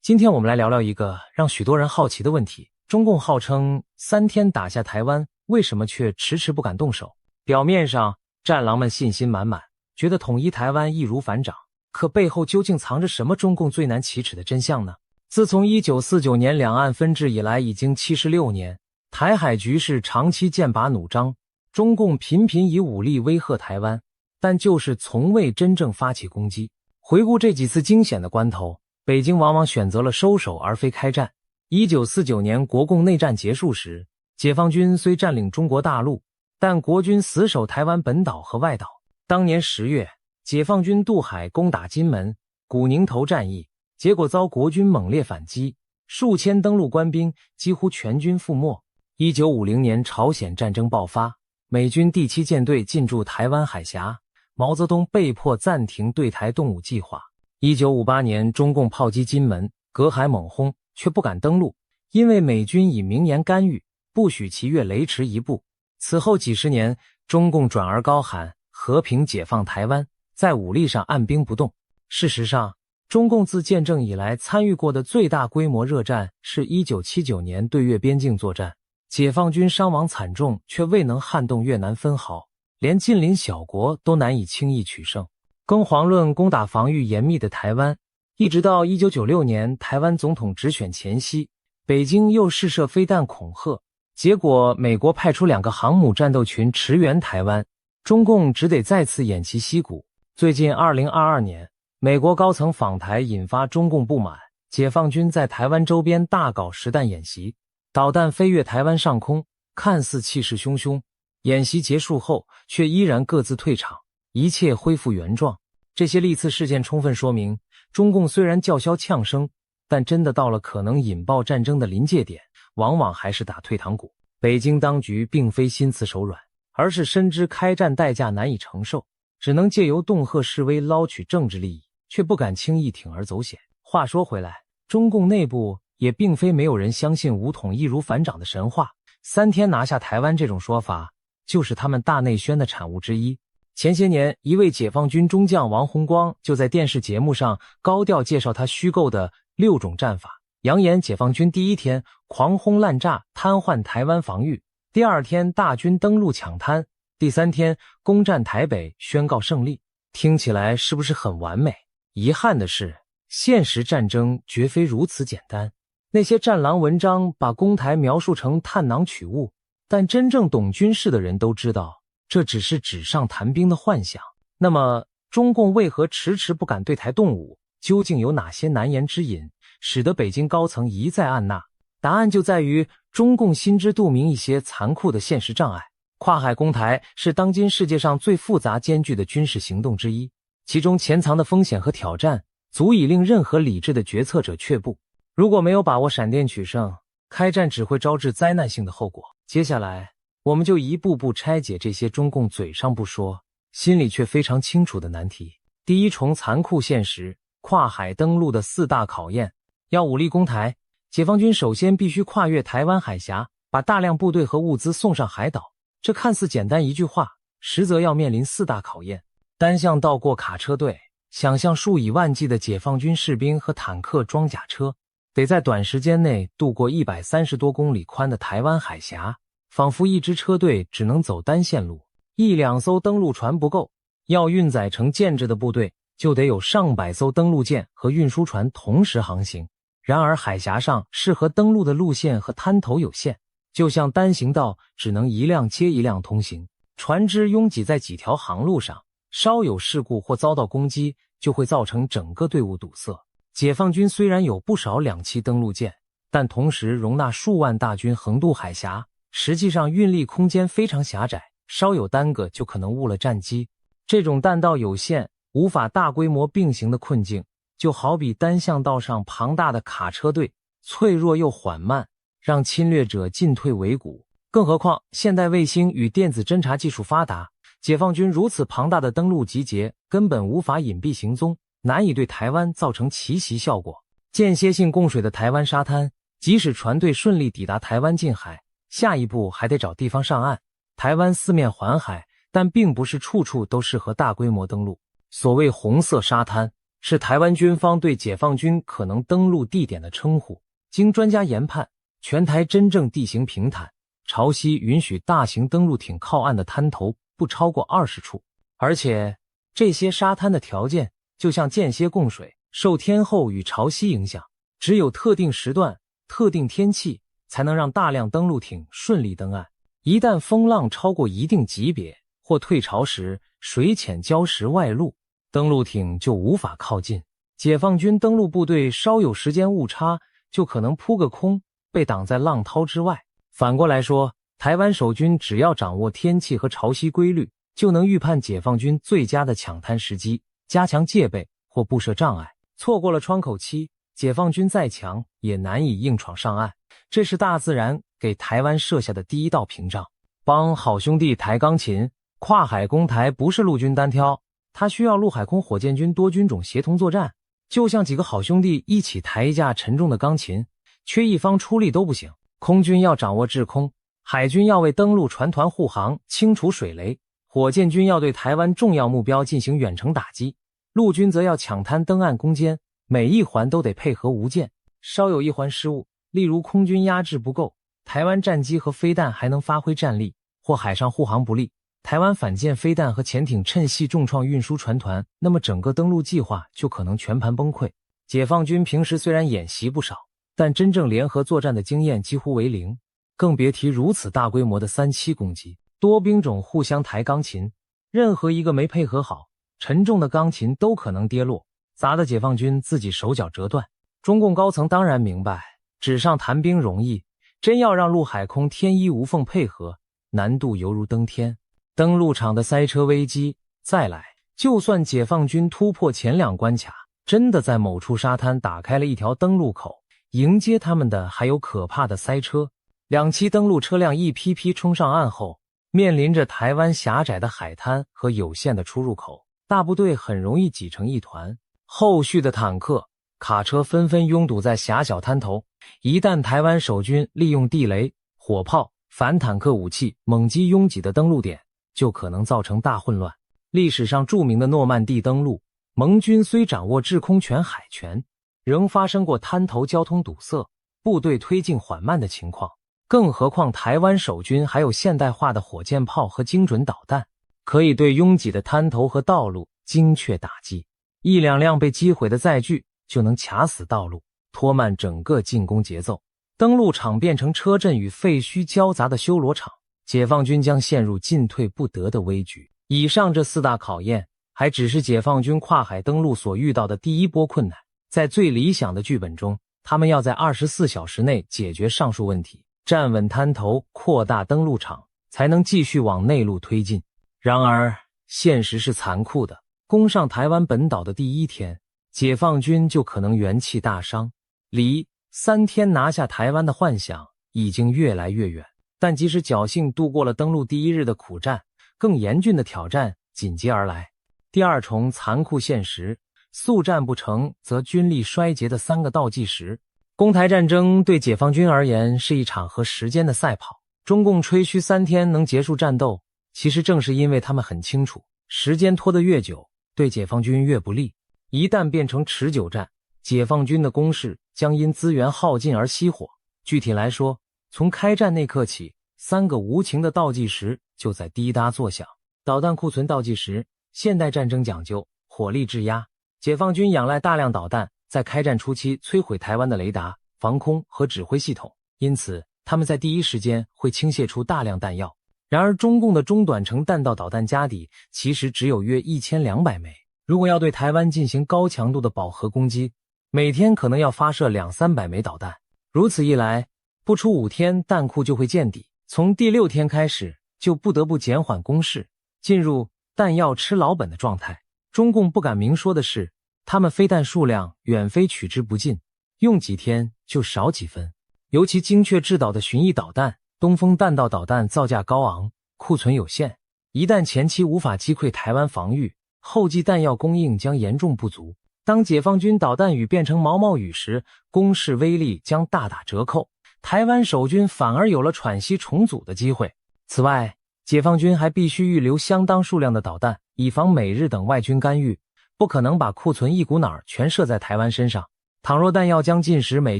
今天我们来聊聊一个让许多人好奇的问题：中共号称3天打下台湾，为什么却迟迟不敢动手？表面上，战狼们信心满满，觉得统一台湾易如反掌，可背后究竟藏着什么中共最难启齿的真相呢？自从1949年两岸分治以来，已经76年，台海局势长期剑拔弩张，中共频频以武力威吓台湾，但就是从未真正发起攻击。回顾这几次惊险的关头，北京往往选择了收手而非开战。1949年国共内战结束时，解放军虽占领中国大陆，但国军死守台湾本岛和外岛。当年10月，解放军渡海攻打金门、古宁头战役，结果遭国军猛烈反击，数千登陆官兵几乎全军覆没。1950年朝鲜战争爆发，美军第7舰队进驻台湾海峡，毛泽东被迫暂停对台动武计划。1958年中共炮击金门，隔海猛轰，却不敢登陆，因为美军以明言干预，不许其越雷池一步。此后几十年，中共转而高喊和平解放台湾，在武力上按兵不动。事实上，中共自建政以来参与过的最大规模热战是1979年对越边境作战，解放军伤亡惨重，却未能撼动越南分毫，连近邻小国都难以轻易取胜。更遑论攻打防御严密的台湾，一直到1996年台湾总统直选前夕，北京又试射飞弹恐吓，结果美国派出2个航母战斗群驰援台湾，中共只得再次偃旗息鼓。最近2022年，美国高层访台引发中共不满，解放军在台湾周边大搞实弹演习，导弹飞越台湾上空，看似气势汹汹，演习结束后却依然各自退场，一切恢复原状。这些历次事件充分说明，中共虽然叫嚣呛声，但真的到了可能引爆战争的临界点，往往还是打退堂鼓。北京当局并非心慈手软，而是深知开战代价难以承受，只能借由恫吓示威捞取政治利益，却不敢轻易铤而走险。话说回来，中共内部也并非没有人相信武统易如反掌的神话，3天拿下台湾这种说法，就是他们大内宣的产物之一。前些年，一位解放军中将王洪光就在电视节目上高调介绍他虚构的6种战法，扬言解放军第1天狂轰滥炸，瘫痪台湾防御；第2天大军登陆抢滩；第3天攻占台北，宣告胜利。听起来是不是很完美？遗憾的是，现实战争绝非如此简单。那些战狼文章把攻台描述成探囊取物，但真正懂军事的人都知道，这只是纸上谈兵的幻想。那么，中共为何迟迟不敢对台动武？究竟有哪些难言之隐，使得北京高层一再按捺？答案就在于中共心知肚明一些残酷的现实障碍。跨海攻台是当今世界上最复杂艰巨的军事行动之一，其中潜藏的风险和挑战，足以令任何理智的决策者却步。如果没有把握闪电取胜，开战只会招致灾难性的后果。接下来，我们就一步步拆解这些中共嘴上不说，心里却非常清楚的难题。第一重残酷现实，跨海登陆的4大考验。要武力攻台，解放军首先必须跨越台湾海峡，把大量部队和物资送上海岛。这看似简单一句话，实则要面临4大考验。单向道过卡车队，想象数以万计的解放军士兵和坦克装甲车，得在短时间内渡过130多公里宽的台湾海峡，仿佛一支车队只能走单线路，1-2艘登陆船不够，要运载成建制的部队，就得有上百艘登陆舰和运输船同时航行。然而海峡上适合登陆的路线和滩头有限，就像单行道只能一辆接一辆通行，船只拥挤在几条航路上，稍有事故或遭到攻击，就会造成整个队伍堵塞。解放军虽然有不少2栖登陆舰，但同时容纳数万大军横渡海峡，实际上运力空间非常狭窄，稍有耽搁就可能误了战机。这种弹道有限，无法大规模并行的困境，就好比单向道上庞大的卡车队，脆弱又缓慢，让侵略者进退维谷。更何况现代卫星与电子侦察技术发达，解放军如此庞大的登陆集结根本无法隐蔽行踪，难以对台湾造成奇袭效果。间歇性供水的台湾沙滩，即使船队顺利抵达台湾近海，下一步还得找地方上岸。台湾四面环海，但并不是处处都适合大规模登陆。所谓红色沙滩，是台湾军方对解放军可能登陆地点的称呼。经专家研判，全台真正地形平坦，潮汐允许大型登陆艇靠岸的滩头不超过20处，而且这些沙滩的条件就像间歇供水，受天候与潮汐影响，只有特定时段、特定天气才能让大量登陆艇顺利登岸。一旦风浪超过一定级别或退潮时，水浅礁石外露，登陆艇就无法靠近。解放军登陆部队稍有时间误差，就可能扑个空，被挡在浪涛之外。反过来说，台湾守军只要掌握天气和潮汐规律，就能预判解放军最佳的抢滩时机，加强戒备或布设障碍。错过了窗口期，解放军再强也难以硬闯上岸。这是大自然给台湾设下的第一道屏障。帮好兄弟抬钢琴，跨海攻台不是陆军单挑，它需要陆海空火箭军多军种协同作战。就像几个好兄弟一起抬一架沉重的钢琴，缺一方出力都不行。空军要掌握制空，海军要为登陆船团护航，清除水雷，火箭军要对台湾重要目标进行远程打击，陆军则要抢滩登岸攻坚，每一环都得配合无间。稍有一环失误，例如空军压制不够，台湾战机和飞弹还能发挥战力，或海上护航不利，台湾反舰飞弹和潜艇趁隙重创运输船团，那么整个登陆计划就可能全盘崩溃。解放军平时虽然演习不少，但真正联合作战的经验几乎为零，更别提如此大规模的3-7攻击。多兵种互相抬钢琴，任何一个没配合好，沉重的钢琴都可能跌落，砸得解放军自己手脚折断。中共高层当然明白，纸上谈兵容易，真要让陆海空天衣无缝配合，难度犹如登天。登陆场的塞车危机，再来，就算解放军突破前2关卡，真的在某处沙滩打开了一条登陆口，迎接他们的还有可怕的塞车。2栖登陆车辆一批批冲上岸后，面临着台湾狭窄的海滩和有限的出入口，大部队很容易挤成一团。后续的坦克、卡车纷纷拥堵在狭小滩头，一旦台湾守军利用地雷、火炮、反坦克武器猛击拥挤的登陆点，就可能造成大混乱。历史上著名的诺曼底登陆，盟军虽掌握制空权、海权，仍发生过滩头交通堵塞、部队推进缓慢的情况。更何况台湾守军还有现代化的火箭炮和精准导弹，可以对拥挤的滩头和道路精确打击。1-2辆被击毁的载具就能卡死道路，拖慢整个进攻节奏。登陆场变成车阵与废墟交杂的修罗场，解放军将陷入进退不得的危局。以上这4大考验，还只是解放军跨海登陆所遇到的第一波困难。在最理想的剧本中，他们要在24小时内解决上述问题，站稳滩头，扩大登陆场，才能继续往内陆推进。然而，现实是残酷的，攻上台湾本岛的第1天，解放军就可能元气大伤。离3天拿下台湾的幻想已经越来越远，但即使侥幸度过了登陆第1日的苦战，更严峻的挑战紧接而来。第2重残酷现实，速战不成则军力衰竭的3个倒计时。攻台战争对解放军而言是一场和时间的赛跑，中共吹嘘3天能结束战斗，其实正是因为他们很清楚，时间拖得越久，对解放军越不利。一旦变成持久战，解放军的攻势将因资源耗尽而熄火。具体来说，从开战那刻起，3个无情的倒计时就在滴答作响。导弹库存倒计时，现代战争讲究火力制压，解放军仰赖大量导弹在开战初期摧毁台湾的雷达、防空和指挥系统，因此他们在第一时间会倾泻出大量弹药。然而中共的中短程弹道导弹家底其实只有约1200枚，如果要对台湾进行高强度的饱和攻击，每天可能要发射200-300枚导弹。如此一来，不出5天弹库就会见底，从第6天开始就不得不减缓攻势，进入弹药吃老本的状态。中共不敢明说的是，他们飞弹数量远非取之不尽，用几天就少几分。尤其精确制导的巡弋导弹、东风弹道导弹造价高昂，库存有限，一旦前期无法击溃台湾防御，后继弹药供应将严重不足。当解放军导弹雨变成毛毛雨时，攻势威力将大打折扣，台湾守军反而有了喘息重组的机会。此外，解放军还必须预留相当数量的导弹，以防美日等外军干预，不可能把库存一股脑儿全射在台湾身上。倘若弹药将尽时，美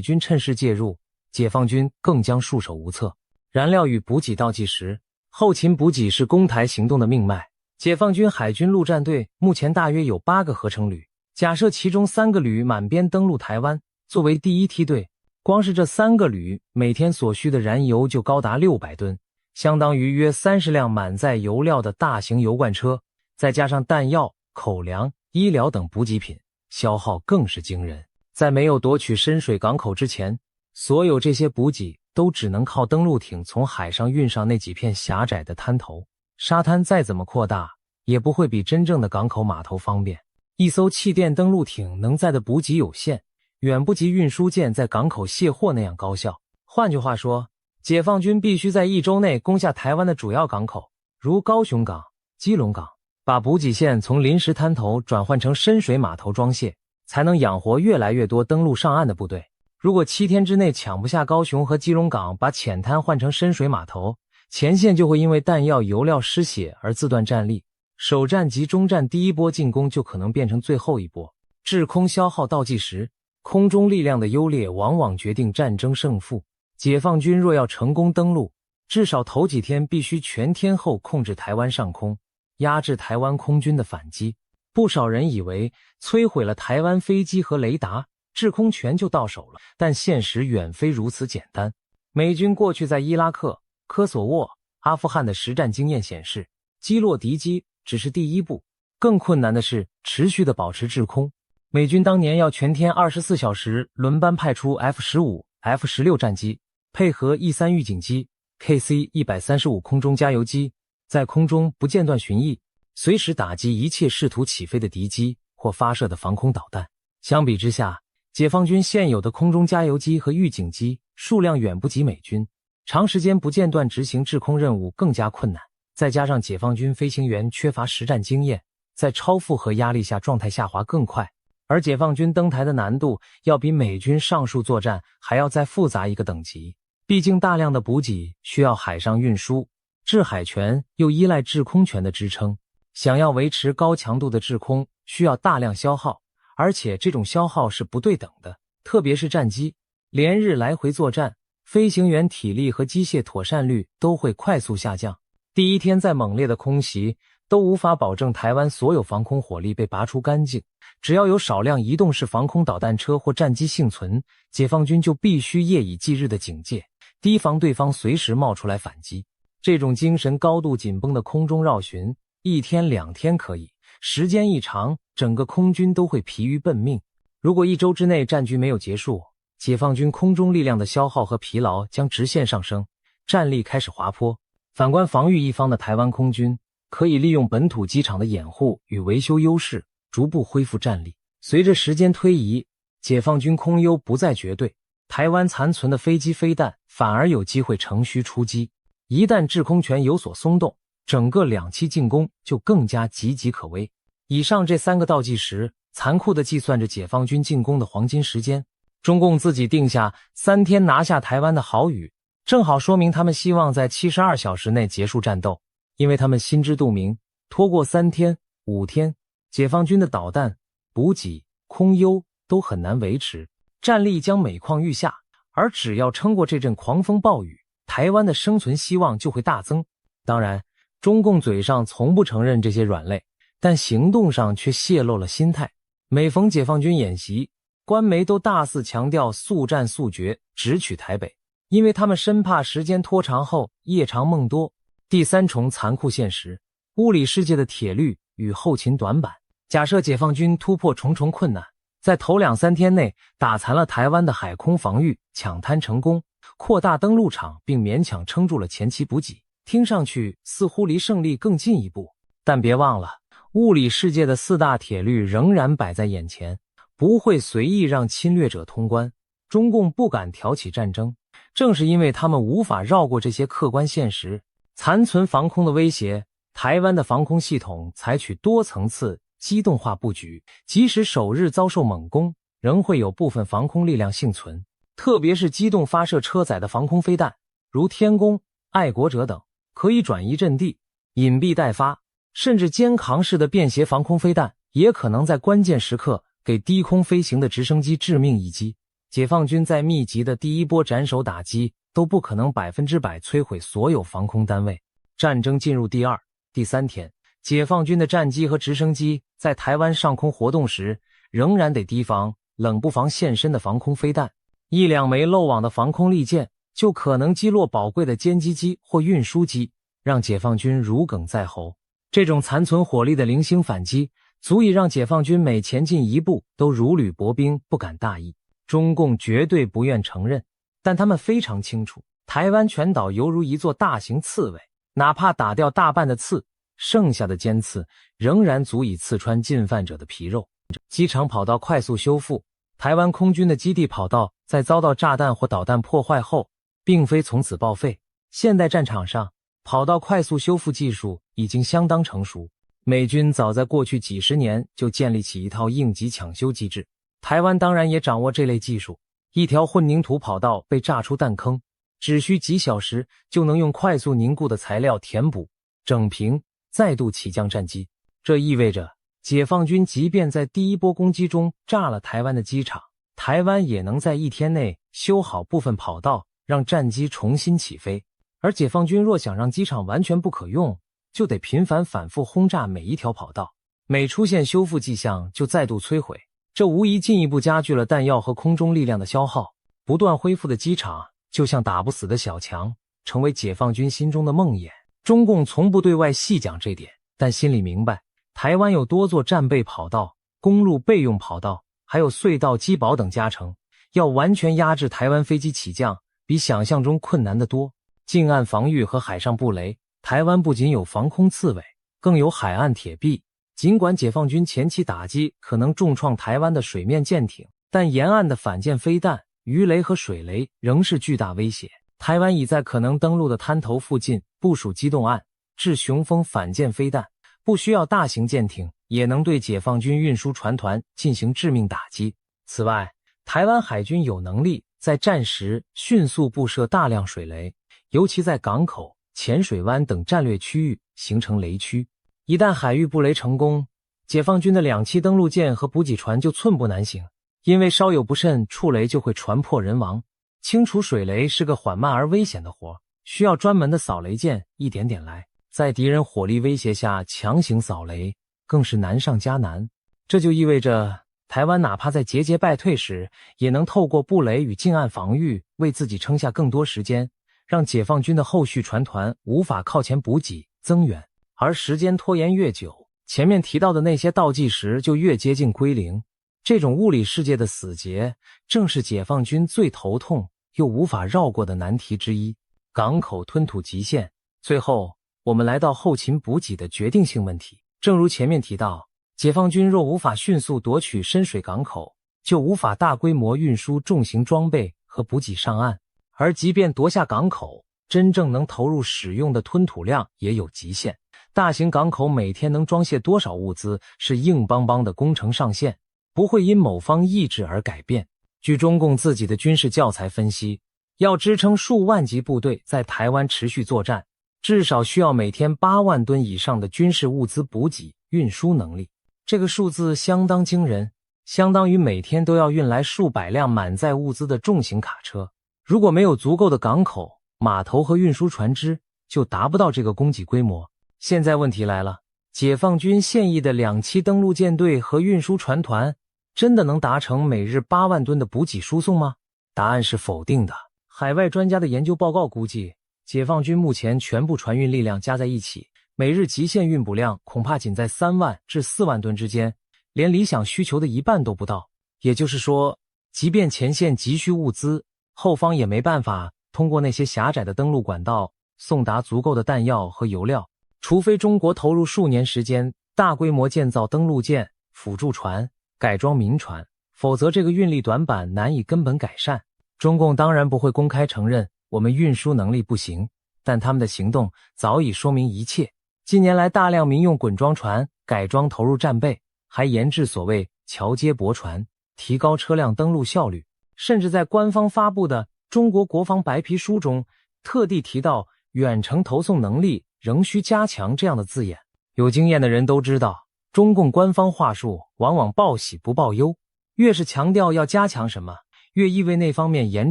军趁势介入，解放军更将束手无策。燃料与补给倒计时，后勤补给是攻台行动的命脉。解放军海军陆战队目前大约有8个合成旅，假设其中3个旅满编登陆台湾，作为第一梯队，光是这3个旅每天所需的燃油就高达600吨，相当于约30辆满载油料的大型油罐车，再加上弹药、口粮、医疗等补给品，消耗更是惊人。在没有夺取深水港口之前，所有这些补给都只能靠登陆艇从海上运上那几片狭窄的滩头，沙滩再怎么扩大，也不会比真正的港口码头方便。一艘气垫登陆艇能载的补给有限，远不及运输舰在港口卸货那样高效。换句话说，解放军必须在1周内攻下台湾的主要港口，如高雄港、基隆港，把补给线从临时滩头转换成深水码头装卸，才能养活越来越多登陆上岸的部队。如果7天之内抢不下高雄和基隆港，把浅滩换成深水码头，前线就会因为弹药、油料失血而自断战力，首战及中战第一波进攻就可能变成最后一波。制空消耗倒计时，空中力量的优劣往往决定战争胜负。解放军若要成功登陆，至少头几天必须全天候控制台湾上空，压制台湾空军的反击。不少人以为摧毁了台湾飞机和雷达，制空权就到手了，但现实远非如此简单。美军过去在伊拉克、科索沃、阿富汗的实战经验显示，击落敌机只是第一步，更困难的是持续的保持制空。美军当年要全天24小时轮班派出 F-15、F-16 战机，配合 E-3 预警机、KC-135 空中加油机，在空中不间断巡弋，随时打击一切试图起飞的敌机或发射的防空导弹。相比之下，解放军现有的空中加油机和预警机数量远不及美军，长时间不间断执行制空任务更加困难。再加上解放军飞行员缺乏实战经验，在超负荷压力下状态下滑更快，而解放军登台的难度要比美军上述作战还要再复杂一个等级。毕竟大量的补给需要海上运输，制海权又依赖制空权的支撑，想要维持高强度的制空需要大量消耗，而且这种消耗是不对等的。特别是战机连日来回作战，飞行员体力和机械妥善率都会快速下降。第一天再猛烈的空袭都无法保证台湾所有防空火力被拔出干净，只要有少量移动式防空导弹车或战机幸存，解放军就必须夜以继日的警戒，提防对方随时冒出来反击。这种精神高度紧绷的空中绕巡，1天2天可以，时间一长，整个空军都会疲于奔命。如果1周之内战局没有结束，解放军空中力量的消耗和疲劳将直线上升，战力开始滑坡。反观防御一方的台湾空军，可以利用本土机场的掩护与维修优势，逐步恢复战力。随着时间推移，解放军空优不再绝对，台湾残存的飞机飞弹反而有机会乘虚出击。一旦制空权有所松动，整个2期进攻就更加岌岌可危。以上这3个倒计时残酷地计算着解放军进攻的黄金时间。中共自己定下3天拿下台湾的豪语，正好说明他们希望在72小时内结束战斗，因为他们心知肚明，拖过3天、5天，解放军的导弹、补给、空优都很难维持，战力将每况愈下。而只要撑过这阵狂风暴雨，台湾的生存希望就会大增。当然，中共嘴上从不承认这些软肋，但行动上却泄露了心态。每逢解放军演习，官媒都大肆强调速战速决，直取台北，因为他们生怕时间拖长后夜长梦多。第3重残酷现实，物理世界的铁律与后勤短板。假设解放军突破重重困难，在头2-3天内打残了台湾的海空防御，抢滩成功，扩大登陆场并勉强撑住了前期补给，听上去似乎离胜利更进一步。但别忘了，物理世界的4大铁律仍然摆在眼前，不会随意让侵略者通关。中共不敢挑起战争，正是因为他们无法绕过这些客观现实。残存防空的威胁，台湾的防空系统采取多层次机动化布局，即使首日遭受猛攻，仍会有部分防空力量幸存。特别是机动发射车载的防空飞弹，如天弓、爱国者等，可以转移阵地，隐蔽待发。甚至肩扛式的便携防空飞弹，也可能在关键时刻给低空飞行的直升机致命一击。解放军在密集的第一波斩首打击都不可能100%摧毁所有防空单位。战争进入第2、第3天，解放军的战机和直升机在台湾上空活动时，仍然得提防冷不防现身的防空飞弹。1、2枚漏网的防空利箭就可能击落宝贵的歼击机或运输机，让解放军如鲠在喉。这种残存火力的零星反击，足以让解放军每前进一步都如履薄冰，不敢大意。中共绝对不愿承认，但他们非常清楚，台湾全岛犹如一座大型刺猬，哪怕打掉大半的刺，剩下的尖刺仍然足以刺穿进犯者的皮肉。机场跑道快速修复。台湾空军的基地跑道在遭到炸弹或导弹破坏后，并非从此报废。现代战场上，跑道快速修复技术已经相当成熟。美军早在过去几十年就建立起一套应急抢修机制，台湾当然也掌握这类技术。一条混凝土跑道被炸出弹坑，只需几小时就能用快速凝固的材料填补、整平，再度起降战机。这意味着解放军即便在第一波攻击中炸了台湾的机场，台湾也能在1天内修好部分跑道，让战机重新起飞。而解放军若想让机场完全不可用，就得频繁反复轰炸每一条跑道，每出现修复迹象就再度摧毁，这无疑进一步加剧了弹药和空中力量的消耗。不断恢复的机场就像打不死的小强，成为解放军心中的梦魇。中共从不对外细讲这点，但心里明白，台湾有多座战备跑道、公路备用跑道，还有隧道、机堡等加成，要完全压制台湾飞机起降，比想象中困难得多。近岸防御和海上布雷，台湾不仅有防空刺猬，更有海岸铁壁。尽管解放军前期打击可能重创台湾的水面舰艇，但沿岸的反舰飞弹、鱼雷和水雷仍是巨大威胁。台湾已在可能登陆的滩头附近部署机动岸制雄风反舰飞弹，不需要大型舰艇也能对解放军运输船团进行致命打击。此外，台湾海军有能力在战时迅速布设大量水雷，尤其在港口、浅水湾等战略区域形成雷区。一旦海域布雷成功，解放军的2栖登陆舰和补给船就寸步难行，因为稍有不慎触雷就会船破人亡。清除水雷是个缓慢而危险的活，需要专门的扫雷舰一点点来，在敌人火力威胁下强行扫雷更是难上加难。这就意味着台湾哪怕在节节败退时，也能透过布雷与近岸防御为自己撑下更多时间，让解放军的后续船团无法靠前补给增援。而时间拖延越久，前面提到的那些倒计时就越接近归零。这种物理世界的死结，正是解放军最头痛又无法绕过的难题之一。港口吞吐极限。最后，我们来到后勤补给的决定性问题。正如前面提到，解放军若无法迅速夺取深水港口，就无法大规模运输重型装备和补给上岸。而即便夺下港口，真正能投入使用的吞吐量也有极限。大型港口每天能装卸多少物资是硬邦邦的工程上限，不会因某方意志而改变。据中共自己的军事教材分析，要支撑数万级部队在台湾持续作战，至少需要每天8万吨以上的军事物资补给运输能力。这个数字相当惊人，相当于每天都要运来数百辆满载物资的重型卡车。如果没有足够的港口、码头和运输船只，就达不到这个供给规模。现在问题来了，解放军现役的2栖登陆舰队和运输船团真的能达成每日8万吨的补给输送吗？答案是否定的。海外专家的研究报告估计，解放军目前全部船运力量加在一起，每日极限运补量恐怕仅在3万至4万吨之间，连理想需求的一半都不到。也就是说，即便前线急需物资，后方也没办法通过那些狭窄的登陆管道送达足够的弹药和油料。除非中国投入数年时间大规模建造登陆舰、辅助船、改装民船，否则这个运力短板难以根本改善。中共当然不会公开承认我们运输能力不行，但他们的行动早已说明一切。近年来大量民用滚装船改装投入战备，还研制所谓桥接驳船，提高车辆登陆效率，甚至在官方发布的中国国防白皮书中特地提到远程投送能力仍需加强这样的字眼。有经验的人都知道，中共官方话术往往报喜不报忧，越是强调要加强什么，越意味那方面严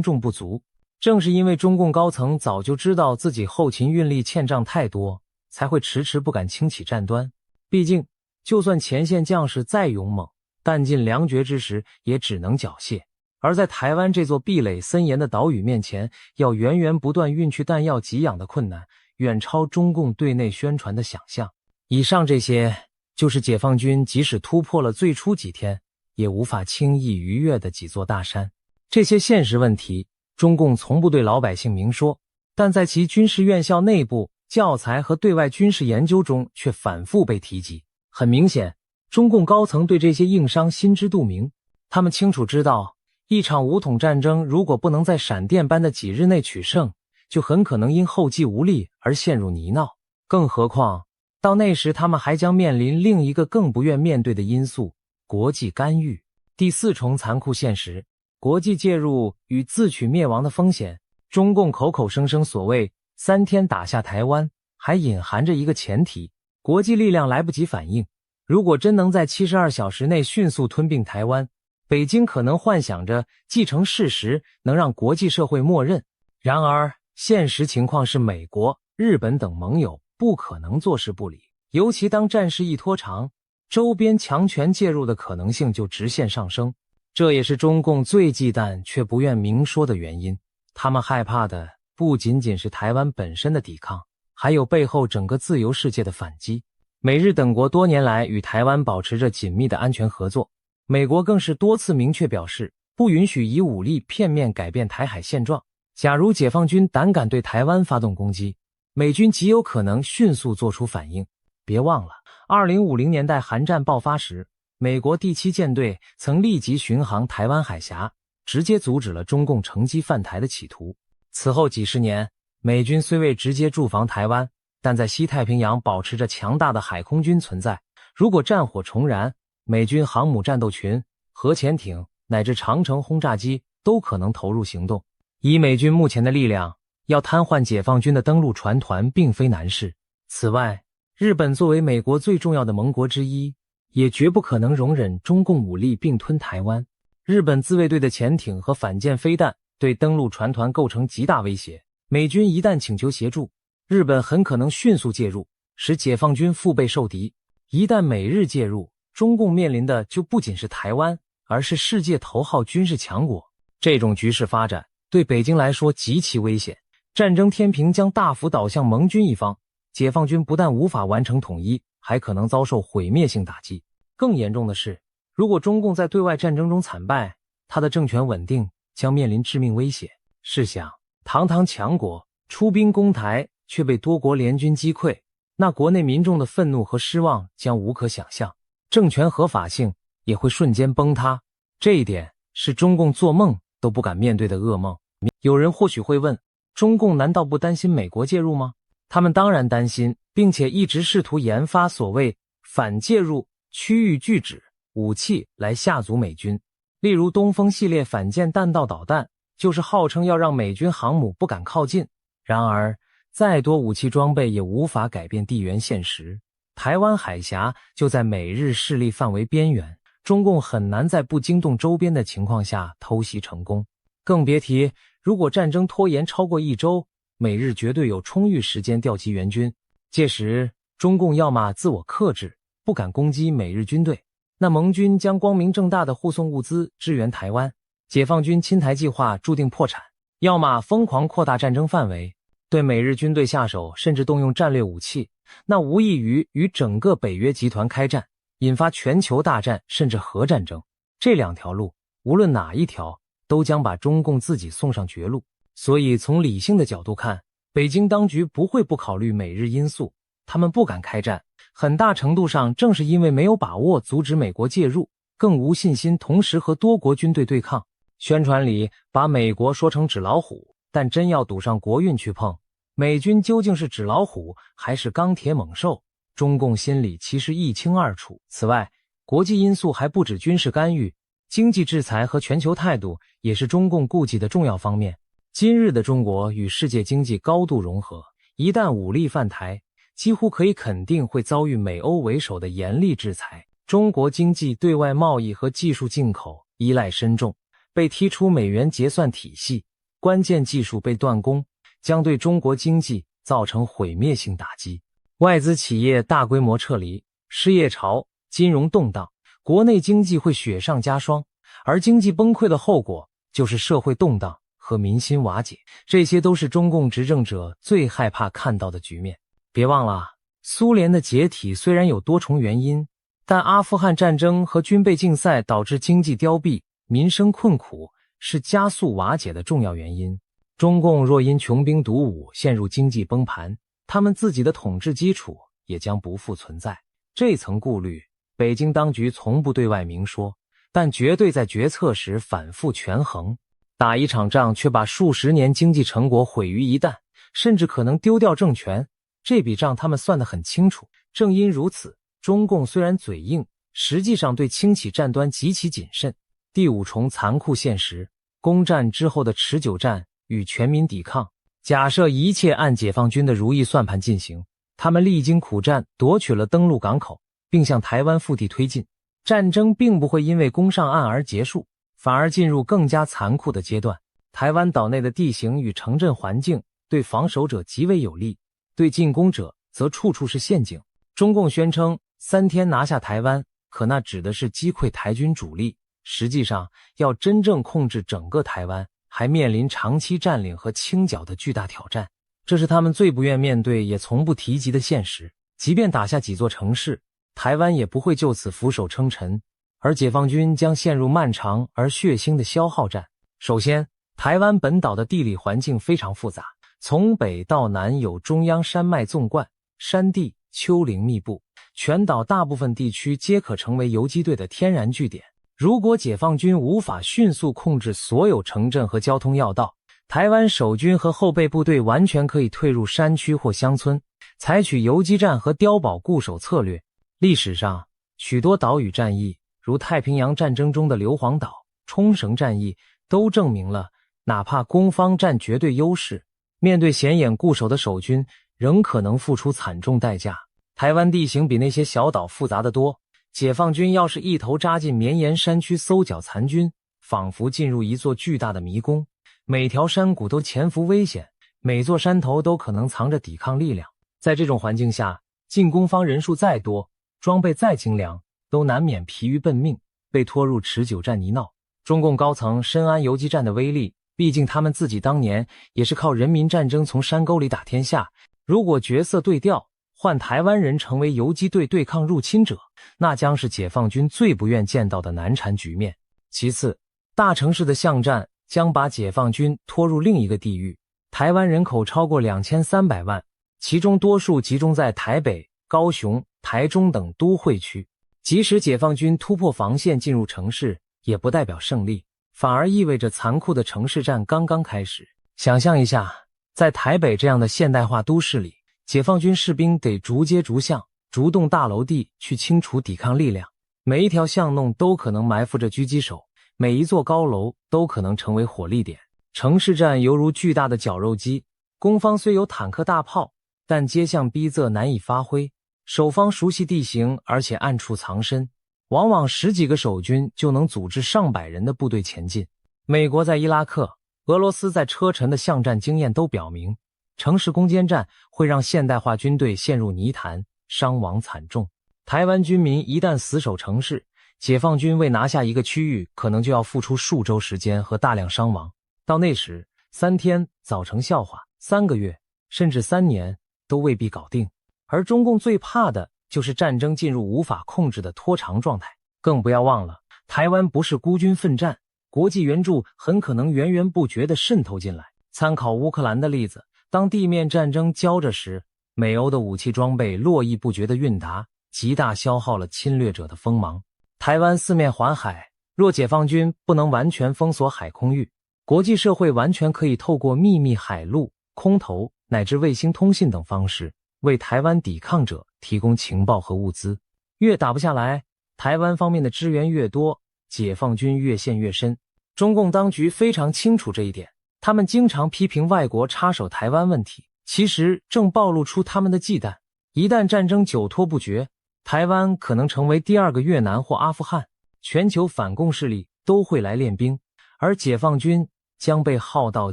重不足。正是因为中共高层早就知道自己后勤运力欠账太多，才会迟迟不敢轻启战端。毕竟，就算前线将士再勇猛，弹尽粮绝之时也只能缴械。而在台湾这座壁垒森严的岛屿面前，要源源不断运去弹药给养的困难，远超中共对内宣传的想象。以上这些，就是解放军即使突破了最初几天，也无法轻易逾越的几座大山。这些现实问题，中共从不对老百姓明说，但在其军事院校内部、教材和对外军事研究中却反复被提及。很明显，中共高层对这些硬伤心知肚明，他们清楚知道，一场武统战争如果不能在闪电般的几日内取胜，就很可能因后继无力而陷入泥淖。更何况，到那时他们还将面临另一个更不愿面对的因素——国际干预。第四重残酷现实，国际介入与自取灭亡的风险。中共口口声声所谓3天打下台湾，还隐含着一个前提：国际力量来不及反应。如果真能在72小时内迅速吞并台湾，北京可能幻想着既成事实，能让国际社会默认。然而，现实情况是美国、日本等盟友不可能坐视不理，尤其当战事一拖长，周边强权介入的可能性就直线上升。这也是中共最忌惮却不愿明说的原因。他们害怕的不仅仅是台湾本身的抵抗，还有背后整个自由世界的反击。美日等国多年来与台湾保持着紧密的安全合作，美国更是多次明确表示，不允许以武力片面改变台海现状。假如解放军胆敢对台湾发动攻击，美军极有可能迅速做出反应。别忘了，2050年代韩战爆发时，美国第7舰队曾立即巡航台湾海峡，直接阻止了中共乘机犯台的企图。此后几十年，美军虽未直接驻防台湾，但在西太平洋保持着强大的海空军存在。如果战火重燃，美军航母战斗群、核潜艇乃至长程轰炸机都可能投入行动。以美军目前的力量，要瘫痪解放军的登陆船团并非难事。此外，日本作为美国最重要的盟国之一，也绝不可能容忍中共武力并吞台湾。日本自卫队的潜艇和反舰飞弹对登陆船团构成极大威胁，美军一旦请求协助，日本很可能迅速介入，使解放军腹背受敌。一旦美日介入，中共面临的就不仅是台湾，而是世界头号军事强国。这种局势发展对北京来说极其危险，战争天平将大幅倒向盟军一方，解放军不但无法完成统一，还可能遭受毁灭性打击。更严重的是，如果中共在对外战争中惨败，他的政权稳定将面临致命威胁。试想，堂堂强国出兵攻台，却被多国联军击溃，那国内民众的愤怒和失望将无可想象，政权合法性也会瞬间崩塌。这一点是中共做梦都不敢面对的噩梦。有人或许会问，中共难道不担心美国介入吗？他们当然担心，并且一直试图研发所谓反介入、区域拒止武器来吓阻美军。例如东风系列反舰弹道导弹，就是号称要让美军航母不敢靠近。然而，再多武器装备也无法改变地缘现实。台湾海峡就在美日势力范围边缘，中共很难在不惊动周边的情况下偷袭成功。更别提，如果战争拖延超过1周，美日绝对有充裕时间调集援军。届时，中共要么自我克制，不敢攻击美日军队，那盟军将光明正大的护送物资支援台湾，解放军侵台计划注定破产；要么疯狂扩大战争范围，对美日军队下手，甚至动用战略武器，那无异于与整个北约集团开战，引发全球大战甚至核战争。这两条路，无论哪一条，都将把中共自己送上绝路。所以从理性的角度看，北京当局不会不考虑美日因素，他们不敢开战，很大程度上正是因为没有把握阻止美国介入，更无信心同时和多国军队对抗。宣传里把美国说成纸老虎，但真要赌上国运去碰，美军究竟是纸老虎还是钢铁猛兽，中共心里其实一清二楚。此外，国际因素还不止军事干预，经济制裁和全球态度也是中共顾忌的重要方面。今日的中国与世界经济高度融合，一旦武力犯台，几乎可以肯定会遭遇美欧为首的严厉制裁。中国经济对外贸易和技术进口依赖深重，被踢出美元结算体系，关键技术被断供，将对中国经济造成毁灭性打击。外资企业大规模撤离，失业潮，金融动荡，国内经济会雪上加霜，而经济崩溃的后果就是社会动荡和民心瓦解，这些都是中共执政者最害怕看到的局面。别忘了，苏联的解体虽然有多重原因，但阿富汗战争和军备竞赛导致经济凋敝，民生困苦，是加速瓦解的重要原因。中共若因穷兵黩武陷入经济崩盘，他们自己的统治基础也将不复存在。这层顾虑，北京当局从不对外明说，但绝对在决策时反复权衡。打一场仗却把数十年经济成果毁于一旦，甚至可能丢掉政权，这笔账他们算得很清楚。正因如此，中共虽然嘴硬，实际上对轻启战端极其谨慎。第五重残酷现实，攻占之后的持久战与全民抵抗。假设一切按解放军的如意算盘进行，他们历经苦战夺取了登陆港口，并向台湾腹地推进，战争并不会因为攻上岸而结束，反而进入更加残酷的阶段。台湾岛内的地形与城镇环境对防守者极为有利，对进攻者则处处是陷阱。中共宣称3天拿下台湾，可那指的是击溃台军主力，实际上要真正控制整个台湾，还面临长期占领和清剿的巨大挑战，这是他们最不愿面对也从不提及的现实。即便打下几座城市，台湾也不会就此俯首称臣，而解放军将陷入漫长而血腥的消耗战。首先，台湾本岛的地理环境非常复杂，从北到南有中央山脉纵贯，山地丘陵密布，全岛大部分地区皆可成为游击队的天然据点。如果解放军无法迅速控制所有城镇和交通要道，台湾守军和后备部队完全可以退入山区或乡村，采取游击战和碉堡固守策略。历史上，许多岛屿战役，如太平洋战争中的硫磺岛、冲绳战役，都证明了，哪怕攻方占绝对优势，面对显眼固守的守军，仍可能付出惨重代价。台湾地形比那些小岛复杂得多，解放军要是一头扎进绵延山区搜剿残军，仿佛进入一座巨大的迷宫，每条山谷都潜伏危险，每座山头都可能藏着抵抗力量。在这种环境下，进攻方人数再多，装备再精良，都难免疲于奔命，被拖入持久战泥淖。中共高层深谙游击战的威力，毕竟他们自己当年也是靠人民战争从山沟里打天下。如果角色对调，换台湾人成为游击队对抗入侵者，那将是解放军最不愿见到的难缠局面。其次，大城市的巷战将把解放军拖入另一个地狱。台湾人口超过2300万，其中多数集中在台北、高雄、台中等都会区。即使解放军突破防线进入城市，也不代表胜利，反而意味着残酷的城市战刚刚开始。想象一下，在台北这样的现代化都市里，解放军士兵得逐街逐巷、逐栋大楼地去清除抵抗力量，每一条巷弄都可能埋伏着狙击手，每一座高楼都可能成为火力点。城市战犹如巨大的绞肉机，攻方虽有坦克大炮，但街巷逼仄难以发挥，守方熟悉地形，而且暗处藏身，往往10几个守军就能组织上百人的部队前进。美国在伊拉克、俄罗斯在车臣的巷战经验都表明，城市攻坚战会让现代化军队陷入泥潭，伤亡惨重。台湾军民一旦死守城市，解放军为拿下一个区域，可能就要付出数周时间和大量伤亡。到那时，3天早成笑话，3个月甚至3年都未必搞定。而中共最怕的就是战争进入无法控制的拖长状态。更不要忘了，台湾不是孤军奋战，国际援助很可能源源不绝地渗透进来。参考乌克兰的例子，当地面战争胶着时，美欧的武器装备络绎不绝地运达，极大消耗了侵略者的锋芒。台湾四面环海，若解放军不能完全封锁海空域，国际社会完全可以透过秘密海陆、空投乃至卫星通信等方式，为台湾抵抗者提供情报和物资。越打不下来，台湾方面的支援越多，解放军越陷越深。中共当局非常清楚这一点，他们经常批评外国插手台湾问题，其实正暴露出他们的忌惮。一旦战争久拖不决，台湾可能成为第二个越南或阿富汗，全球反共势力都会来练兵，而解放军将被耗到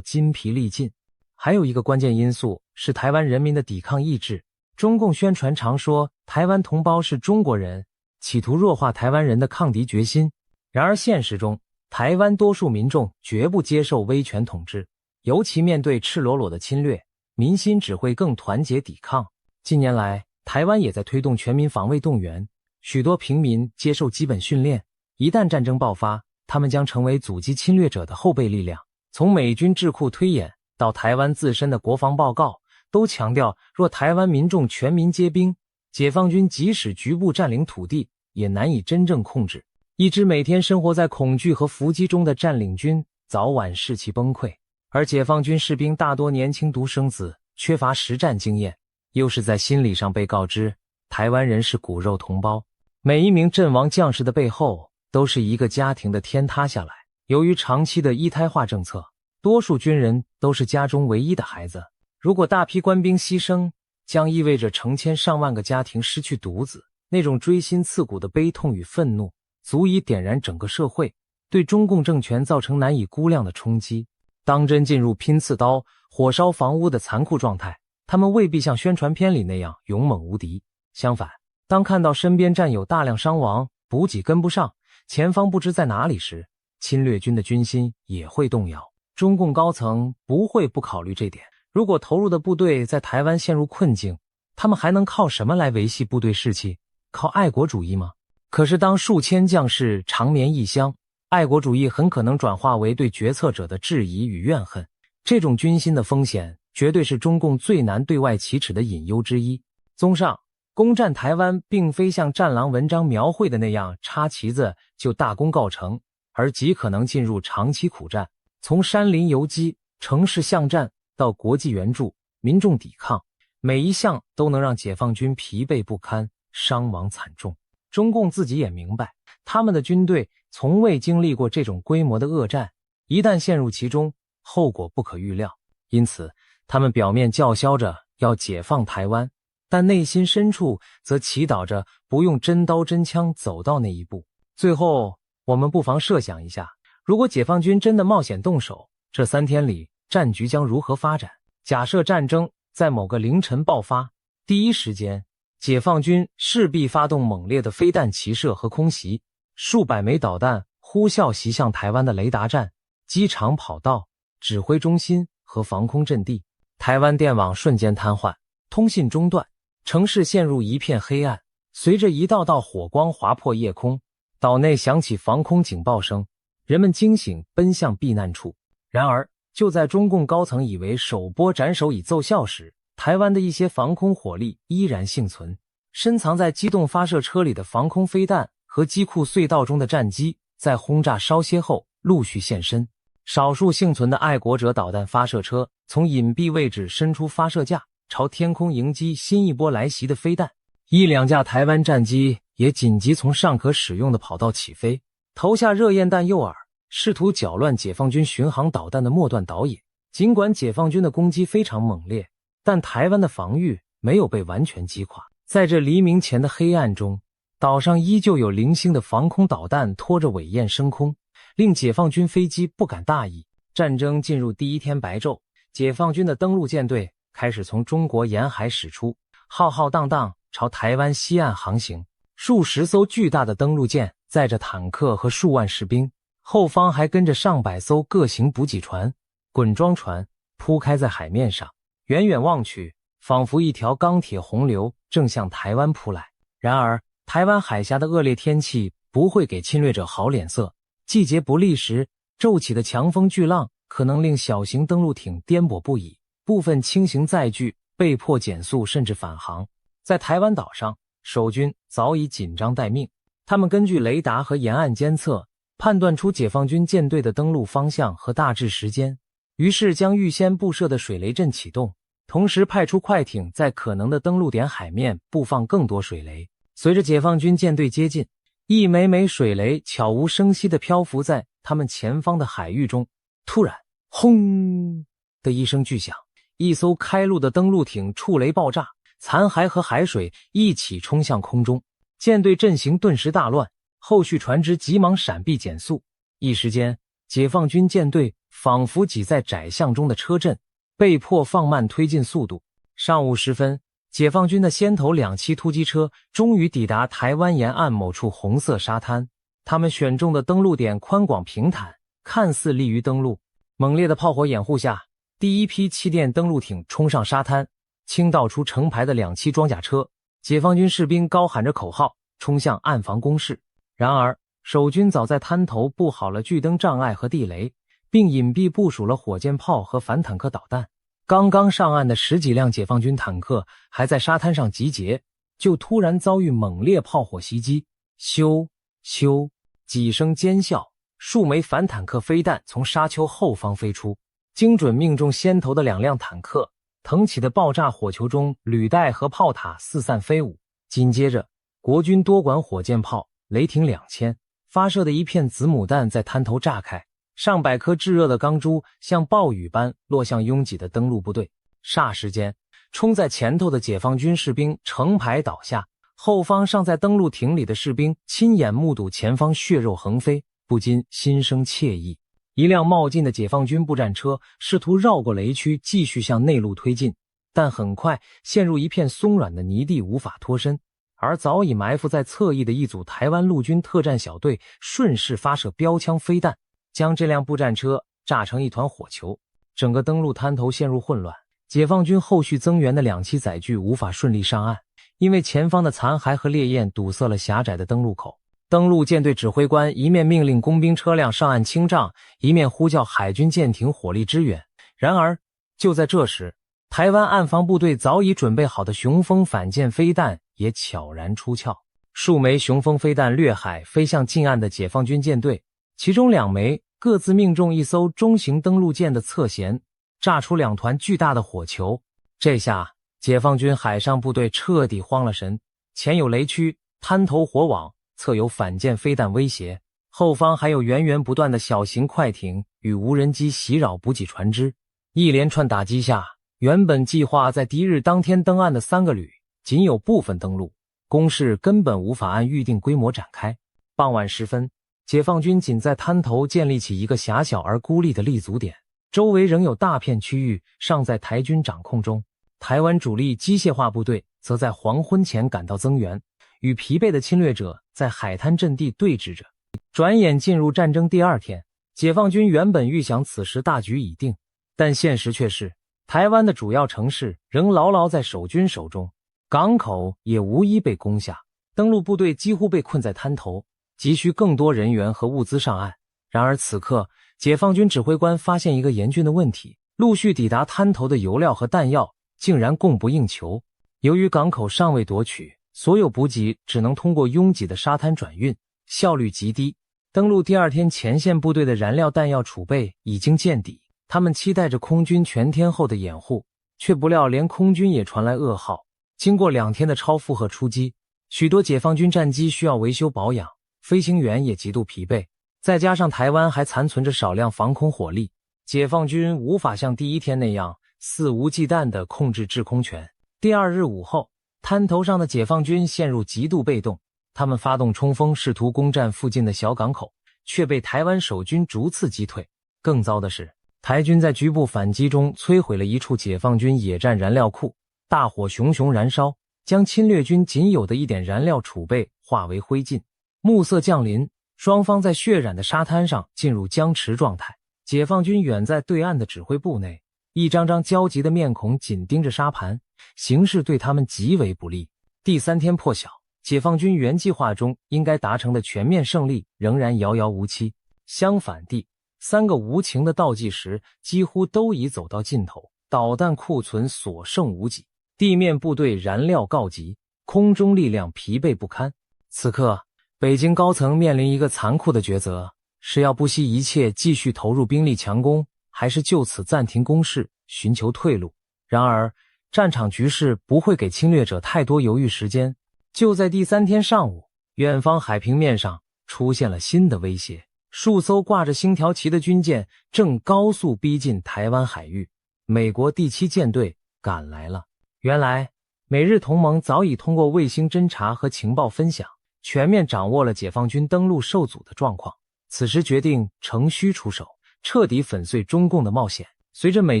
筋疲力尽。还有一个关键因素是台湾人民的抵抗意志。中共宣传常说台湾同胞是中国人，企图弱化台湾人的抗敌决心。然而现实中，台湾多数民众绝不接受威权统治，尤其面对赤裸裸的侵略，民心只会更团结抵抗。近年来，台湾也在推动全民防卫动员，许多平民接受基本训练，一旦战争爆发，他们将成为阻击侵略者的后备力量。从美军智库推演到台湾自身的国防报告，都强调若台湾民众全民皆兵，解放军即使局部占领土地，也难以真正控制。一支每天生活在恐惧和伏击中的占领军，早晚士气崩溃。而解放军士兵大多年轻独生子，缺乏实战经验，又是在心理上被告知台湾人是骨肉同胞。每一名阵亡将士的背后，都是一个家庭的天塌下来。由于长期的一胎化政策，多数军人都是家中唯一的孩子。如果大批官兵牺牲，将意味着成千上万个家庭失去独子，那种锥心刺骨的悲痛与愤怒，足以点燃整个社会，对中共政权造成难以估量的冲击。当真进入拼刺刀、火烧房屋的残酷状态，他们未必像宣传片里那样勇猛无敌。相反，当看到身边战友大量伤亡，补给跟不上，前方不知在哪里时，侵略军的军心也会动摇。中共高层不会不考虑这点。如果投入的部队在台湾陷入困境，他们还能靠什么来维系部队士气？靠爱国主义吗？可是当数千将士长眠异乡，爱国主义很可能转化为对决策者的质疑与怨恨。这种军心的风险绝对是中共最难对外启齿的隐忧之一。综上，攻占台湾并非像战狼文章描绘的那样插旗子就大功告成，而极可能进入长期苦战。从山林游击、城市巷战到国际援助、民众抵抗，每一项都能让解放军疲惫不堪，伤亡惨重。中共自己也明白，他们的军队从未经历过这种规模的恶战，一旦陷入其中，后果不可预料。因此，他们表面叫嚣着要解放台湾，但内心深处则祈祷着不用真刀真枪走到那一步。最后，我们不妨设想一下，如果解放军真的冒险动手，这3天里战局将如何发展？假设战争在某个凌晨爆发，第一时间，解放军势必发动猛烈的飞弹齐射和空袭，数百枚导弹呼啸袭向台湾的雷达站、机场跑道、指挥中心和防空阵地。台湾电网瞬间瘫痪，通信中断，城市陷入一片黑暗。随着一道道火光划破夜空，岛内响起防空警报声，人们惊醒，奔向避难处。然而，就在中共高层以为首波斩首已奏效时，台湾的一些防空火力依然幸存。深藏在机动发射车里的防空飞弹和机库隧道中的战机，在轰炸稍歇后陆续现身。少数幸存的爱国者导弹发射车从隐蔽位置伸出发射架，朝天空迎击新一波来袭的飞弹。1-2架台湾战机也紧急从尚可使用的跑道起飞，投下热焰弹诱饵，试图搅乱解放军巡航导弹的末段导引。尽管解放军的攻击非常猛烈，但台湾的防御没有被完全击垮。在这黎明前的黑暗中，岛上依旧有零星的防空导弹拖着尾焰升空，令解放军飞机不敢大意。战争进入第1天白昼，解放军的登陆舰队开始从中国沿海驶出，浩浩荡荡朝台湾西岸航行。数十艘巨大的登陆舰载着坦克和数万士兵，后方还跟着上百艘各型补给船、滚装船铺开在海面上，远远望去，仿佛一条钢铁洪流正向台湾扑来。然而，台湾海峡的恶劣天气不会给侵略者好脸色，季节不利时，骤起的强风巨浪可能令小型登陆艇颠簸不已，部分轻型载具被迫减速甚至返航。在台湾岛上，守军早已紧张待命，他们根据雷达和沿岸监测，判断出解放军舰队的登陆方向和大致时间，于是将预先布设的水雷阵启动，同时派出快艇在可能的登陆点海面布放更多水雷。随着解放军舰队接近，一枚枚水雷悄无声息地漂浮在他们前方的海域中。突然，轰的一声巨响，一艘开路的登陆艇触雷爆炸，残骸和海水一起冲向空中，舰队阵型顿时大乱，后续船只急忙闪避减速，一时间解放军舰队仿佛挤在窄巷中的车阵，被迫放慢推进速度。上午时分，解放军的先头2栖突击车终于抵达台湾沿岸某处红色沙滩，他们选中的登陆点宽广平坦，看似利于登陆。猛烈的炮火掩护下，第一批气垫登陆艇冲上沙滩，倾倒出成排的2栖装甲车，解放军士兵高喊着口号冲向岸防工事。然而守军早在滩头布好了巨灯障碍和地雷，并隐蔽部署了火箭炮和反坦克导弹。刚刚上岸的10几辆解放军坦克还在沙滩上集结，就突然遭遇猛烈炮火袭击，咻咻几声尖啸，数枚反坦克飞弹从沙丘后方飞出，精准命中先头的2辆坦克，腾起的爆炸火球中履带和炮塔四散飞舞。紧接着，国军多管火箭炮雷霆2000发射的一片子母弹在滩头炸开，上百颗炙热的钢珠像暴雨般落向拥挤的登陆部队。霎时间，冲在前头的解放军士兵成排倒下，后方尚在登陆艇里的士兵亲眼目睹前方血肉横飞，不禁心生惬意。一辆冒进的解放军步战车试图绕过雷区继续向内陆推进，但很快陷入一片松软的泥地，无法脱身。而早已埋伏在侧翼的一组台湾陆军特战小队顺势发射标枪飞弹，将这辆步战车炸成一团火球。整个登陆滩头陷入混乱，解放军后续增援的2栖载具无法顺利上岸，因为前方的残骸和烈焰堵塞了狭窄的登陆口。登陆舰队指挥官一面命令工兵车辆上岸清障，一面呼叫海军舰艇火力支援。然而就在这时，台湾岸防部队早已准备好的雄风反舰飞弹也悄然出鞘，数枚雄风飞弹掠海飞向近岸的解放军舰队，其中2枚各自命中一艘中型登陆舰的侧舷，炸出2团巨大的火球。这下解放军海上部队彻底慌了神，前有雷区，滩头火网，侧有反舰飞弹威胁，后方还有源源不断的小型快艇与无人机袭扰补给船只。一连串打击下，原本计划在敌日当天登岸的3个旅仅有部分登陆，攻势根本无法按预定规模展开。傍晚时分，解放军仅在滩头建立起一个狭小而孤立的立足点，周围仍有大片区域尚在台军掌控中。台湾主力机械化部队则在黄昏前赶到增援，与疲惫的侵略者在海滩阵地对峙着。转眼进入战争第2天，解放军原本预想此时大局已定，但现实却是台湾的主要城市仍牢牢在守军手中，港口也无一被攻下，登陆部队几乎被困在滩头，急需更多人员和物资上岸。然而此刻，解放军指挥官发现一个严峻的问题，陆续抵达滩头的油料和弹药竟然供不应求。由于港口尚未夺取，所有补给只能通过拥挤的沙滩转运，效率极低。登陆第2天，前线部队的燃料弹药储备已经见底，他们期待着空军全天候的掩护，却不料连空军也传来噩耗。经过2天的超负荷出击，许多解放军战机需要维修保养，飞行员也极度疲惫，再加上台湾还残存着少量防空火力，解放军无法像第1天那样肆无忌惮地控制制空权。第2日午后，滩头上的解放军陷入极度被动，他们发动冲锋，试图攻占附近的小港口，却被台湾守军逐次击退。更糟的是，台军在局部反击中摧毁了一处解放军野战燃料库，大火熊熊燃烧，将侵略军仅有的一点燃料储备化为灰烬。暮色降临，双方在血染的沙滩上进入僵持状态。解放军远在对岸的指挥部内，一张张焦急的面孔紧盯着沙盘，形势对他们极为不利。第3天破晓，解放军原计划中应该达成的全面胜利仍然遥遥无期。相反地，3个无情的倒计时几乎都已走到尽头，导弹库存所剩无几，地面部队燃料告急，空中力量疲惫不堪。此刻，北京高层面临一个残酷的抉择，是要不惜一切继续投入兵力强攻，还是就此暂停攻势，寻求退路。然而，战场局势不会给侵略者太多犹豫时间。就在第3天上午，远方海平面上出现了新的威胁，数艘挂着星条旗的军舰正高速逼近台湾海域。美国第7舰队赶来了。原来，美日同盟早已通过卫星侦察和情报分享，全面掌握了解放军登陆受阻的状况。此时决定乘虚出手，彻底粉碎中共的冒险。随着美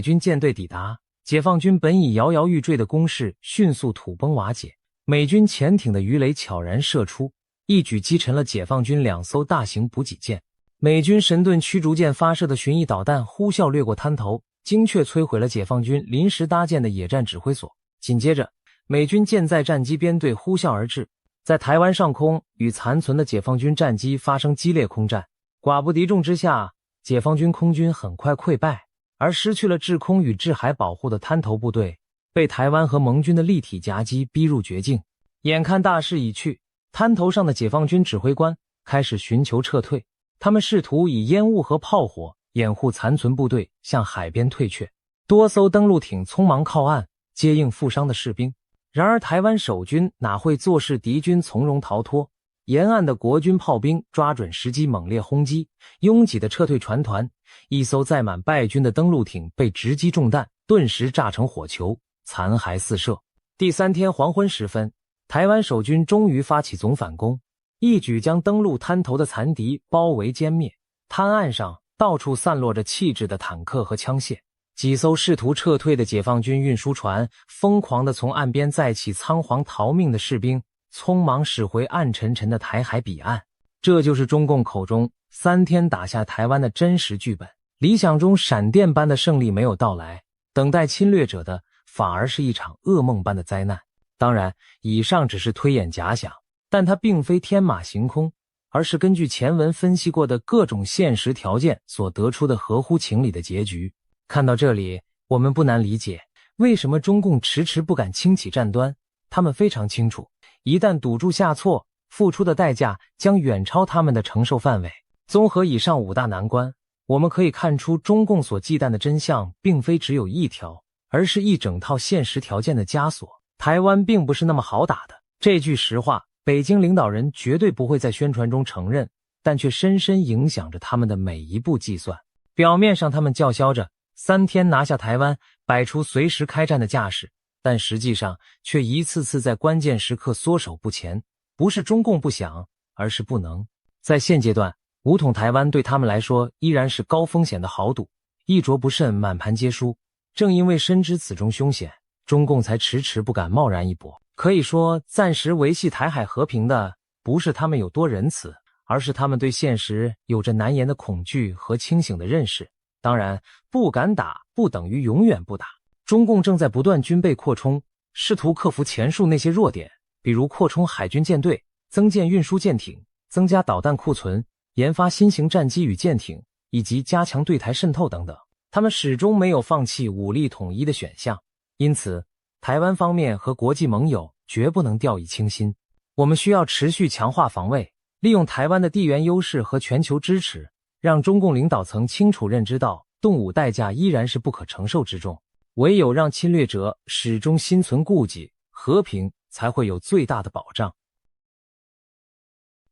军舰队抵达，解放军本已摇摇欲坠的攻势迅速土崩瓦解。美军潜艇的鱼雷悄然射出，一举击沉了解放军2艘大型补给舰。美军神盾驱逐舰发射的巡弋导弹呼啸掠过滩头，精确摧毁了解放军临时搭建的野战指挥所。紧接着，美军舰载战机编队呼啸而至，在台湾上空与残存的解放军战机发生激烈空战。寡不敌众之下，解放军空军很快溃败，而失去了制空与制海保护的滩头部队被台湾和盟军的立体夹击逼入绝境。眼看大势已去，滩头上的解放军指挥官开始寻求撤退，他们试图以烟雾和炮火掩护残存部队向海边退却。多艘登陆艇匆忙靠岸接应负伤的士兵。然而台湾守军哪会坐视敌军从容逃脱，沿岸的国军炮兵抓准时机猛烈轰击，拥挤的撤退船团，一艘载满败军的登陆艇被直击中弹，顿时炸成火球，残骸四射。第3天黄昏时分，台湾守军终于发起总反攻，一举将登陆滩头的残敌包围歼灭。滩岸上到处散落着弃置的坦克和枪械，几艘试图撤退的解放军运输船疯狂地从岸边载起仓皇逃命的士兵，匆忙驶回暗沉沉的台海彼岸。这就是中共口中3天打下台湾的真实剧本。理想中闪电般的胜利没有到来，等待侵略者的反而是一场噩梦般的灾难。当然，以上只是推演假想，但它并非天马行空，而是根据前文分析过的各种现实条件所得出的合乎情理的结局。看到这里，我们不难理解为什么中共迟迟不敢轻启战端。他们非常清楚，一旦赌注下错，付出的代价将远超他们的承受范围。综合以上5大难关，我们可以看出中共所忌惮的真相并非只有一条，而是一整套现实条件的枷锁。台湾并不是那么好打的，这句实话北京领导人绝对不会在宣传中承认，但却深深影响着他们的每一步计算。表面上他们叫嚣着3天拿下台湾，摆出随时开战的架势，但实际上却一次次在关键时刻缩手不前。不是中共不想，而是不能。在现阶段，武统台湾对他们来说依然是高风险的豪赌，一着不慎满盘皆输。正因为深知此中凶险，中共才迟迟不敢贸然一搏。可以说，暂时维系台海和平的不是他们有多仁慈，而是他们对现实有着难言的恐惧和清醒的认识。当然，不敢打不等于永远不打。中共正在不断军备扩充，试图克服前述那些弱点，比如扩充海军舰队、增建运输舰艇、增加导弹库存、研发新型战机与舰艇，以及加强对台渗透等等。他们始终没有放弃武力统一的选项，因此台湾方面和国际盟友绝不能掉以轻心。我们需要持续强化防卫，利用台湾的地缘优势和全球支持，让中共领导层清楚认知到动武代价依然是不可承受之重。唯有让侵略者始终心存顾忌，和平才会有最大的保障。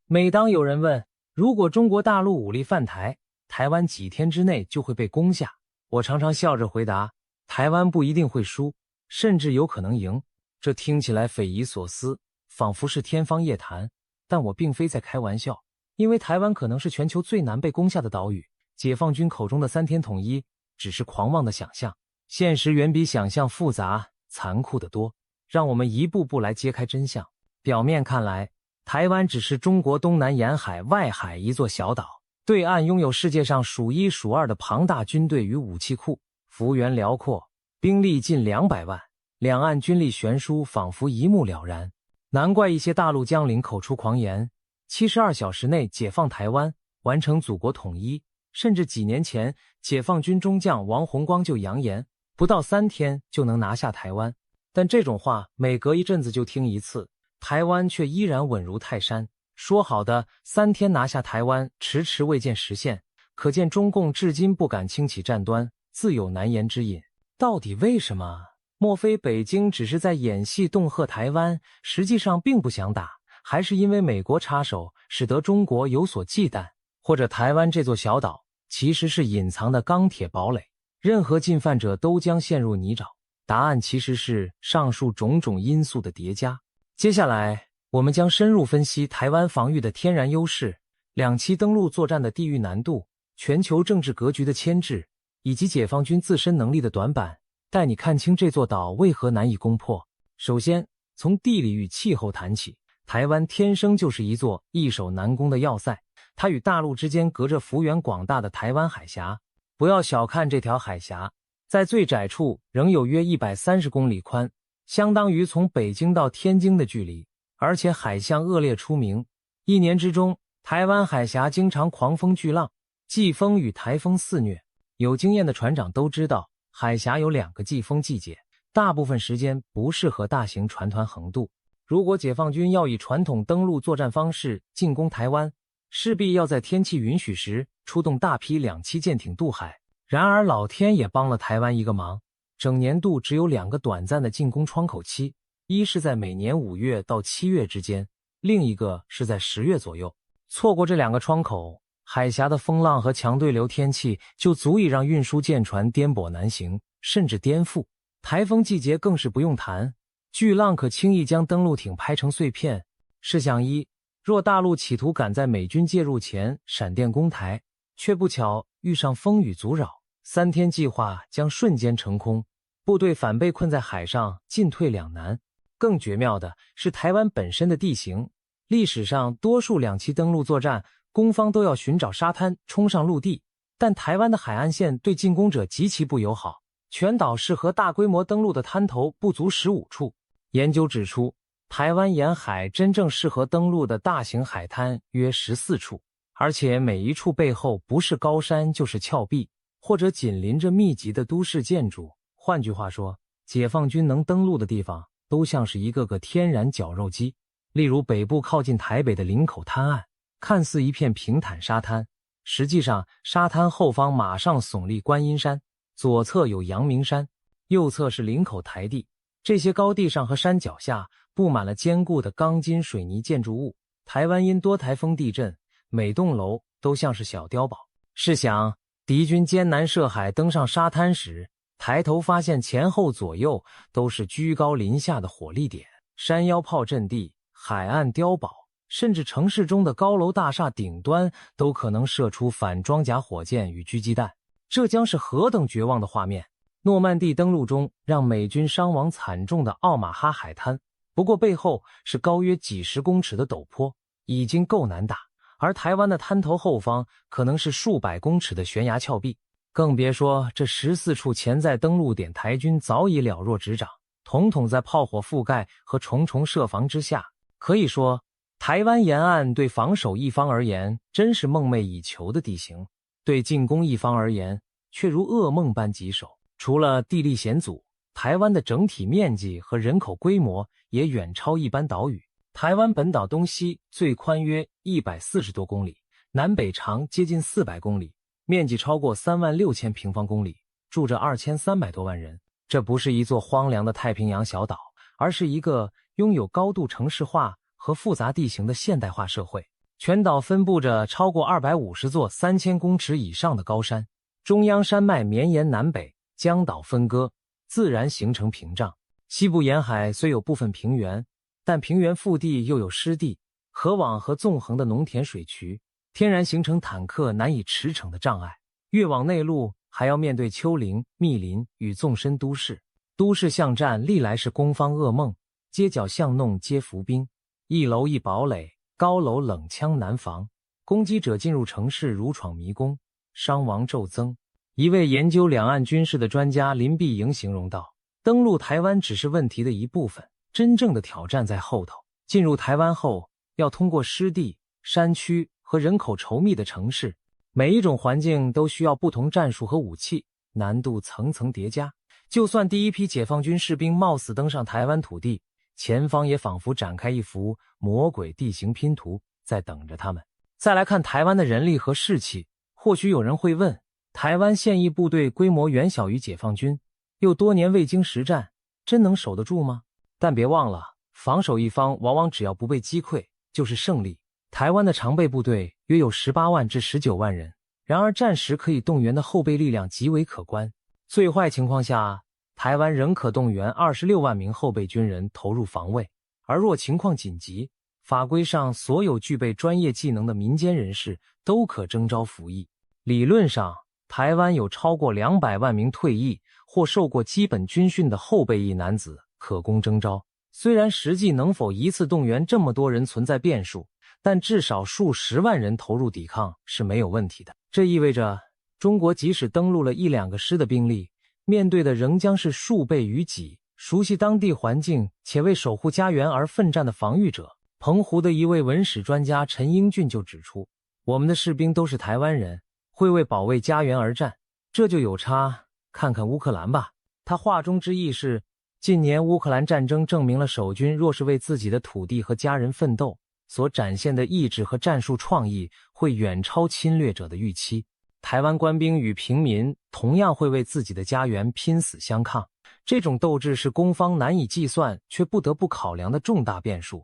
每当有人问，如果中国大陆武力犯台，台湾几天之内就会被攻下，我常常笑着回答，台湾不一定会输，甚至有可能赢。这听起来匪夷所思，仿佛是天方夜谭，但我并非在开玩笑，因为台湾可能是全球最难被攻下的岛屿，解放军口中的3天统一只是狂妄的想象，现实远比想象复杂残酷得多。让我们一步步来揭开真相。表面看来，台湾只是中国东南沿海外海一座小岛，对岸拥有世界上数1数2的庞大军队与武器库，幅员辽阔，兵力近200万，两岸军力悬殊，仿佛一目了然。难怪一些大陆将领口出狂言，72小时内解放台湾，完成祖国统一。甚至几年前，解放军中将王洪光就扬言，不到3天就能拿下台湾。但这种话每隔一阵子就听一次，台湾却依然稳如泰山。说好的3天拿下台湾，迟迟未见实现，可见中共至今不敢轻启战端，自有难言之隐。到底为什么？莫非北京只是在演戏恫吓台湾，实际上并不想打？还是因为美国插手，使得中国有所忌惮？或者台湾这座小岛其实是隐藏的钢铁堡垒，任何进犯者都将陷入泥沼？答案其实是上述种种因素的叠加。接下来，我们将深入分析台湾防御的天然优势、两栖登陆作战的地域难度、全球政治格局的牵制，以及解放军自身能力的短板，带你看清这座岛为何难以攻破。首先，从地理与气候谈起，台湾天生就是一座易守难攻的要塞，它与大陆之间隔着幅员广大的台湾海峡。不要小看这条海峡，在最窄处仍有约130公里宽，相当于从北京到天津的距离，而且海象恶劣出名。一年之中，台湾海峡经常狂风巨浪，季风与台风肆虐。有经验的船长都知道，海峡有2个季风季节，大部分时间不适合大型船团横渡。如果解放军要以传统登陆作战方式进攻台湾，势必要在天气允许时出动大批两栖舰艇渡海。然而老天也帮了台湾一个忙，整年度只有2个短暂的进攻窗口期，一是在每年5月到7月之间，另一个是在10月左右。错过这2个窗口，海峡的风浪和强对流天气就足以让运输舰船颠簸难行，甚至颠覆。台风季节更是不用谈，巨浪可轻易将登陆艇拍成碎片。试想一，若大陆企图赶在美军介入前闪电攻台，却不巧遇上风雨阻扰，3天计划将瞬间成空，部队反被困在海上，进退两难。更绝妙的是台湾本身的地形，历史上多数两栖登陆作战，攻方都要寻找沙滩冲上陆地，但台湾的海岸线对进攻者极其不友好，全岛适合大规模登陆的滩头不足15处。研究指出，台湾沿海真正适合登陆的大型海滩约14处，而且每一处背后不是高山就是峭壁，或者紧邻着密集的都市建筑。换句话说，解放军能登陆的地方都像是一个个天然绞肉机。例如北部靠近台北的林口滩岸，看似一片平坦沙滩，实际上沙滩后方马上耸立观音山，左侧有阳明山，右侧是林口台地。这些高地上和山脚下布满了坚固的钢筋水泥建筑物。台湾因多台风地震，每栋楼都像是小碉堡。试想，敌军艰难涉海登上沙滩时，抬头发现前后左右都是居高临下的火力点，山腰炮阵地、海岸碉堡，甚至城市中的高楼大厦顶端都可能射出反装甲火箭与狙击弹，这将是何等绝望的画面。诺曼底登陆中让美军伤亡惨重的奥马哈海滩，不过背后是高约几十公尺的陡坡，已经够难打，而台湾的滩头后方可能是数百公尺的悬崖峭壁，更别说这14处潜在登陆点，台军早已了若指掌，统统在炮火覆盖和重重设防之下。可以说，台湾沿岸对防守一方而言真是梦寐以求的地形，对进攻一方而言却如噩梦般棘手。除了地利险阻，台湾的整体面积和人口规模也远超一般岛屿。台湾本岛东西最宽约140多公里，南北长接近400公里，面积超过36000平方公里，住着2300多万人。这不是一座荒凉的太平洋小岛，而是一个拥有高度城市化和复杂地形的现代化社会。全岛分布着超过250座3000公尺以上的高山，中央山脉绵延南北，将岛分割，自然形成屏障。西部沿海虽有部分平原，但平原腹地又有湿地、河网和纵横的农田水渠，天然形成坦克难以驰骋的障碍。越往内陆，还要面对丘陵、密林与纵深都市。都市巷战历来是攻方噩梦，街角巷弄皆伏兵，一楼一堡垒，高楼冷枪难防，攻击者进入城市如闯迷宫，伤亡骤增。一位研究两岸军事的专家林碧莹形容道，登陆台湾只是问题的一部分，真正的挑战在后头。进入台湾后，要通过湿地、山区和人口稠密的城市，每一种环境都需要不同战术和武器，难度层层叠加。就算第一批解放军士兵冒死登上台湾土地，前方也仿佛展开一幅魔鬼地形拼图在等着他们。再来看台湾的人力和士气，或许有人会问，台湾现役部队规模远小于解放军，又多年未经实战，真能守得住吗？但别忘了，防守一方往往只要不被击溃就是胜利。台湾的常备部队约有18万至19万人，然而战时可以动员的后备力量极为可观。最坏情况下，台湾仍可动员26万名后备军人投入防卫，而若情况紧急，法规上所有具备专业技能的民间人士都可征召服役。理论上，台湾有超过200万名退役或受过基本军训的后备役男子可供征召。虽然实际能否一次动员这么多人存在变数，但至少数十万人投入抵抗是没有问题的。这意味着，中国即使登陆了1、2个师的兵力，面对的仍将是数倍于己、熟悉当地环境且为守护家园而奋战的防御者。澎湖的一位文史专家陈英俊就指出，我们的士兵都是台湾人，会为保卫家园而战，这就有差，看看乌克兰吧。他话中之意是，近年乌克兰战争证明了守军若是为自己的土地和家人奋斗，所展现的意志和战术创意会远超侵略者的预期。台湾官兵与平民同样会为自己的家园拼死相抗，这种斗志是攻方难以计算却不得不考量的重大变数。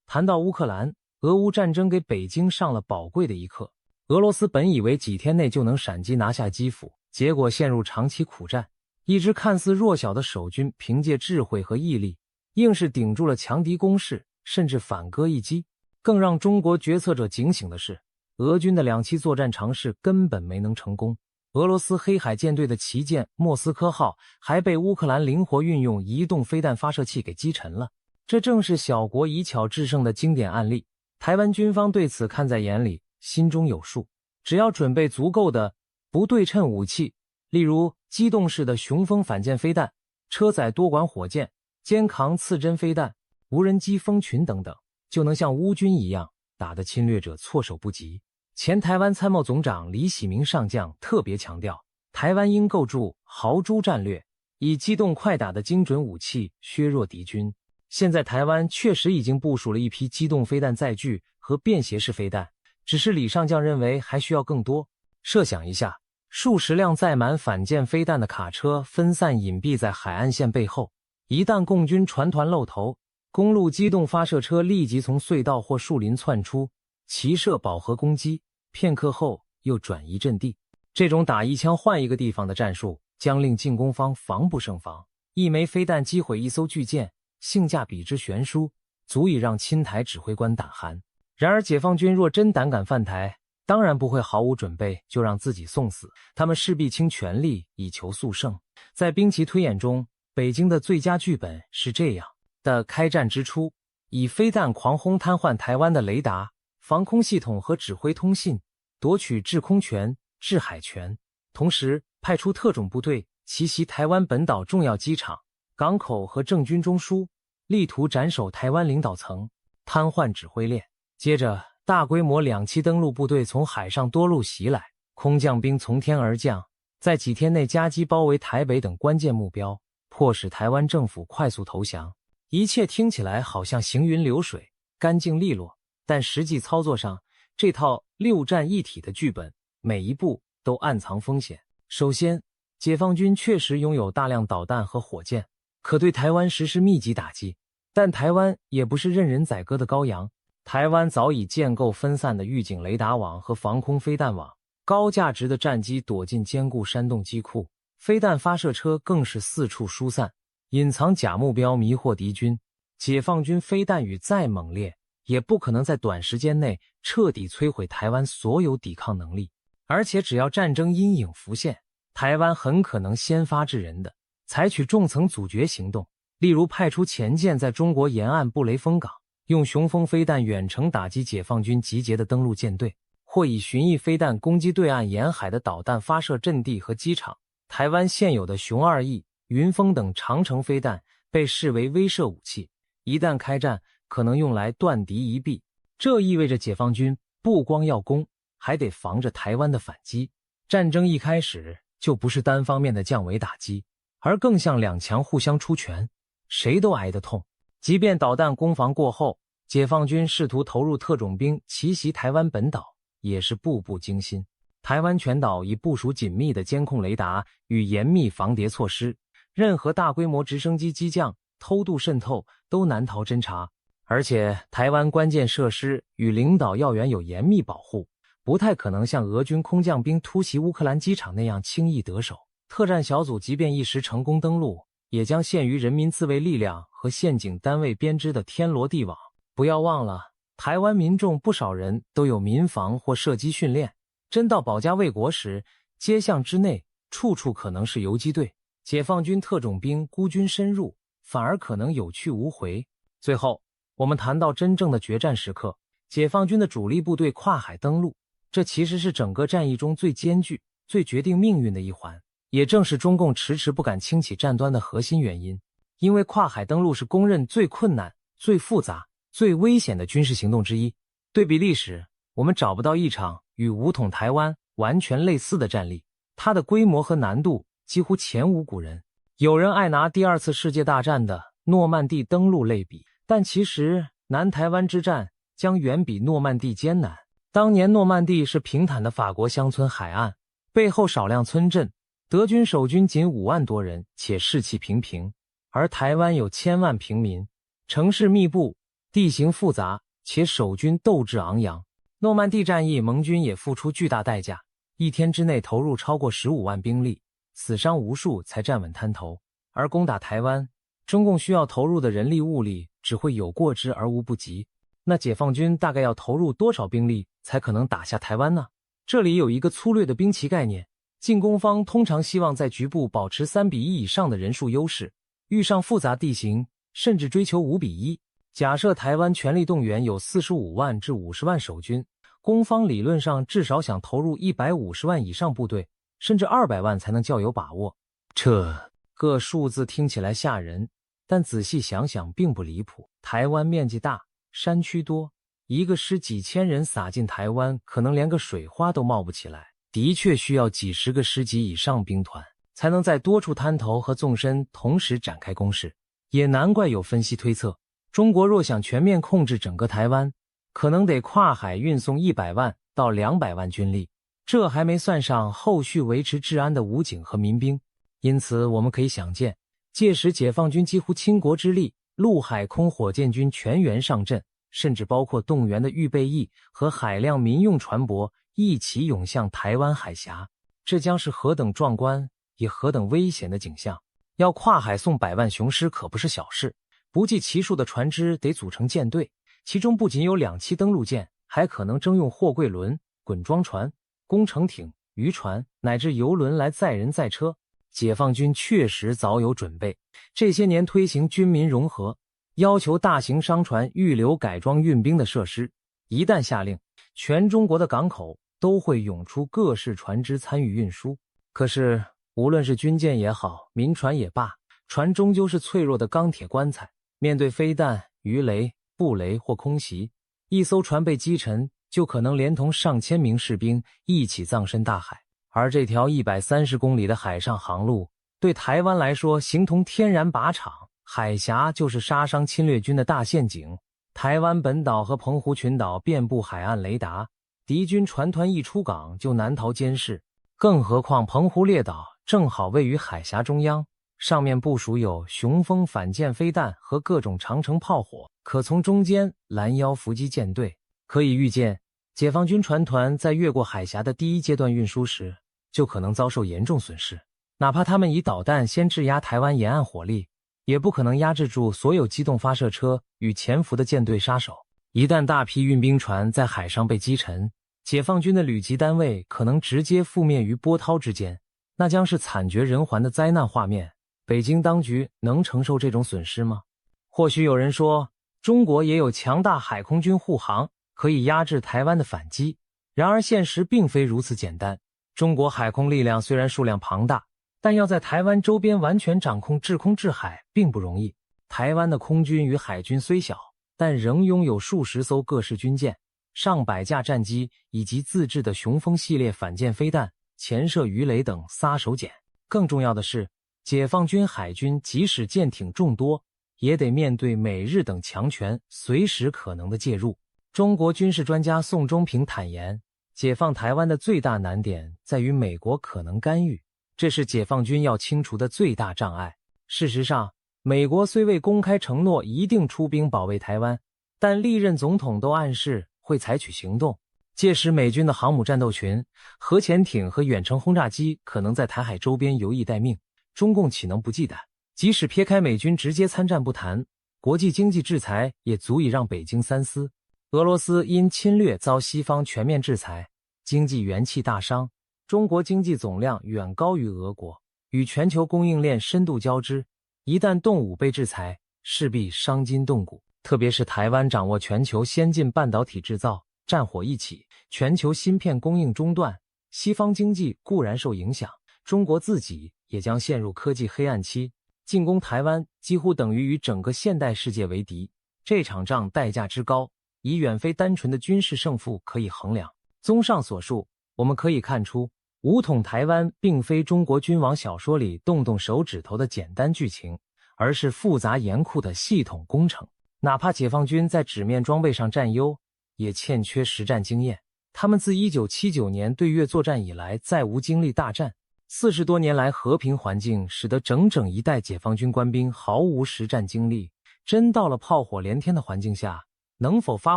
谈到乌克兰，俄乌战争给北京上了宝贵的一课。俄罗斯本以为几天内就能闪击拿下基辅，结果陷入长期苦战。一支看似弱小的守军凭借智慧和毅力，硬是顶住了强敌攻势，甚至反戈一击。更让中国决策者警醒的是，俄军的2期作战尝试根本没能成功。俄罗斯黑海舰队的旗舰莫斯科号还被乌克兰灵活运用移动飞弹发射器给击沉了。这正是小国以巧制胜的经典案例。台湾军方对此看在眼里，心中有数。只要准备足够的不对称武器，例如机动式的雄风反舰飞弹、车载多管火箭、肩扛刺针飞弹、无人机蜂群等等，就能像乌军一样打得侵略者措手不及。前台湾参谋总长李喜明上将特别强调，台湾应构筑豪猪战略，以机动快打的精准武器削弱敌军。现在台湾确实已经部署了一批机动飞弹载具和便携式飞弹，只是李上将认为还需要更多。设想一下，数十辆载满反舰飞弹的卡车分散隐蔽在海岸线背后，一旦共军船团露头，公路机动发射车立即从隧道或树林窜出，齐射饱和攻击，片刻后又转移阵地。这种打一枪换一个地方的战术，将令进攻方防不胜防。一枚飞弹击毁一艘巨舰，性价比之悬殊，足以让亲台指挥官胆寒。然而解放军若真胆敢犯台，当然不会毫无准备就让自己送死，他们势必倾全力以求速胜。在兵棋推演中，北京的最佳剧本是这样的：开战之初，以飞弹狂轰瘫痪台湾的雷达、防空系统和指挥通信，夺取制空权、制海权，同时派出特种部队奇袭台湾本岛重要机场、港口和政军中枢，力图斩首台湾领导层，瘫痪指挥链。接着大规模2栖登陆部队从海上多路袭来，空降兵从天而降，在几天内夹击包围台北等关键目标，迫使台湾政府快速投降。一切听起来好像行云流水，干净利落，但实际操作上，这套6战一体的剧本每一步都暗藏风险。首先，解放军确实拥有大量导弹和火箭，可对台湾实施密集打击，但台湾也不是任人宰割的羔羊。台湾早已建构分散的预警雷达网和防空飞弹网，高价值的战机躲进坚固山洞机库，飞弹发射车更是四处疏散，隐藏假目标迷惑敌军。解放军飞弹雨再猛烈，也不可能在短时间内彻底摧毁台湾所有抵抗能力。而且只要战争阴影浮现，台湾很可能先发制人的采取重层阻绝行动，例如派出潜舰在中国沿岸布雷锋港，用雄风飞弹远程打击解放军集结的登陆舰队，或以巡弋飞弹攻击对岸沿海的导弹发射阵地和机场。台湾现有的雄2E、云峰等长程飞弹被视为威慑武器，一旦开战，可能用来断敌一臂。这意味着解放军不光要攻，还得防着台湾的反击。战争一开始就不是单方面的降维打击，而更像2强互相出拳，谁都挨得痛。即便导弹攻防过后，解放军试图投入特种兵奇袭台湾本岛，也是步步惊心。台湾全岛已部署紧密的监控雷达与严密防谍措施，任何大规模直升机机降、偷渡渗透都难逃侦查。而且台湾关键设施与领导要员有严密保护，不太可能像俄军空降兵突袭乌克兰机场那样轻易得手。特战小组即便一时成功登陆，也将限于人民自卫力量和宪警单位编织的天罗地网。不要忘了，台湾民众不少人都有民防或射击训练，真到保家卫国时，街巷之内处处可能是游击队，解放军特种兵孤军深入，反而可能有去无回。最后，我们谈到真正的决战时刻，解放军的主力部队跨海登陆，这其实是整个战役中最艰巨、最决定命运的一环，也正是中共迟迟不敢轻启战端的核心原因。因为跨海登陆是公认最困难、最复杂、最危险的军事行动之一。对比历史，我们找不到一场与武统台湾完全类似的战例，它的规模和难度几乎前无古人。有人爱拿第二次世界大战的诺曼底登陆类比，但其实南台湾之战将远比诺曼底艰难。当年诺曼底是平坦的法国乡村海岸，背后少量村镇，德军守军仅5万多人，且士气平平，而台湾有1000万平民，城市密布，地形复杂，且守军斗志昂扬。诺曼底战役，盟军也付出巨大代价，一天之内投入超过15万兵力，死伤无数才站稳滩头。而攻打台湾，中共需要投入的人力物力只会有过之而无不及。那解放军大概要投入多少兵力才可能打下台湾呢？这里有一个粗略的兵棋概念，进攻方通常希望在局部保持3:1以上的人数优势，遇上复杂地形，甚至追求5:1。假设台湾全力动员有45万至50万守军，攻方理论上至少想投入150万以上部队，甚至200万才能较有把握。这个数字听起来吓人，但仔细想想并不离谱。台湾面积大，山区多，一个师几千人撒进台湾，可能连个水花都冒不起来。的确需要几十个师级以上兵团，才能在多处滩头和纵深同时展开攻势。也难怪有分析推测，中国若想全面控制整个台湾，可能得跨海运送100万到200万军力，这还没算上后续维持治安的武警和民兵。因此我们可以想见，届时解放军几乎倾国之力，陆海空火箭军全员上阵，甚至包括动员的预备役和海量民用船舶一起涌向台湾海峡，这将是何等壮观也何等危险的景象。要跨海送100万雄师可不是小事，不计其数的船只得组成舰队，其中不仅有2栖登陆舰，还可能征用货柜轮、滚装船、工程艇、渔船乃至邮轮来载人载车。解放军确实早有准备，这些年推行军民融合，要求大型商船预留改装运兵的设施，一旦下令，全中国的港口都会涌出各式船只参与运输。可是无论是军舰也好，民船也罢，船终究是脆弱的钢铁棺材，面对飞弹、鱼雷、布雷或空袭，一艘船被击沉，就可能连同上千名士兵一起葬身大海。而这条130公里的海上航路，对台湾来说形同天然靶场，海峡就是杀伤侵略军的大陷阱。台湾本岛和澎湖群岛遍布海岸雷达，敌军船团一出港就难逃监视。更何况澎湖列岛正好位于海峡中央，上面部署有雄风反舰飞弹和各种长程炮火，可从中间拦腰伏击舰队。可以预见，解放军船团在越过海峡的第一阶段运输时，就可能遭受严重损失。哪怕他们以导弹先制压台湾沿岸火力，也不可能压制住所有机动发射车与潜伏的舰队杀手。一旦大批运兵船在海上被击沉，解放军的旅级单位可能直接覆灭于波涛之间，那将是惨绝人寰的灾难画面。北京当局能承受这种损失吗？或许有人说，中国也有强大海空军护航，可以压制台湾的反击。然而现实并非如此简单。中国海空力量虽然数量庞大，但要在台湾周边完全掌控制空制海并不容易。台湾的空军与海军虽小，但仍拥有数十艘各式军舰、上百架战机以及自制的雄风系列反舰飞弹、潜射鱼雷等杀手锏。更重要的是，解放军海军即使舰艇众多，也得面对美日等强权随时可能的介入。中国军事专家宋忠平坦言，解放台湾的最大难点在于美国可能干预，这是解放军要清除的最大障碍。事实上，美国虽未公开承诺一定出兵保卫台湾，但历任总统都暗示会采取行动。届时美军的航母战斗群、核潜艇和远程轰炸机可能在台海周边游弋待命，中共岂能不忌惮？即使撇开美军直接参战不谈，国际经济制裁也足以让北京三思。俄罗斯因侵略遭西方全面制裁，经济元气大伤，中国经济总量远高于俄国，与全球供应链深度交织，一旦动武被制裁，势必伤筋动骨。特别是台湾掌握全球先进半导体制造，战火一起，全球芯片供应中断，西方经济固然受影响，中国自己也将陷入科技黑暗期。进攻台湾几乎等于与整个现代世界为敌，这场仗代价之高，已远非单纯的军事胜负可以衡量。综上所述，我们可以看出，武统台湾并非中国君王小说里动动手指头的简单剧情，而是复杂严酷的系统工程。哪怕解放军在纸面装备上占优，也欠缺实战经验。他们自1979年对越作战以来再无经历大战，40多年来和平环境使得整整一代解放军官兵毫无实战经历，真到了炮火连天的环境下，能否发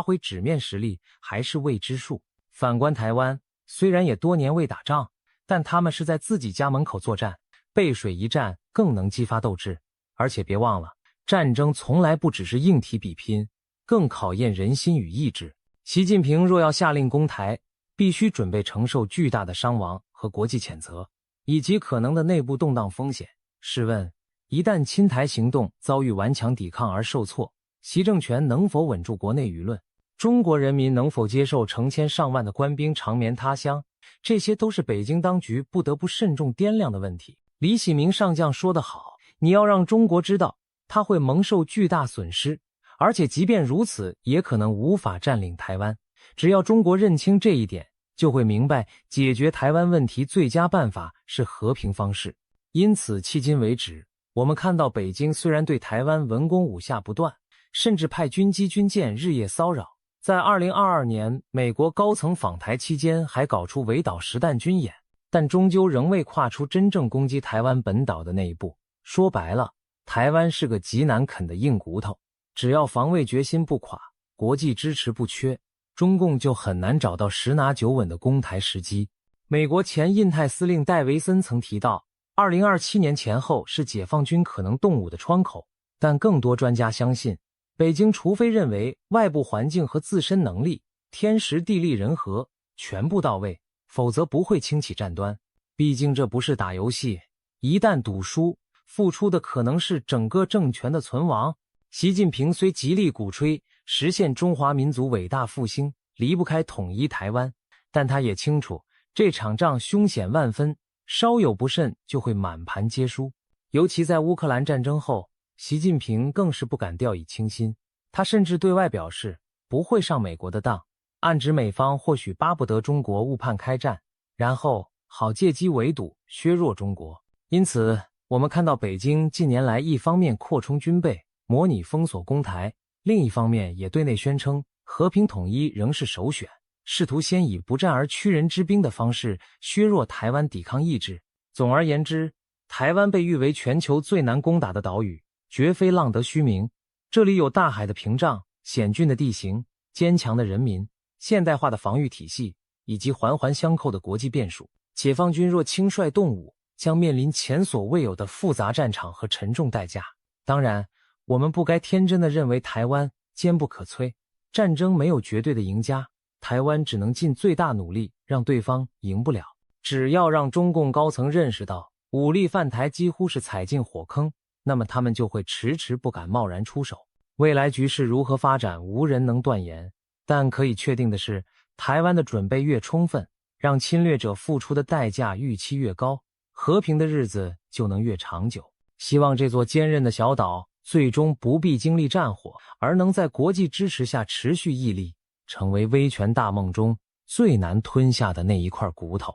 挥纸面实力还是未知数。反观台湾，虽然也多年未打仗，但他们是在自己家门口作战，背水一战更能激发斗志。而且别忘了，战争从来不只是硬体比拼，更考验人心与意志。习近平若要下令攻台，必须准备承受巨大的伤亡和国际谴责，以及可能的内部动荡风险。试问，一旦侵台行动遭遇顽强抵抗而受挫，习政权能否稳住国内舆论？中国人民能否接受成千上万的官兵长眠他乡？这些都是北京当局不得不慎重掂量的问题。李喜明上将说得好，你要让中国知道，他会蒙受巨大损失，而且即便如此，也可能无法占领台湾。只要中国认清这一点，就会明白解决台湾问题最佳办法是和平方式。因此迄今为止，我们看到北京虽然对台湾文攻武吓不断，甚至派军机军舰日夜骚扰，在2022年美国高层访台期间还搞出围岛实弹军演，但终究仍未跨出真正攻击台湾本岛的那一步。说白了，台湾是个极难啃的硬骨头，只要防卫决心不垮，国际支持不缺，中共就很难找到十拿九稳的攻台时机。美国前印太司令戴维森曾提到，2027年前后是解放军可能动武的窗口，但更多专家相信，北京除非认为外部环境和自身能力天时地利人和全部到位，否则不会轻启战端。毕竟这不是打游戏，一旦赌输，付出的可能是整个政权的存亡。习近平虽极力鼓吹实现中华民族伟大复兴离不开统一台湾，但他也清楚这场仗凶险万分，稍有不慎就会满盘皆输。尤其在乌克兰战争后，习近平更是不敢掉以轻心，他甚至对外表示不会上美国的当，暗指美方或许巴不得中国误判开战，然后好借机围堵削弱中国。因此我们看到北京近年来一方面扩充军备，模拟封锁攻台，另一方面也对内宣称和平统一仍是首选，试图先以不战而屈人之兵的方式削弱台湾抵抗意志。总而言之，台湾被誉为全球最难攻打的岛屿，绝非浪得虚名。这里有大海的屏障、险峻的地形、坚强的人民、现代化的防御体系，以及环环相扣的国际变数。解放军若轻率动武，将面临前所未有的复杂战场和沉重代价。当然，我们不该天真地认为台湾坚不可摧，战争没有绝对的赢家，台湾只能尽最大努力让对方赢不了。只要让中共高层认识到武力犯台几乎是踩进火坑，那么他们就会迟迟不敢贸然出手。未来局势如何发展，无人能断言，但可以确定的是，台湾的准备越充分，让侵略者付出的代价预期越高，和平的日子就能越长久。希望这座坚韧的小岛最终不必经历战火，而能在国际支持下持续屹立，成为威权大梦中最难吞下的那一块骨头。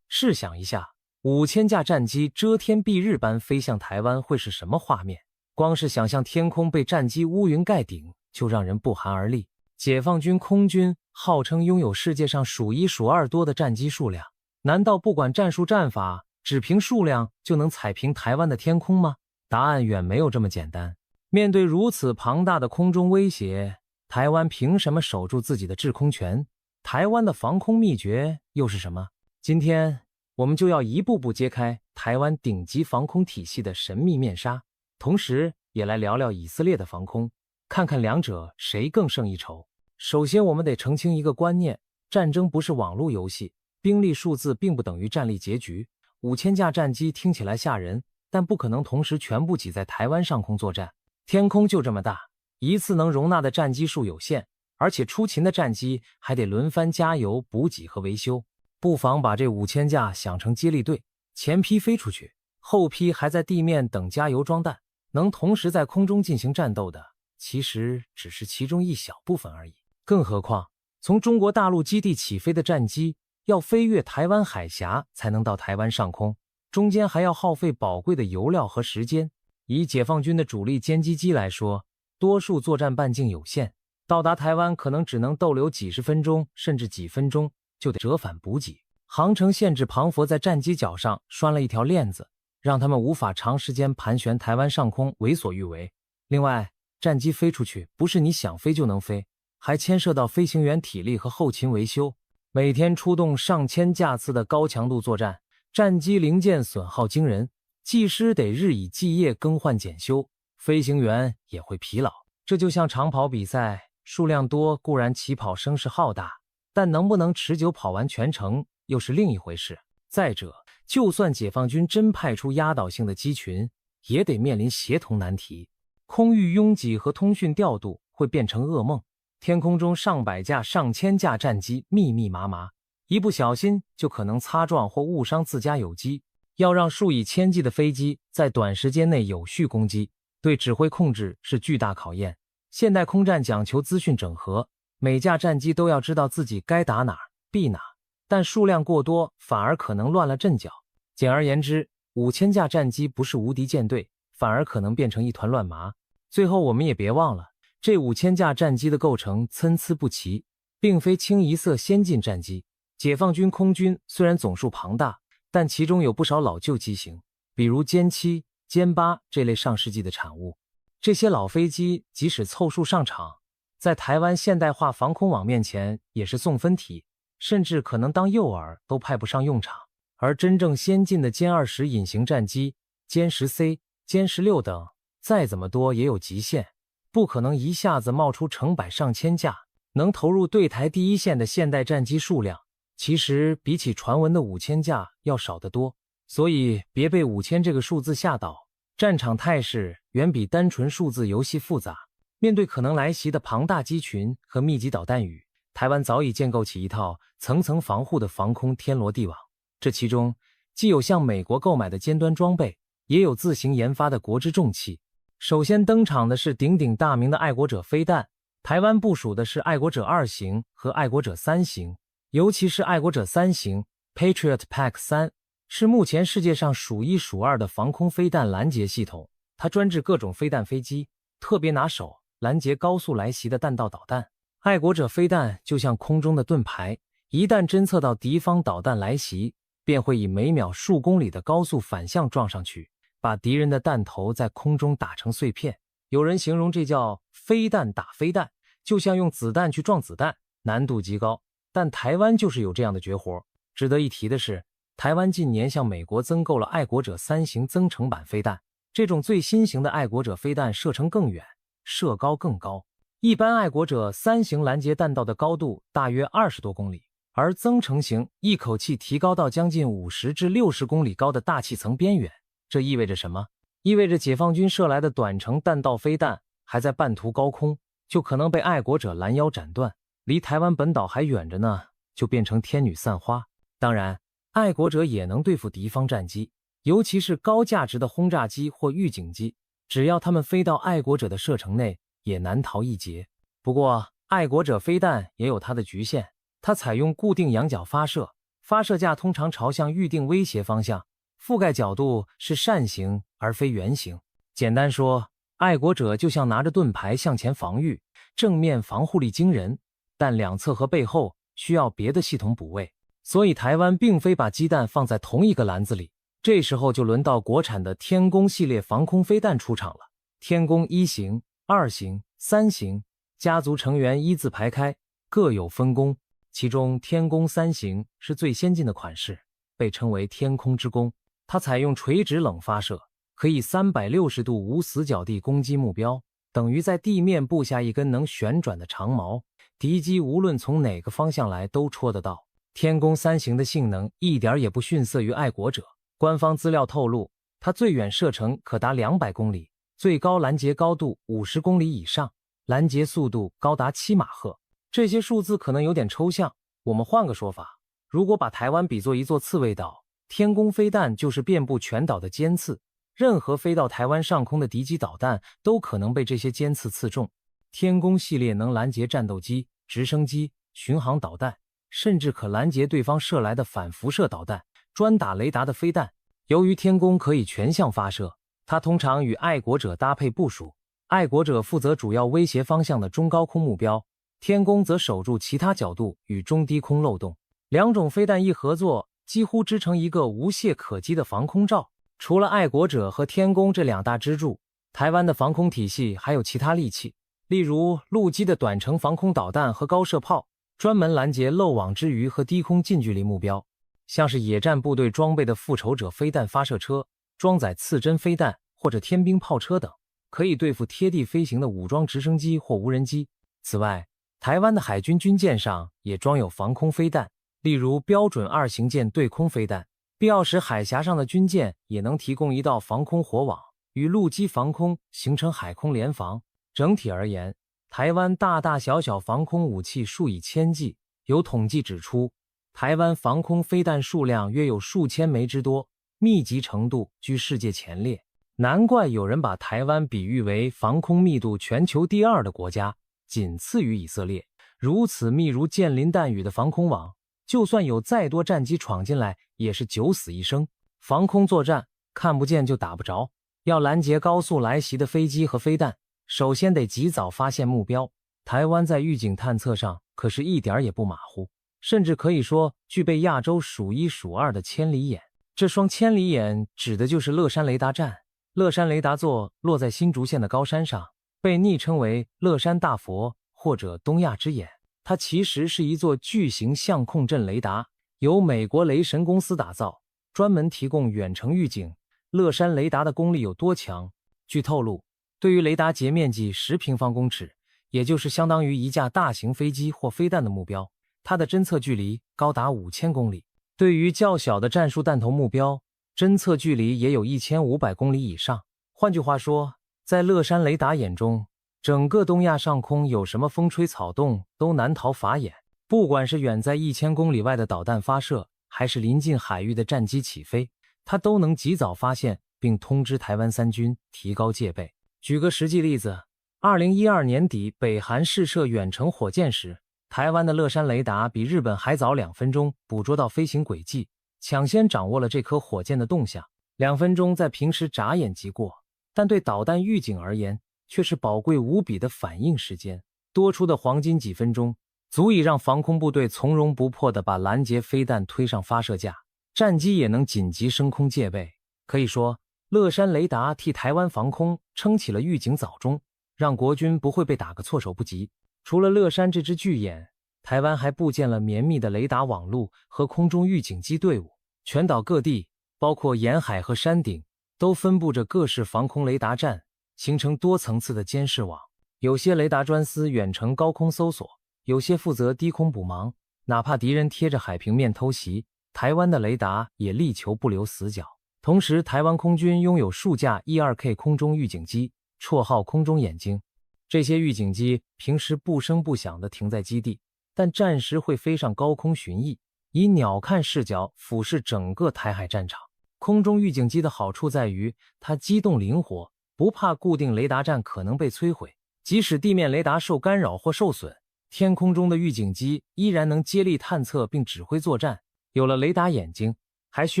试想一下，5000架战机遮天蔽日般飞向台湾会是什么画面？光是想象天空被战机乌云盖顶，就让人不寒而栗。解放军空军号称拥有世界上数一数二多的战机数量，难道不管战术战法，只凭数量就能踩平台湾的天空吗？答案远没有这么简单。面对如此庞大的空中威胁，台湾凭什么守住自己的制空权？台湾的防空秘诀又是什么？今天我们就要一步步揭开台湾顶级防空体系的神秘面纱，同时也来聊聊以色列的防空，看看两者谁更胜一筹。首先，我们得澄清一个观念，战争不是网络游戏，兵力数字并不等于战力结局。5000架战机听起来吓人，但不可能同时全部挤在台湾上空作战。天空就这么大，一次能容纳的战机数有限，而且出勤的战机还得轮番加油、补给和维修。不妨把这5000架想成接力队，前批飞出去，后批还在地面等加油装弹，能同时在空中进行战斗的，其实只是其中一小部分而已。更何况，从中国大陆基地起飞的战机，要飞越台湾海峡才能到台湾上空，中间还要耗费宝贵的油料和时间。以解放军的主力歼击机来说，多数作战半径有限，到达台湾可能只能逗留几十分钟，甚至几分钟就得折返补给。航程限制庞佛在战机脚上拴了一条链子，让他们无法长时间盘旋台湾上空为所欲为。另外，战机飞出去不是你想飞就能飞，还牵涉到飞行员体力和后勤维修。每天出动上千架次的高强度作战，战机零件损耗惊人，技师得日以继夜更换检修，飞行员也会疲劳。这就像长跑比赛，数量多固然起跑声势浩大，但能不能持久跑完全程又是另一回事。再者，就算解放军真派出压倒性的机群，也得面临协同难题，空域拥挤和通讯调度会变成噩梦。天空中上百架、上千架战机密密麻麻，一不小心就可能擦撞或误伤自家友机。要让数以千计的飞机在短时间内有序攻击，对指挥控制是巨大考验。现代空战讲求资讯整合，每架战机都要知道自己该打哪儿、避哪儿，但数量过多反而可能乱了阵脚。简而言之，5000架战机不是无敌舰队，反而可能变成一团乱麻。最后我们也别忘了，这5000架战机的构成参差不齐，并非清一色先进战机。解放军空军虽然总数庞大，但其中有不少老旧机型，比如歼7、歼8这类上世纪的产物。这些老飞机即使凑数上场，在台湾现代化防空网面前也是送分题，甚至可能当诱饵都派不上用场。而真正先进的歼20隐形战机、歼10C、歼16等，再怎么多也有极限，不可能一下子冒出成百上千架。能投入对台第一线的现代战机数量，其实比起传闻的5000架要少得多。所以别被5000这个数字吓倒，战场态势远比单纯数字游戏复杂。面对可能来袭的庞大机群和密集导弹雨，台湾早已建构起一套层层防护的防空天罗地网。这其中既有向美国购买的尖端装备，也有自行研发的国之重器。首先登场的是鼎鼎大名的爱国者飞弹，台湾部署的是爱国者2型和爱国者3型，尤其是爱国者3型 Patriot PAC-3 是目前世界上数一数二的防空飞弹拦截系统，它专治各种飞弹飞机，特别拿手拦截高速来袭的弹道导弹。爱国者飞弹就像空中的盾牌，一旦侦测到敌方导弹来袭，便会以每秒数公里的高速反向撞上去，把敌人的弹头在空中打成碎片。有人形容这叫飞弹打飞弹，就像用子弹去撞子弹，难度极高。但台湾就是有这样的绝活。值得一提的是，台湾近年向美国增购了爱国者3型增程版飞弹，这种最新型的爱国者飞弹射程更远，射高更高。一般爱国者3型拦截弹道的高度大约20多公里，而增程型一口气提高到将近50至60公里高的大气层边缘。这意味着什么？意味着解放军射来的短程弹道飞弹还在半途高空，就可能被爱国者拦腰斩断，离台湾本岛还远着呢，就变成天女散花。当然，爱国者也能对付敌方战机，尤其是高价值的轰炸机或预警机，只要他们飞到爱国者的射程内，也难逃一劫。不过，爱国者飞弹也有它的局限，它采用固定仰角发射，发射架通常朝向预定威胁方向，覆盖角度是扇形而非圆形。简单说，爱国者就像拿着盾牌向前防御，正面防护力惊人，但两侧和背后需要别的系统补位。所以台湾并非把鸡蛋放在同一个篮子里，这时候就轮到国产的天弓系列防空飞弹出场了。天弓1型、2型、3型，家族成员一字排开，各有分工。其中天弓3型是最先进的款式，被称为天空之弓。它采用垂直冷发射，可以360度无死角地攻击目标，等于在地面布下一根能旋转的长矛，敌机无论从哪个方向来都戳得到。天宫3型的性能一点也不逊色于爱国者。官方资料透露，它最远射程可达200公里，最高拦截高度50公里以上，拦截速度高达7马赫。这些数字可能有点抽象，我们换个说法，如果把台湾比作一座刺猬岛，天宫飞弹就是遍布全岛的尖刺，任何飞到台湾上空的敌机导弹都可能被这些尖刺刺中。天宫系列能拦截战斗机、直升机、巡航导弹，甚至可拦截对方射来的反辐射导弹、专打雷达的飞弹。由于天宫可以全向发射，它通常与爱国者搭配部署，爱国者负责主要威胁方向的中高空目标，天宫则守住其他角度与中低空漏洞。两种飞弹一合作，几乎织成一个无懈可击的防空罩。除了爱国者和天宫这2大支柱，台湾的防空体系还有其他利器，例如陆基的短程防空导弹和高射炮，专门拦截漏网之鱼和低空近距离目标，像是野战部队装备的复仇者飞弹发射车，装载刺针飞弹或者天兵炮车等，可以对付贴地飞行的武装直升机或无人机。此外，台湾的海军军舰上也装有防空飞弹，例如标准2型舰对空飞弹，必要时海峡上的军舰也能提供一道防空火网，与陆基防空形成海空联防。整体而言，台湾大大小小防空武器数以千计，有统计指出，台湾防空飞弹数量约有数千枚之多，密集程度居世界前列。难怪有人把台湾比喻为防空密度全球第2的国家，仅次于以色列。如此密如箭林弹雨的防空网，就算有再多战机闯进来，也是九死一生。防空作战，看不见就打不着，要拦截高速来袭的飞机和飞弹，首先得及早发现目标。台湾在预警探测上可是一点也不马虎，甚至可以说具备亚洲数1数2的千里眼。这双千里眼指的就是乐山雷达站。乐山雷达座落在新竹县的高山上，被昵称为乐山大佛或者东亚之眼。它其实是一座巨型相控阵雷达，由美国雷神公司打造，专门提供远程预警。乐山雷达的功力有多强？据透露，对于雷达截面积10平方公尺，也就是相当于一架大型飞机或飞弹的目标，它的侦测距离高达5000公里。对于较小的战术弹头目标，侦测距离也有1500公里以上。换句话说，在乐山雷达眼中，整个东亚上空有什么风吹草动都难逃法眼。不管是远在1000公里外的导弹发射，还是临近海域的战机起飞，它都能及早发现并通知台湾3军提高戒备。举个实际例子，2012年底北韩试射远程火箭时，台湾的乐山雷达比日本还早2分钟捕捉到飞行轨迹，抢先掌握了这颗火箭的动向。2分钟在平时眨眼即过，但对导弹预警而言却是宝贵无比的反应时间。多出的黄金几分钟足以让防空部队从容不迫地把拦截飞弹推上发射架，战机也能紧急升空戒备。可以说，乐山雷达替台湾防空撑起了预警早钟，让国军不会被打个措手不及。除了乐山这只巨眼，台湾还布建了绵密的雷达网路和空中预警机队伍，全岛各地，包括沿海和山顶，都分布着各式防空雷达站，形成多层次的监视网。有些雷达专司远程高空搜索，有些负责低空补盲，哪怕敌人贴着海平面偷袭，台湾的雷达也力求不留死角。同时，台湾空军拥有数架 E2K 空中预警机，绰号空中眼睛。这些预警机平时不声不响地停在基地，但战时会飞上高空巡弋，以鸟瞰视角俯视整个台海战场。空中预警机的好处在于它机动灵活，不怕固定雷达站可能被摧毁，即使地面雷达受干扰或受损，天空中的预警机依然能接力探测并指挥作战。有了雷达眼睛，还需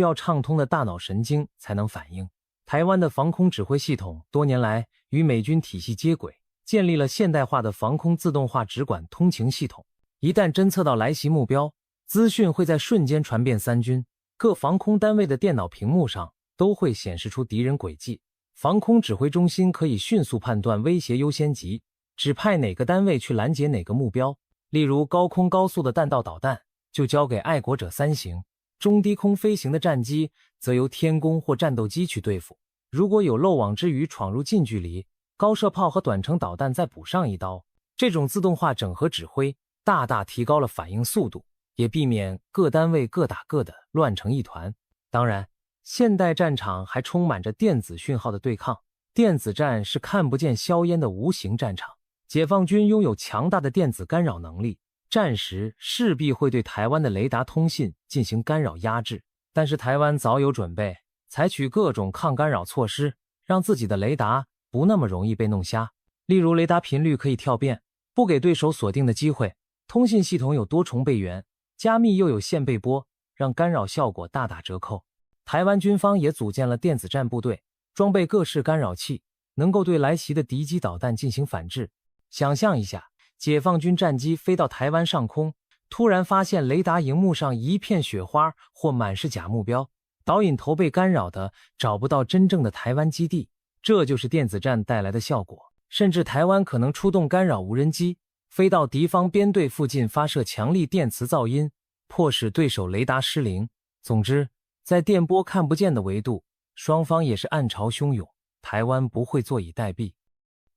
要畅通的大脑神经才能反应。台湾的防空指挥系统多年来与美军体系接轨，建立了现代化的防空自动化指管通情系统。一旦侦测到来袭目标，资讯会在瞬间传遍3军，各防空单位的电脑屏幕上都会显示出敌人轨迹。防空指挥中心可以迅速判断威胁优先级，指派哪个单位去拦截哪个目标。例如高空高速的弹道导弹就交给爱国者3型，中低空飞行的战机则由天宫或战斗机去对付。如果有漏网之鱼闯入近距离，高射炮和短程导弹再补上一刀。这种自动化整合指挥大大提高了反应速度，也避免各单位各打各的乱成一团。当然，现代战场还充满着电子讯号的对抗。电子战是看不见硝烟的无形战场，解放军拥有强大的电子干扰能力，战时势必会对台湾的雷达通信进行干扰压制。但是台湾早有准备，采取各种抗干扰措施，让自己的雷达不那么容易被弄瞎。例如雷达频率可以跳变，不给对手锁定的机会，通信系统有多重备援，加密又有限备波，让干扰效果大打折扣。台湾军方也组建了电子战部队，装备各式干扰器，能够对来袭的敌机导弹进行反制。想象一下，解放军战机飞到台湾上空，突然发现雷达荧幕上一片雪花或满是假目标，导引头被干扰的找不到真正的台湾基地，这就是电子战带来的效果。甚至台湾可能出动干扰无人机，飞到敌方编队附近发射强力电磁噪音，迫使对手雷达失灵。总之，在电波看不见的维度，双方也是暗潮汹涌，台湾不会坐以待毙。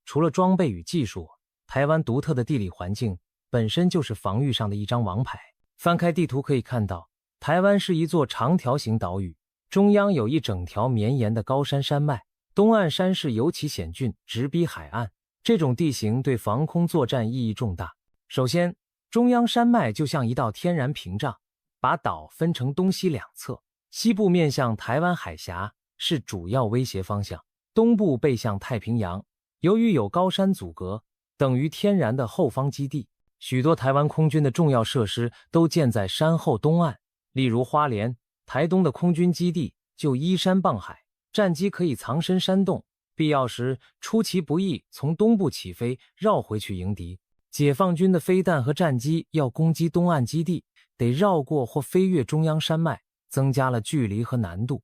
除了装备与技术，台湾独特的地理环境本身就是防御上的一张王牌。翻开地图可以看到，台湾是一座长条形岛屿，中央有一整条绵延的高山山脉，东岸山势尤其险峻，直逼海岸。这种地形对防空作战意义重大。首先，中央山脉就像一道天然屏障，把岛分成东西两侧，西部面向台湾海峡，是主要威胁方向，东部背向太平洋。由于有高山阻隔，等于天然的后方基地。许多台湾空军的重要设施都建在山后东岸，例如花莲、台东的空军基地就依山傍海，战机可以藏身山洞，必要时出其不意从东部起飞，绕回去迎敌。解放军的飞弹和战机要攻击东岸基地，得绕过或飞越中央山脉，增加了距离和难度。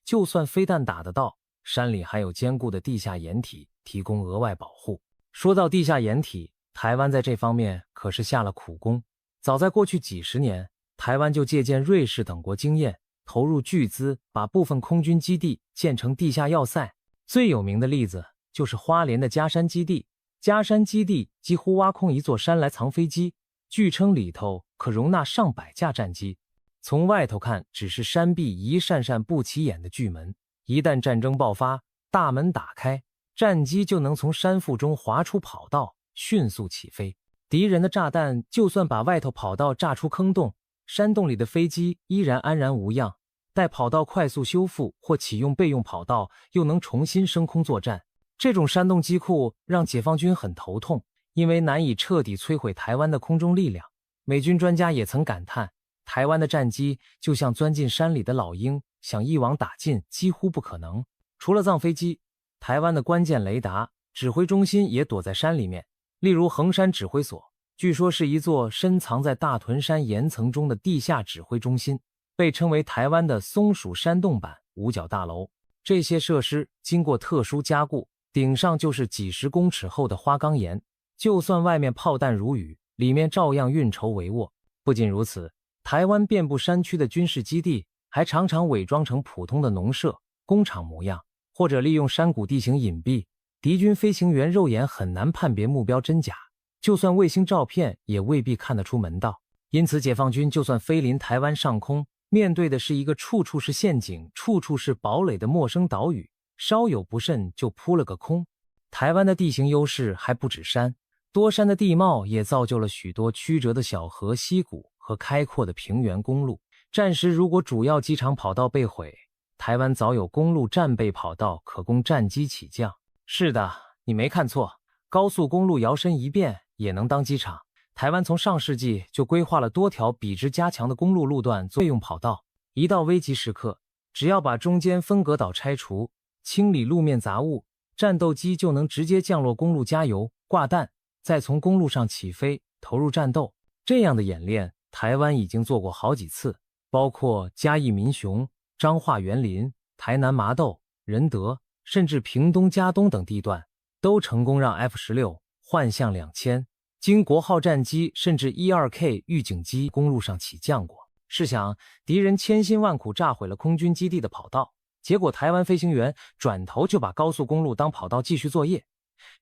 就算飞弹打得到，山里还有坚固的地下掩体提供额外保护。说到地下掩体，台湾在这方面可是下了苦功。早在过去几十年，台湾就借鉴瑞士等国经验，投入巨资把部分空军基地建成地下要塞。最有名的例子就是花莲的嘉山基地。嘉山基地几乎挖空一座山来藏飞机，据称里头可容纳上百架战机。从外头看，只是山壁一扇扇不起眼的巨门，一旦战争爆发，大门打开，战机就能从山腹中划出跑道，迅速起飞。敌人的炸弹就算把外头跑道炸出坑洞，山洞里的飞机依然安然无恙。待跑道快速修复或启用备用跑道，又能重新升空作战。这种山洞机库让解放军很头痛，因为难以彻底摧毁台湾的空中力量。美军专家也曾感叹，台湾的战机就像钻进山里的老鹰，想一网打尽几乎不可能。除了藏飞机，台湾的关键雷达指挥中心也躲在山里面，例如衡山指挥所，据说是一座深藏在大屯山岩层中的地下指挥中心，被称为台湾的松鼠山洞版五角大楼。这些设施经过特殊加固，顶上就是几十公尺厚的花岗岩，就算外面炮弹如雨，里面照样运筹帷幄。不仅如此，台湾遍布山区的军事基地还常常伪装成普通的农舍、工厂模样，或者利用山谷地形隐蔽，敌军飞行员肉眼很难判别目标真假，就算卫星照片也未必看得出门道。因此解放军就算飞临台湾上空，面对的是一个处处是陷阱、处处是堡垒的陌生岛屿，稍有不慎就扑了个空。台湾的地形优势还不止山，多山的地貌也造就了许多曲折的小河溪谷和开阔的平原公路。战时如果主要机场跑道被毁，台湾早有公路战备跑道可供战机起降。是的，你没看错，高速公路摇身一变也能当机场。台湾从上世纪就规划了多条笔直加强的公路路段做备用跑道，一到危急时刻，只要把中间分隔岛拆除，清理路面杂物，战斗机就能直接降落公路加油、挂弹，再从公路上起飞投入战斗。这样的演练台湾已经做过好几次，包括嘉义民雄、彰化园林、台南麻豆、仁德，甚至屏东嘉东等地段，都成功让 F-16、幻象2000、经国号战机甚至 E-2K 预警机公路上起降过。试想，敌人千辛万苦炸毁了空军基地的跑道，结果台湾飞行员转头就把高速公路当跑道继续作业，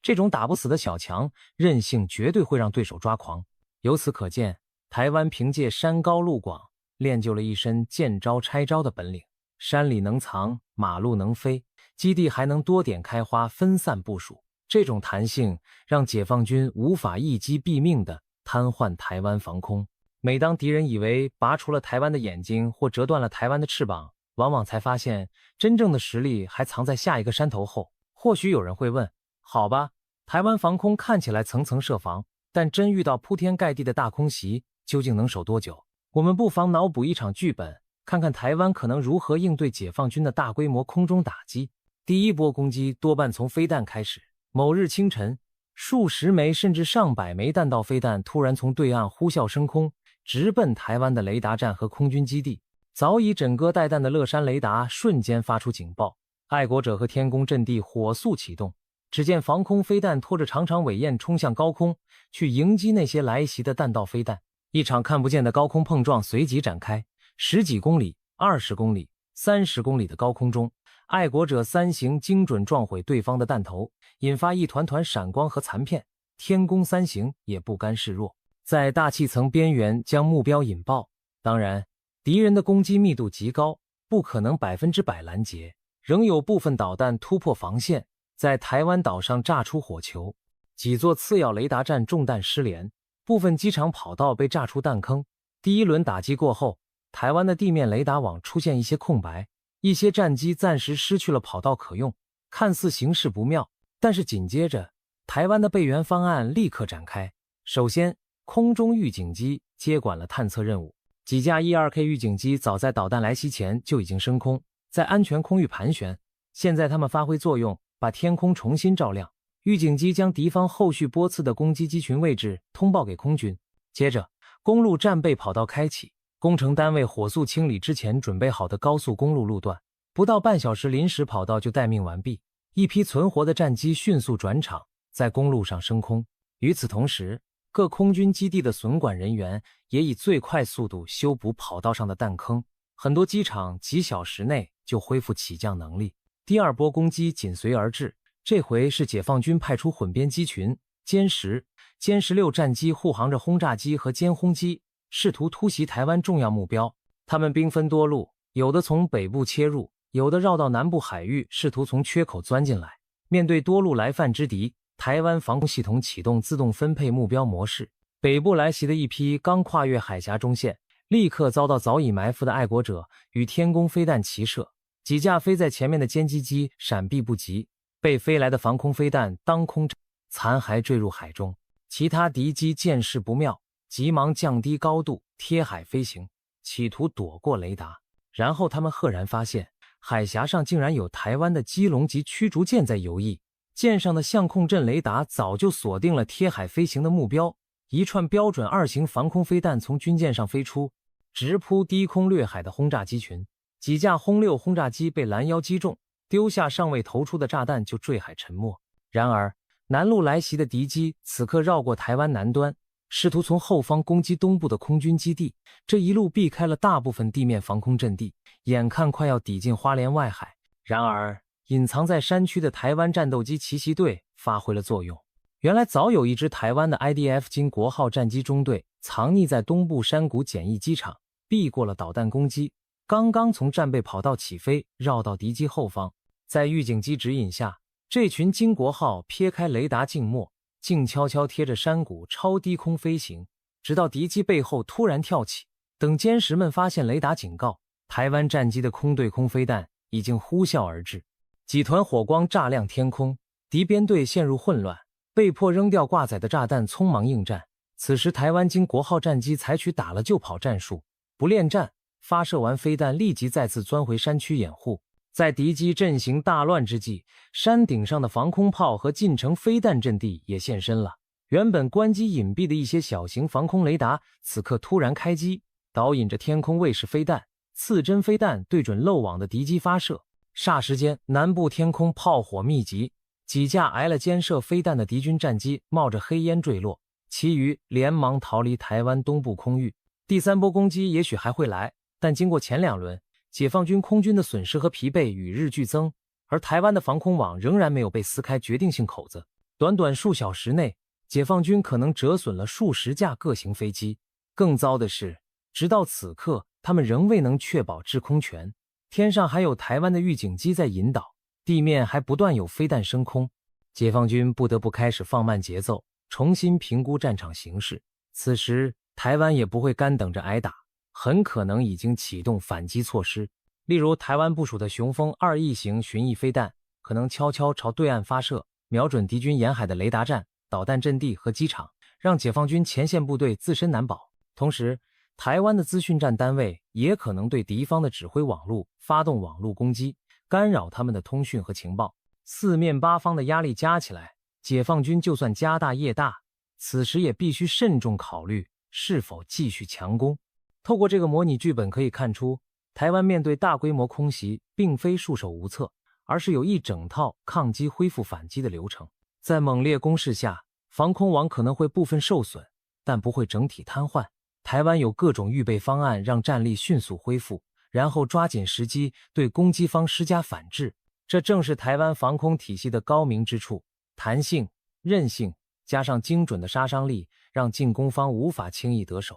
这种打不死的小强韧性绝对会让对手抓狂。由此可见，台湾凭借山高路广，练就了一身见招拆招的本领。山里能藏，马路能飞，基地还能多点开花，分散部署。这种弹性让解放军无法一击毙命地瘫痪台湾防空。每当敌人以为拔除了台湾的眼睛或折断了台湾的翅膀，往往才发现真正的实力还藏在下一个山头后。或许有人会问，好吧，台湾防空看起来层层设防，但真遇到铺天盖地的大空袭，究竟能守多久？我们不妨脑补一场剧本，看看台湾可能如何应对解放军的大规模空中打击。第一波攻击多半从飞弹开始。某日清晨，数十枚甚至上百枚弹道飞弹突然从对岸呼啸升空，直奔台湾的雷达站和空军基地。早已枕戈待旦的乐山雷达瞬间发出警报，爱国者和天宫阵地火速启动。只见防空飞弹拖着长长尾焰冲向高空，去迎击那些来袭的弹道飞弹。一场看不见的高空碰撞随即展开，10几公里、20公里、30公里的高空中，爱国者3型精准撞毁对方的弹头，引发一团团闪光和残片。天宫3型也不甘示弱，在大气层边缘将目标引爆。当然，敌人的攻击密度极高，不可能100%拦截，仍有部分导弹突破防线，在台湾岛上炸出火球。几座次要雷达站中弹失联，部分机场跑道被炸出弹坑。第一轮打击过后，台湾的地面雷达网出现一些空白，一些战机暂时失去了跑道可用，看似形势不妙。但是紧接着，台湾的备援方案立刻展开。首先，空中预警机接管了探测任务。几架 E2K 预警机早在导弹来袭前就已经升空，在安全空域盘旋。现在它们发挥作用，把天空重新照亮。预警机将敌方后续波次的攻击机群位置通报给空军。接着，公路战备跑道开启，工程单位火速清理之前准备好的高速公路路段。不到半小时，临时跑道就待命完毕。一批存活的战机迅速转场，在公路上升空。与此同时，各空军基地的损管人员也以最快速度修补跑道上的弹坑，很多机场几小时内就恢复起降能力。第二波攻击紧随而至，这回是解放军派出混编机群歼10、歼16战机护航着轰炸机和歼轰机，试图突袭台湾重要目标。他们兵分多路，有的从北部切入，有的绕到南部海域，试图从缺口钻进来。面对多路来犯之敌，台湾防空系统启动自动分配目标模式。北部来袭的一批刚跨越海峡中线，立刻遭到早已埋伏的爱国者与天宫飞弹齐射。几架飞在前面的歼击机闪避不及，被飞来的防空飞弹当空残骸坠入海中。其他敌机见势不妙，急忙降低高度贴海飞行，企图躲过雷达。然后他们赫然发现，海峡上竟然有台湾的基隆级驱逐舰在游弋，舰上的相控阵雷达早就锁定了贴海飞行的目标。一串标准2型防空飞弹从军舰上飞出，直扑低空掠海的轰炸机群。几架轰6轰炸机被拦腰击中，丢下尚未投出的炸弹就坠海沉没。然而，南路来袭的敌机此刻绕过台湾南端，试图从后方攻击东部的空军基地。这一路避开了大部分地面防空阵地，眼看快要抵近花莲外海。然而，隐藏在山区的台湾战斗机奇袭队发挥了作用。原来早有一支台湾的 IDF 金国号战机中队藏匿在东部山谷简易机场，避过了导弹攻击，刚刚从战备跑道起飞，绕到敌机后方。在预警机指引下，这群金国号撇开雷达静默，静悄悄贴着山谷超低空飞行，直到敌机背后突然跳起。等歼10们发现雷达警告，台湾战机的空对空飞弹已经呼啸而至，几团火光炸亮天空，敌编队陷入混乱，被迫扔掉挂载的炸弹，匆忙应战。此时台湾金国号战机采取打了就跑战术，不恋战，发射完飞弹立即再次钻回山区掩护。在敌机阵型大乱之际，山顶上的防空炮和近程飞弹阵地也现身了。原本关机隐蔽的一些小型防空雷达此刻突然开机，导引着天空卫士飞弹、刺针飞弹对准漏网的敌机发射。霎时间，南部天空炮火密集，几架挨了肩射飞弹的敌军战机冒着黑烟坠落，其余连忙逃离台湾东部空域。第三波攻击也许还会来，但经过前2轮，解放军空军的损失和疲惫与日俱增，而台湾的防空网仍然没有被撕开决定性口子。短短数小时内，解放军可能折损了数十架各型飞机。更糟的是，直到此刻，他们仍未能确保制空权。天上还有台湾的预警机在引导，地面还不断有飞弹升空。解放军不得不开始放慢节奏，重新评估战场形势。此时，台湾也不会干等着挨打，很可能已经启动反击措施。例如，台湾部署的雄风2E型巡弋飞弹可能悄悄朝对岸发射，瞄准敌军沿海的雷达站、导弹阵地和机场，让解放军前线部队自身难保。同时，台湾的资讯战单位也可能对敌方的指挥网络发动网络攻击，干扰他们的通讯和情报。四面八方的压力加起来，解放军就算家大业大，此时也必须慎重考虑是否继续强攻。透过这个模拟剧本可以看出，台湾面对大规模空袭并非束手无策，而是有一整套抗击恢复反击的流程。在猛烈攻势下，防空网可能会部分受损，但不会整体瘫痪。台湾有各种预备方案让战力迅速恢复，然后抓紧时机对攻击方施加反制。这正是台湾防空体系的高明之处，弹性、韧性加上精准的杀伤力，让进攻方无法轻易得手。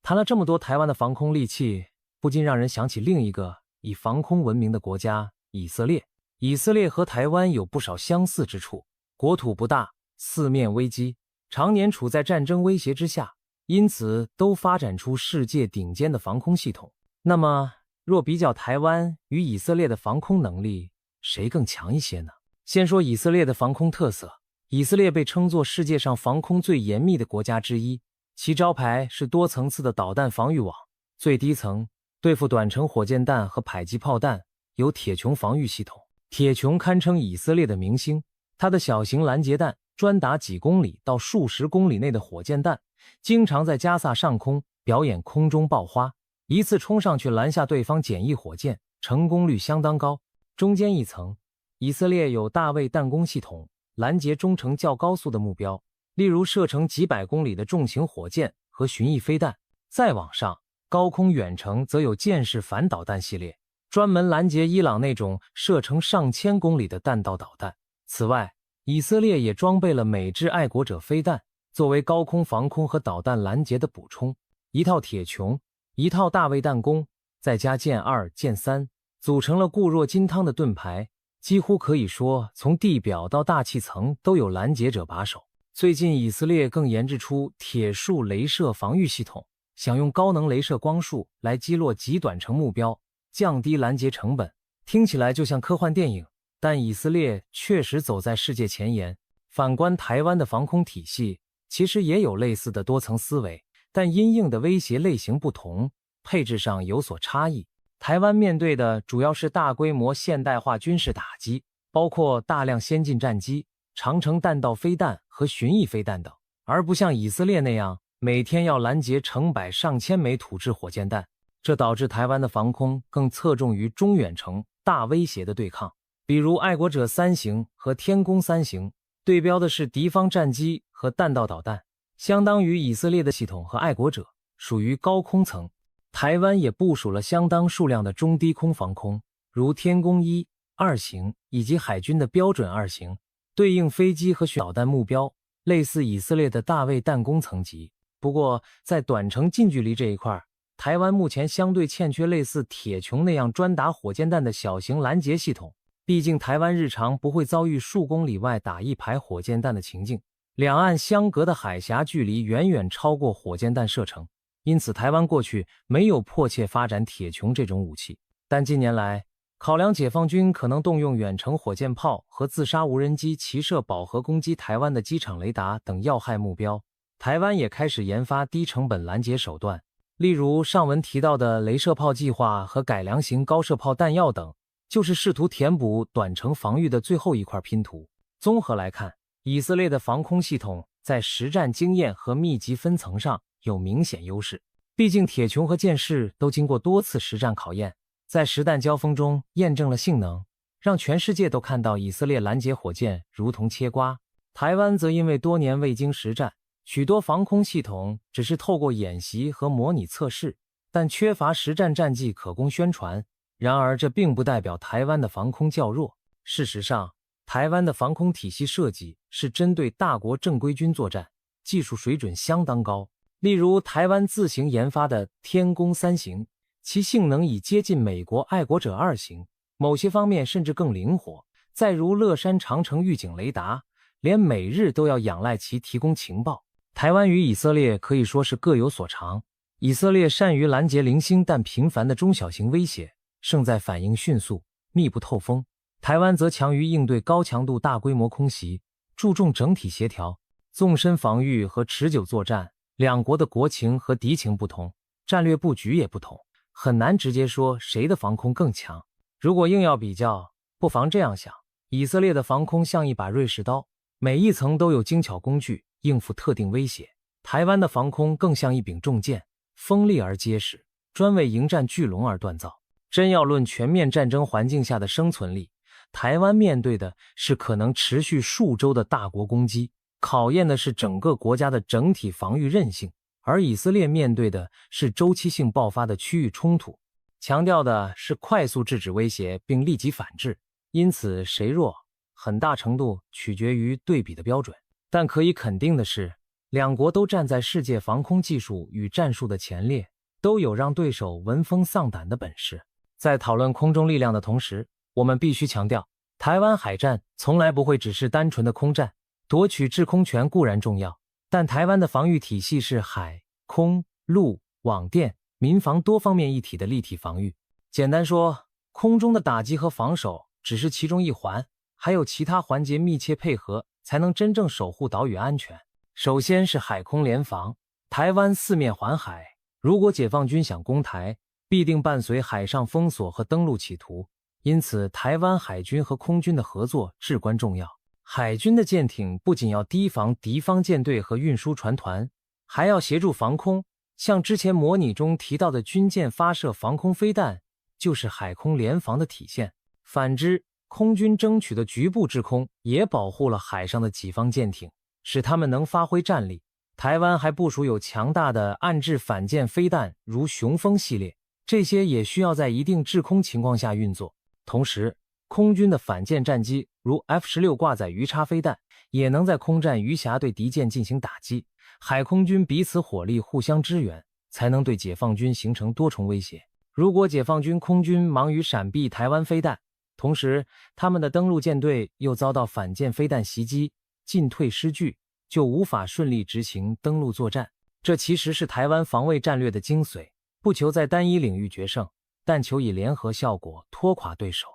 谈了这么多台湾的防空利器，不禁让人想起另一个以防空闻名的国家——以色列。以色列和台湾有不少相似之处，国土不大，四面危机，常年处在战争威胁之下，因此都发展出世界顶尖的防空系统。那么，若比较台湾与以色列的防空能力，谁更强一些呢？先说以色列的防空特色。以色列被称作世界上防空最严密的国家之一，其招牌是多层次的导弹防御网。最低层对付短程火箭弹和迫击炮弹有铁穹防御系统。铁穹堪称以色列的明星，它的小型拦截弹专打几公里到数十公里内的火箭弹，经常在加萨上空表演空中爆花，一次冲上去拦下对方简易火箭，成功率相当高。中间一层，以色列有大卫弹弓系统，拦截中程较高速的目标，例如射程几百公里的重型火箭和巡弋飞弹。再往上，高空远程则有箭式反导弹系列，专门拦截伊朗那种射程上千公里的弹道导弹。此外，以色列也装备了美制爱国者飞弹，作为高空防空和导弹拦截的补充。一套铁穹，一套大卫弹弓，再加剑2、剑3，组成了固若金汤的盾牌，几乎可以说从地表到大气层都有拦截者把守。最近以色列更研制出铁束雷射防御系统，想用高能雷射光束来击落极短程目标，降低拦截成本。听起来就像科幻电影，但以色列确实走在世界前沿。反观台湾的防空体系，其实也有类似的多层思维，但因应的威胁类型不同，配置上有所差异。台湾面对的主要是大规模现代化军事打击，包括大量先进战机、长程弹道飞弹和巡弋飞弹等，而不像以色列那样每天要拦截成百上千枚土制火箭弹。这导致台湾的防空更侧重于中远程大威胁的对抗，比如爱国者3型和天弓3型，对标的是敌方战机和弹道导弹，相当于以色列的系统和爱国者属于高空层。台湾也部署了相当数量的中低空防空，如天弓1、2型以及海军的标准2型，对应飞机和导弹目标，类似以色列的大卫弹弓层级。不过在短程近距离这一块，台湾目前相对欠缺类似铁穹那样专打火箭弹的小型拦截系统，毕竟台湾日常不会遭遇数公里外打一排火箭弹的情境，两岸相隔的海峡距离远远超过火箭弹射程，因此台湾过去没有迫切发展铁穹这种武器。但近年来，考量解放军可能动用远程火箭炮和自杀无人机齐射饱和攻击台湾的机场雷达等要害目标，台湾也开始研发低成本拦截手段，例如上文提到的雷射炮计划和改良型高射炮弹药等，就是试图填补短程防御的最后一块拼图。综合来看，以色列的防空系统在实战经验和密集分层上有明显优势，毕竟铁穹和剑士都经过多次实战考验，在实弹交锋中验证了性能，让全世界都看到以色列拦截火箭如同切瓜。台湾则因为多年未经实战，许多防空系统只是透过演习和模拟测试，但缺乏实战战绩可供宣传。然而，这并不代表台湾的防空较弱。事实上，台湾的防空体系设计是针对大国正规军作战，技术水准相当高。例如，台湾自行研发的天弓3型，其性能已接近美国爱国者2型，某些方面甚至更灵活。再如乐山长城预警雷达，连美日都要仰赖其提供情报。台湾与以色列可以说是各有所长，以色列善于拦截零星但频繁的中小型威胁，胜在反应迅速、密不透风。台湾则强于应对高强度大规模空袭，注重整体协调、纵深防御和持久作战。两国的国情和敌情不同，战略布局也不同，很难直接说谁的防空更强。如果硬要比较，不妨这样想：以色列的防空像一把瑞士刀，每一层都有精巧工具应付特定威胁；台湾的防空更像一柄重剑，锋利而结实，专为迎战巨龙而锻造。真要论全面战争环境下的生存力，台湾面对的是可能持续数周的大国攻击，考验的是整个国家的整体防御韧性，而以色列面对的是周期性爆发的区域冲突，强调的是快速制止威胁并立即反制。因此，谁弱，很大程度取决于对比的标准。但可以肯定的是，两国都站在世界防空技术与战术的前列，都有让对手闻风丧胆的本事。在讨论空中力量的同时，我们必须强调，台湾海战从来不会只是单纯的空战。夺取制空权固然重要，但台湾的防御体系是海、空、陆、网电、民防多方面一体的立体防御。简单说，空中的打击和防守只是其中一环，还有其他环节密切配合，才能真正守护岛屿安全。首先是海空联防，台湾四面环海，如果解放军想攻台，必定伴随海上封锁和登陆企图，因此台湾海军和空军的合作至关重要。海军的舰艇不仅要提防敌方舰队和运输船团，还要协助防空。像之前模拟中提到的军舰发射防空飞弹，就是海空联防的体现。反之，空军争取的局部制空也保护了海上的己方舰艇，使他们能发挥战力。台湾还部署有强大的岸置反舰飞弹，如雄风系列，这些也需要在一定制空情况下运作。同时，空军的反舰战机如 F-16 挂载鱼叉飞弹，也能在空战鱼峡对敌舰进行打击。海空军彼此火力互相支援，才能对解放军形成多重威胁。如果解放军空军忙于闪避台湾飞弹，同时他们的登陆舰队又遭到反舰飞弹袭击，进退失据，就无法顺利执行登陆作战。这其实是台湾防卫战略的精髓，不求在单一领域决胜，但求以联合效果拖垮对手。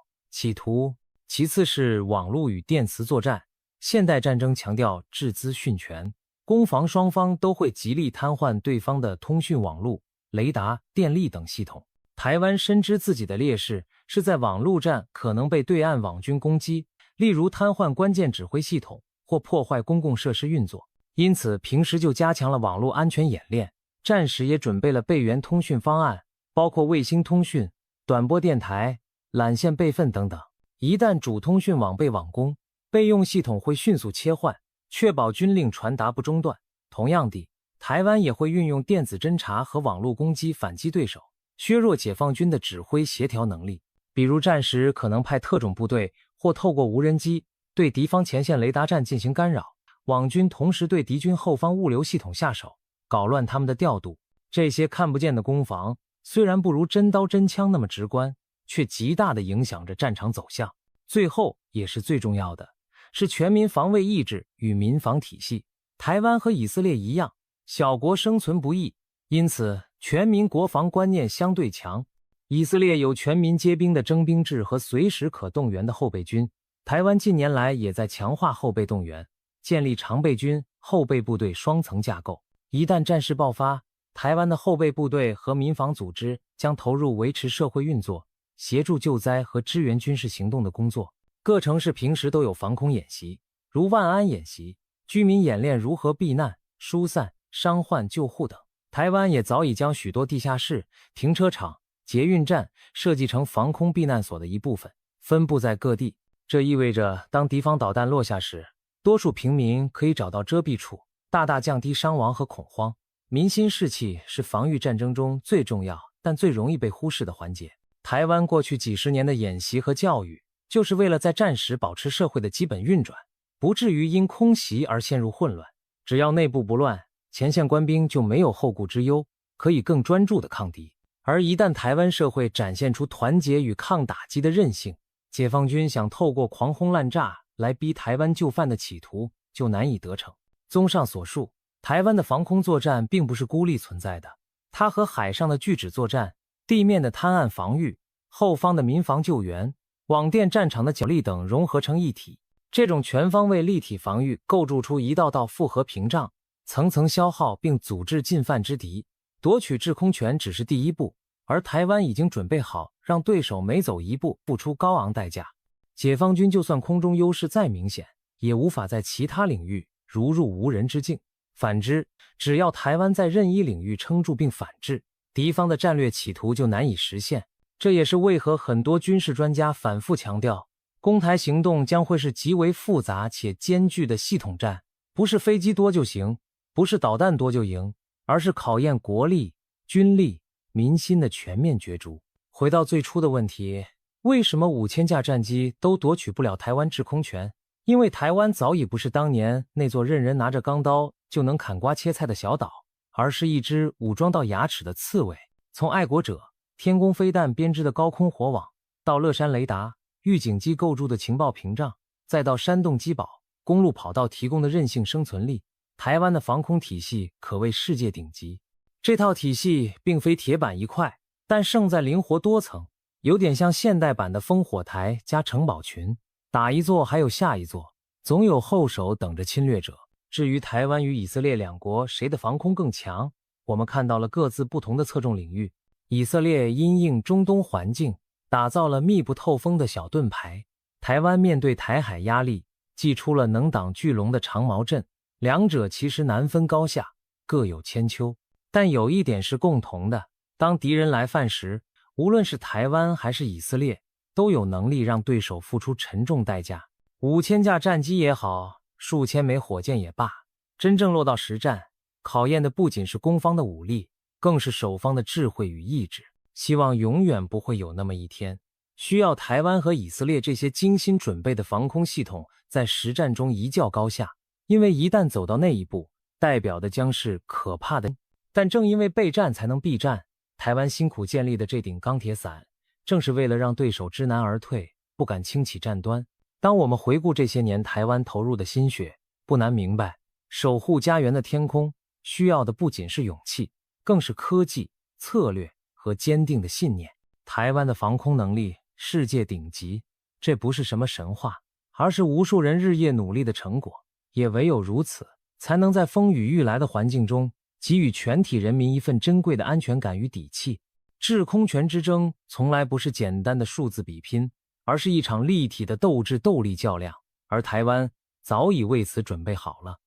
其次是网络与电磁作战。现代战争强调置资训权，攻防双方都会极力瘫痪对方的通讯网络、雷达、电力等系统。台湾深知自己的劣势是在网络战可能被对岸网军攻击，例如瘫痪关键指挥系统或破坏公共设施运作，因此平时就加强了网络安全演练，战时也准备了备援通讯方案，包括卫星通讯、短波电台、缆线备份等等。一旦主通讯网被网攻，备用系统会迅速切换，确保军令传达不中断。同样地，台湾也会运用电子侦察和网络攻击反击对手，削弱解放军的指挥协调能力。比如战时可能派特种部队或透过无人机对敌方前线雷达站进行干扰，网军同时对敌军后方物流系统下手，搞乱他们的调度。这些看不见的攻防虽然不如真刀真枪那么直观，却极大地影响着战场走向。最后也是最重要的，是全民防卫意志与民防体系。台湾和以色列一样，小国生存不易，因此全民国防观念相对强。以色列有全民皆兵的征兵制和随时可动员的后备军，台湾近年来也在强化后备动员，建立常备军、后备部队双层架构。一旦战事爆发，台湾的后备部队和民防组织将投入维持社会运作、协助救灾和支援军事行动的工作。各城市平时都有防空演习，如万安演习，居民演练如何避难、疏散、伤患救护等。台湾也早已将许多地下室、停车场、捷运站设计成防空避难所的一部分，分布在各地。这意味着当敌方导弹落下时，多数平民可以找到遮蔽处，大大降低伤亡和恐慌。民心士气是防御战争中最重要但最容易被忽视的环节。台湾过去几十年的演习和教育，就是为了在战时保持社会的基本运转，不至于因空袭而陷入混乱。只要内部不乱，前线官兵就没有后顾之忧，可以更专注地抗敌。而一旦台湾社会展现出团结与抗打击的韧性，解放军想透过狂轰滥炸来逼台湾就范的企图就难以得逞。综上所述，台湾的防空作战并不是孤立存在的，它和海上的拒止作战、地面的滩岸防御、后方的民防救援、网电战场的角力等融合成一体。这种全方位立体防御构筑出一道道复合屏障，层层消耗并阻滞进犯之敌。夺取制空权只是第一步，而台湾已经准备好让对手每走一步付出高昂代价。解放军就算空中优势再明显，也无法在其他领域如入无人之境。反之，只要台湾在任意领域撑住并反制，敌方的战略企图就难以实现。这也是为何很多军事专家反复强调，攻台行动将会是极为复杂且艰巨的系统战，不是飞机多就行，不是导弹多就赢，而是考验国力、军力、民心的全面角逐。回到最初的问题，为什么5000架战机都夺取不了台湾制空权？因为台湾早已不是当年那座任人拿着钢刀就能砍瓜切菜的小岛，而是一只武装到牙齿的刺猬。从爱国者、天宫飞弹编织的高空火网，到乐山雷达、预警机构筑的情报屏障，再到山洞机堡、公路跑道提供的韧性生存力，台湾的防空体系可谓世界顶级。这套体系并非铁板一块，但胜在灵活多层，有点像现代版的烽火台加城堡群，打一座还有下一座，总有后手等着侵略者。至于台湾与以色列两国谁的防空更强，我们看到了各自不同的侧重领域。以色列因应中东环境，打造了密不透风的小盾牌，台湾面对台海压力，祭出了能挡巨龙的长矛阵。两者其实难分高下，各有千秋，但有一点是共同的，当敌人来犯时，无论是台湾还是以色列，都有能力让对手付出沉重代价。5000架战机也好，数千枚火箭也罢，真正落到实战，考验的不仅是攻方的武力，更是守方的智慧与意志。希望永远不会有那么一天，需要台湾和以色列这些精心准备的防空系统在实战中一较高下，因为一旦走到那一步，代表的将是可怕的。但正因为备战才能避战，台湾辛苦建立的这顶钢铁伞，正是为了让对手知难而退，不敢轻启战端。当我们回顾这些年台湾投入的心血，不难明白，守护家园的天空需要的不仅是勇气，更是科技、策略和坚定的信念。台湾的防空能力世界顶级，这不是什么神话，而是无数人日夜努力的成果。也唯有如此，才能在风雨欲来的环境中，给予全体人民一份珍贵的安全感与底气。制空权之争从来不是简单的数字比拼，而是一场立体的斗智斗力较量，而台湾早已为此准备好了。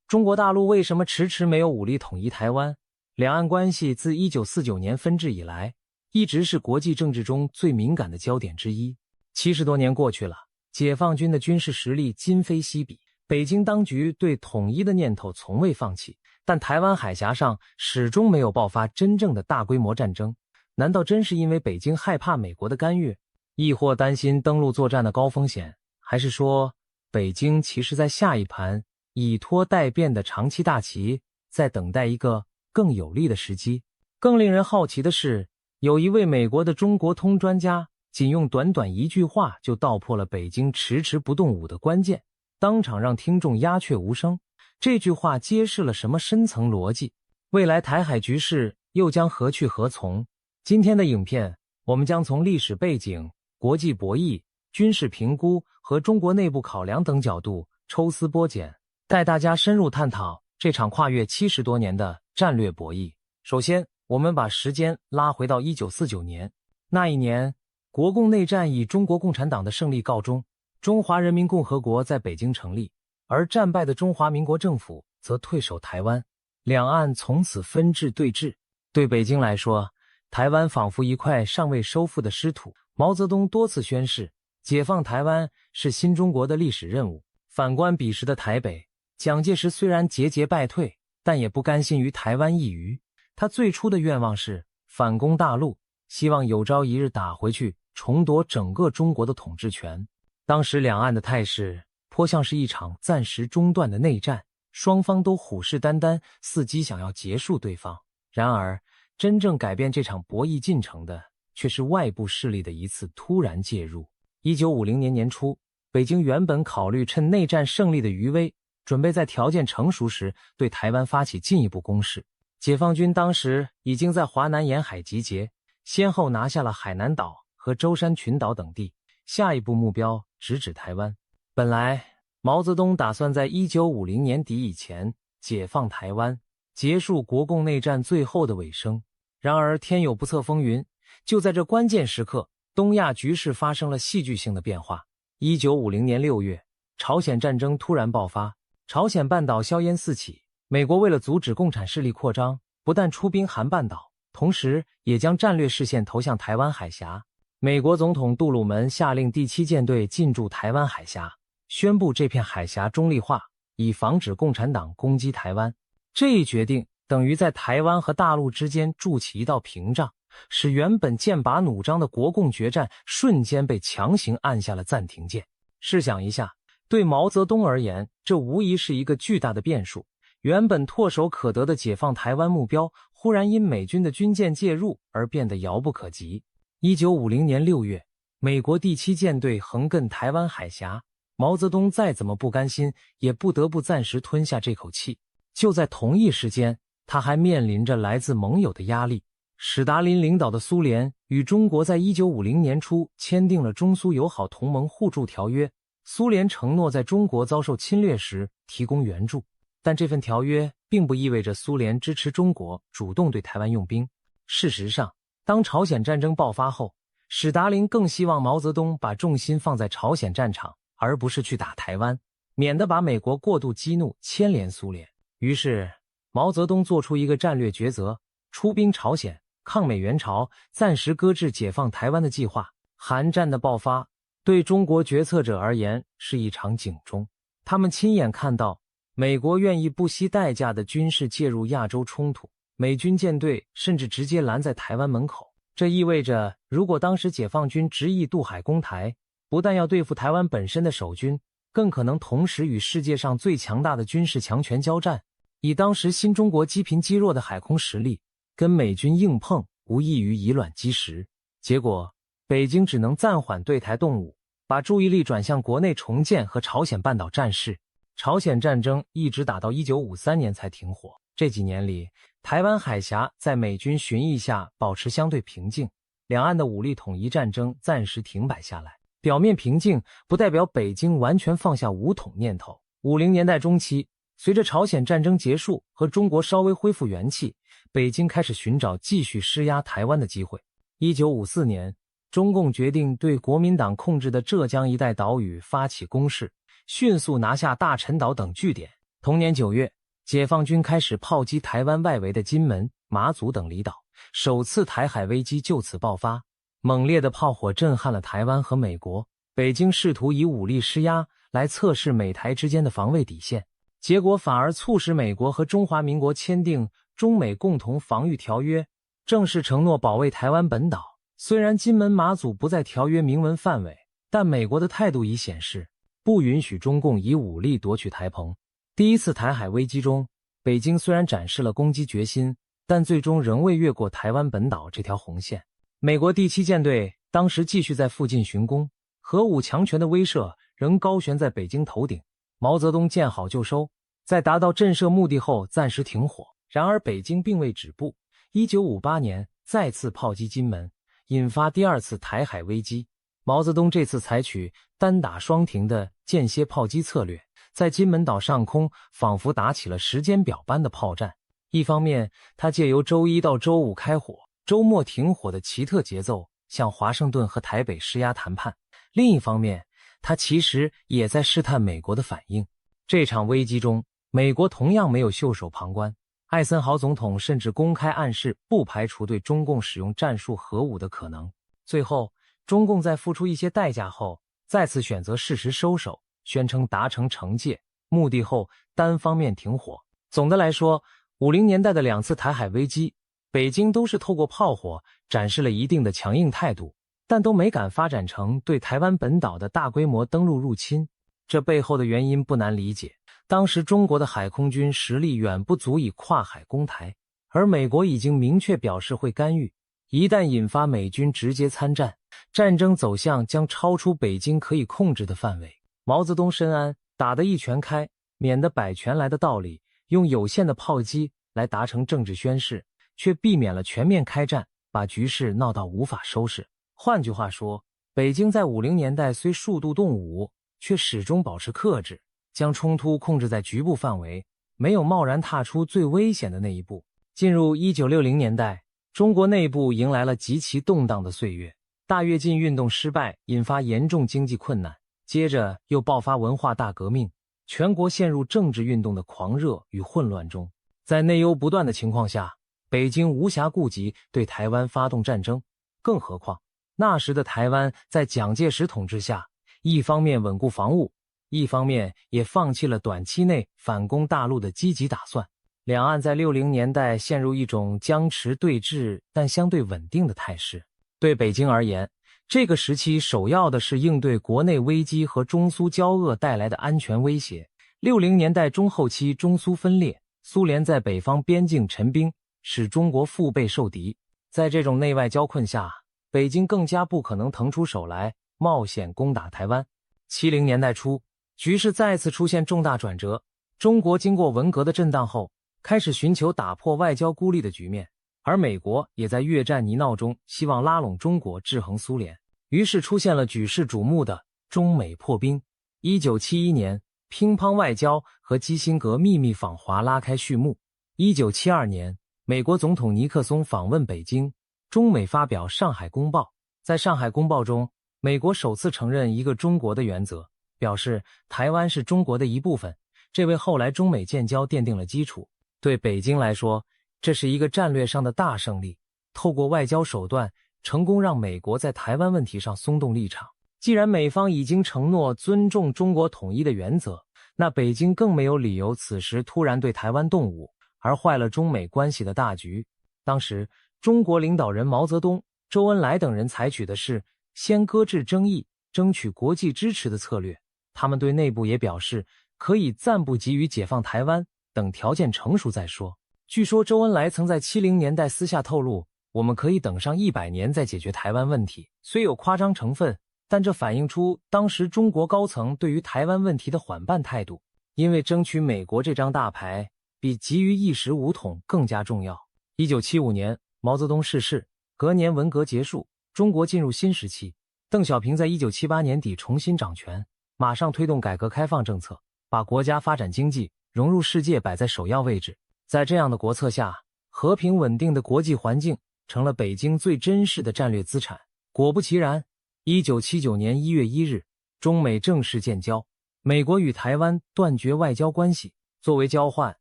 中国大陆为什么迟迟没有武力统一台湾？两岸关系自1949年分治以来，一直是国际政治中最敏感的焦点之一。70多年过去了，解放军的军事实力今非昔比，北京当局对统一的念头从未放弃，但台湾海峡上始终没有爆发真正的大规模战争。难道真是因为北京害怕美国的干预，亦或担心登陆作战的高风险，还是说北京其实在下一盘以拖待变的长期大棋，在等待一个更有利的时机？更令人好奇的是，有一位美国的中国通专家仅用短短一句话就道破了北京迟迟不动武的关键，当场让听众鸦雀无声。这句话揭示了什么深层逻辑？未来台海局势又将何去何从？今天的影片，我们将从历史背景、国际博弈、军事评估和中国内部考量等角度抽丝剥茧，带大家深入探讨这场跨越70多年的战略博弈。首先，我们把时间拉回到1949年，那一年，国共内战以中国共产党的胜利告终，中华人民共和国在北京成立，而战败的中华民国政府则退守台湾，两岸从此分治对峙。对北京来说，台湾仿佛一块尚未收复的失土。毛泽东多次宣示，解放台湾是新中国的历史任务。反观彼时的台北，蒋介石虽然节节败退，但也不甘心于台湾一隅。他最初的愿望是反攻大陆，希望有朝一日打回去，重夺整个中国的统治权。当时两岸的态势颇像是一场暂时中断的内战，双方都虎视眈眈，伺机想要结束对方。然而，真正改变这场博弈进程的，却是外部势力的一次突然介入。1950年年初，北京原本考虑趁内战胜利的余威，准备在条件成熟时对台湾发起进一步攻势。解放军当时已经在华南沿海集结，先后拿下了海南岛和舟山群岛等地，下一步目标直指台湾。本来毛泽东打算在1950年底以前解放台湾，结束国共内战最后的尾声。然而天有不测风云，就在这关键时刻，东亚局势发生了戏剧性的变化。1950年6月，朝鲜战争突然爆发，朝鲜半岛硝烟四起。美国为了阻止共产势力扩张，不但出兵韩半岛，同时也将战略视线投向台湾海峡。美国总统杜鲁门下令第7舰队进驻台湾海峡，宣布这片海峡中立化，以防止共产党攻击台湾。这一决定等于在台湾和大陆之间筑起一道屏障，使原本剑拔弩张的国共决战瞬间被强行按下了暂停键。试想一下，对毛泽东而言，这无疑是一个巨大的变数。原本唾手可得的解放台湾目标，忽然因美军的军舰介入而变得遥不可及。1950年6月，美国第7舰队横亘台湾海峡，毛泽东再怎么不甘心，也不得不暂时吞下这口气。就在同一时间，他还面临着来自盟友的压力。史达林领导的苏联与中国在1950年初签订了中苏友好同盟互助条约，苏联承诺在中国遭受侵略时提供援助。但这份条约并不意味着苏联支持中国主动对台湾用兵。事实上，当朝鲜战争爆发后，史达林更希望毛泽东把重心放在朝鲜战场，而不是去打台湾，免得把美国过度激怒牵连苏联。于是，毛泽东做出一个战略抉择，出兵朝鲜，抗美援朝，暂时搁置解放台湾的计划。韩战的爆发，对中国决策者而言是一场警钟。他们亲眼看到美国愿意不惜代价的军事介入亚洲冲突，美军舰队甚至直接拦在台湾门口。这意味着，如果当时解放军执意渡海攻台，不但要对付台湾本身的守军，更可能同时与世界上最强大的军事强权交战。以当时新中国积贫积弱的海空实力，跟美军硬碰，无异于以卵击石。结果，北京只能暂缓对台动武，把注意力转向国内重建和朝鲜半岛战事。朝鲜战争一直打到1953年才停火。这几年里，台湾海峡在美军巡弋下保持相对平静，两岸的武力统一战争暂时停摆下来。表面平静不代表北京完全放下武统念头。50年代中期，随着朝鲜战争结束和中国稍微恢复元气，北京开始寻找继续施压台湾的机会。1954年，中共决定对国民党控制的浙江一带岛屿发起攻势，迅速拿下大陈岛等据点。同年9月，解放军开始炮击台湾外围的金门、马祖等离岛，首次台海危机就此爆发。猛烈的炮火震撼了台湾和美国，北京试图以武力施压来测试美台之间的防卫底线，结果反而促使美国和中华民国签订中美共同防御条约，正式承诺保卫台湾本岛。虽然金门、马祖不在条约明文范围，但美国的态度已显示不允许中共以武力夺取台澎。第一次台海危机中，北京虽然展示了攻击决心，但最终仍未越过台湾本岛这条红线。美国第7舰队当时继续在附近巡攻，核武强权的威慑仍高悬在北京头顶。毛泽东见好就收，在达到震慑目的后暂时停火。然而北京并未止步，1958年再次炮击金门，引发第二次台海危机。毛泽东这次采取单打双停的间歇炮击策略，在金门岛上空仿佛打起了时间表般的炮战。一方面，他借由周一到周五开火，周末停火的奇特节奏向华盛顿和台北施压谈判；另一方面，他其实也在试探美国的反应。这场危机中，美国同样没有袖手旁观，艾森豪总统甚至公开暗示不排除对中共使用战术核武的可能。最后，中共在付出一些代价后，再次选择适时收手，宣称达成惩戒，目的后单方面停火。总的来说，50年代的2次台海危机，北京都是透过炮火展示了一定的强硬态度，但都没敢发展成对台湾本岛的大规模登陆入侵。这背后的原因不难理解，当时中国的海空军实力远不足以跨海攻台，而美国已经明确表示会干预，一旦引发美军直接参战，战争走向将超出北京可以控制的范围。毛泽东深谙打得一拳开，免得百拳来的道理，用有限的炮击来达成政治宣示，却避免了全面开战，把局势闹到无法收拾。换句话说，北京在50年代虽数度动武，却始终保持克制，将冲突控制在局部范围，没有贸然踏出最危险的那一步。进入1960年代，中国内部迎来了极其动荡的岁月，大跃进运动失败，引发严重经济困难，接着又爆发文化大革命，全国陷入政治运动的狂热与混乱中。在内忧不断的情况下，北京无暇顾及对台湾发动战争，更何况那时的台湾在蒋介石统治下，一方面稳固防务，一方面也放弃了短期内反攻大陆的积极打算。两岸在60年代陷入一种僵持对峙但相对稳定的态势。对北京而言，这个时期首要的是应对国内危机和中苏交恶带来的安全威胁。60年代中后期，中苏分裂，苏联在北方边境陈兵，使中国腹背受敌。在这种内外交困下，北京更加不可能腾出手来冒险攻打台湾。70年代初，局势再次出现重大转折，中国经过文革的震荡后，开始寻求打破外交孤立的局面，而美国也在越战泥淖中希望拉拢中国制衡苏联，于是出现了举世瞩目的中美破冰。1971年，乒乓外交和基辛格秘密访华拉开序幕。1972年，美国总统尼克松访问北京，中美发表《上海公报》。在《上海公报》中，美国首次承认一个中国的原则，表示台湾是中国的一部分，这为后来中美建交奠定了基础。对北京来说，这是一个战略上的大胜利，透过外交手段，成功让美国在台湾问题上松动立场。既然美方已经承诺尊重中国统一的原则，那北京更没有理由此时突然对台湾动武，而坏了中美关系的大局。当时，中国领导人毛泽东、周恩来等人采取的是先搁置争议，争取国际支持的策略。他们对内部也表示，可以暂不急于解放台湾，等条件成熟再说。据说周恩来曾在70年代私下透露，我们可以等上100年再解决台湾问题。虽有夸张成分，但这反映出当时中国高层对于台湾问题的缓慢态度，因为争取美国这张大牌比急于一时武统更加重要。1975年，毛泽东逝世，隔年文革结束，中国进入新时期。邓小平在1978年底重新掌权，马上推动改革开放政策，把国家发展经济、融入世界摆在首要位置。在这样的国策下，和平稳定的国际环境成了北京最珍视的战略资产。果不其然，1979年1月1日，中美正式建交，美国与台湾断绝外交关系。作为交换，